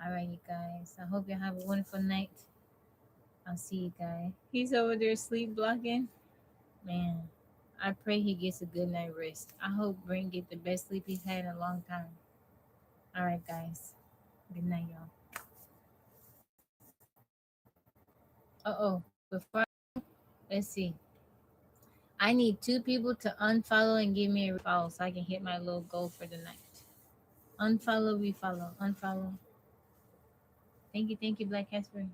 All right, you guys. I hope you have a wonderful night. I'll see you guys. He's over there sleep blocking. Man, I pray he gets a good night rest. I hope Brent get the best sleep he's had in a long time. All right, guys. Good night, y'all. Before let's see. I need 2 people to unfollow and give me a follow so I can hit my little goal for the night. Unfollow, refollow, unfollow. Thank you, Black Casper.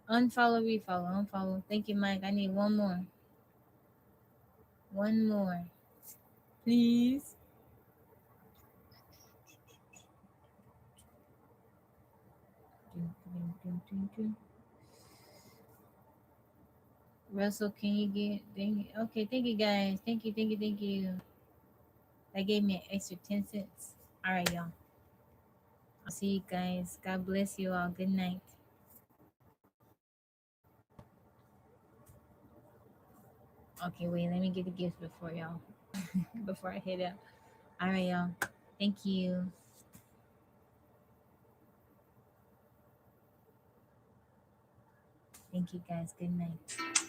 Unfollow, refollow, unfollow. Thank you, Mike. I need one more. One more. Please. Russell, can you get okay, thank you guys. Thank you. That gave me an extra 10 cents. All right, y'all. I'll see you guys. God bless you all. Good night. Okay, wait, let me get the gifts before y'all. Before I head out. All right, y'all. Thank you. Thank you guys. Good night.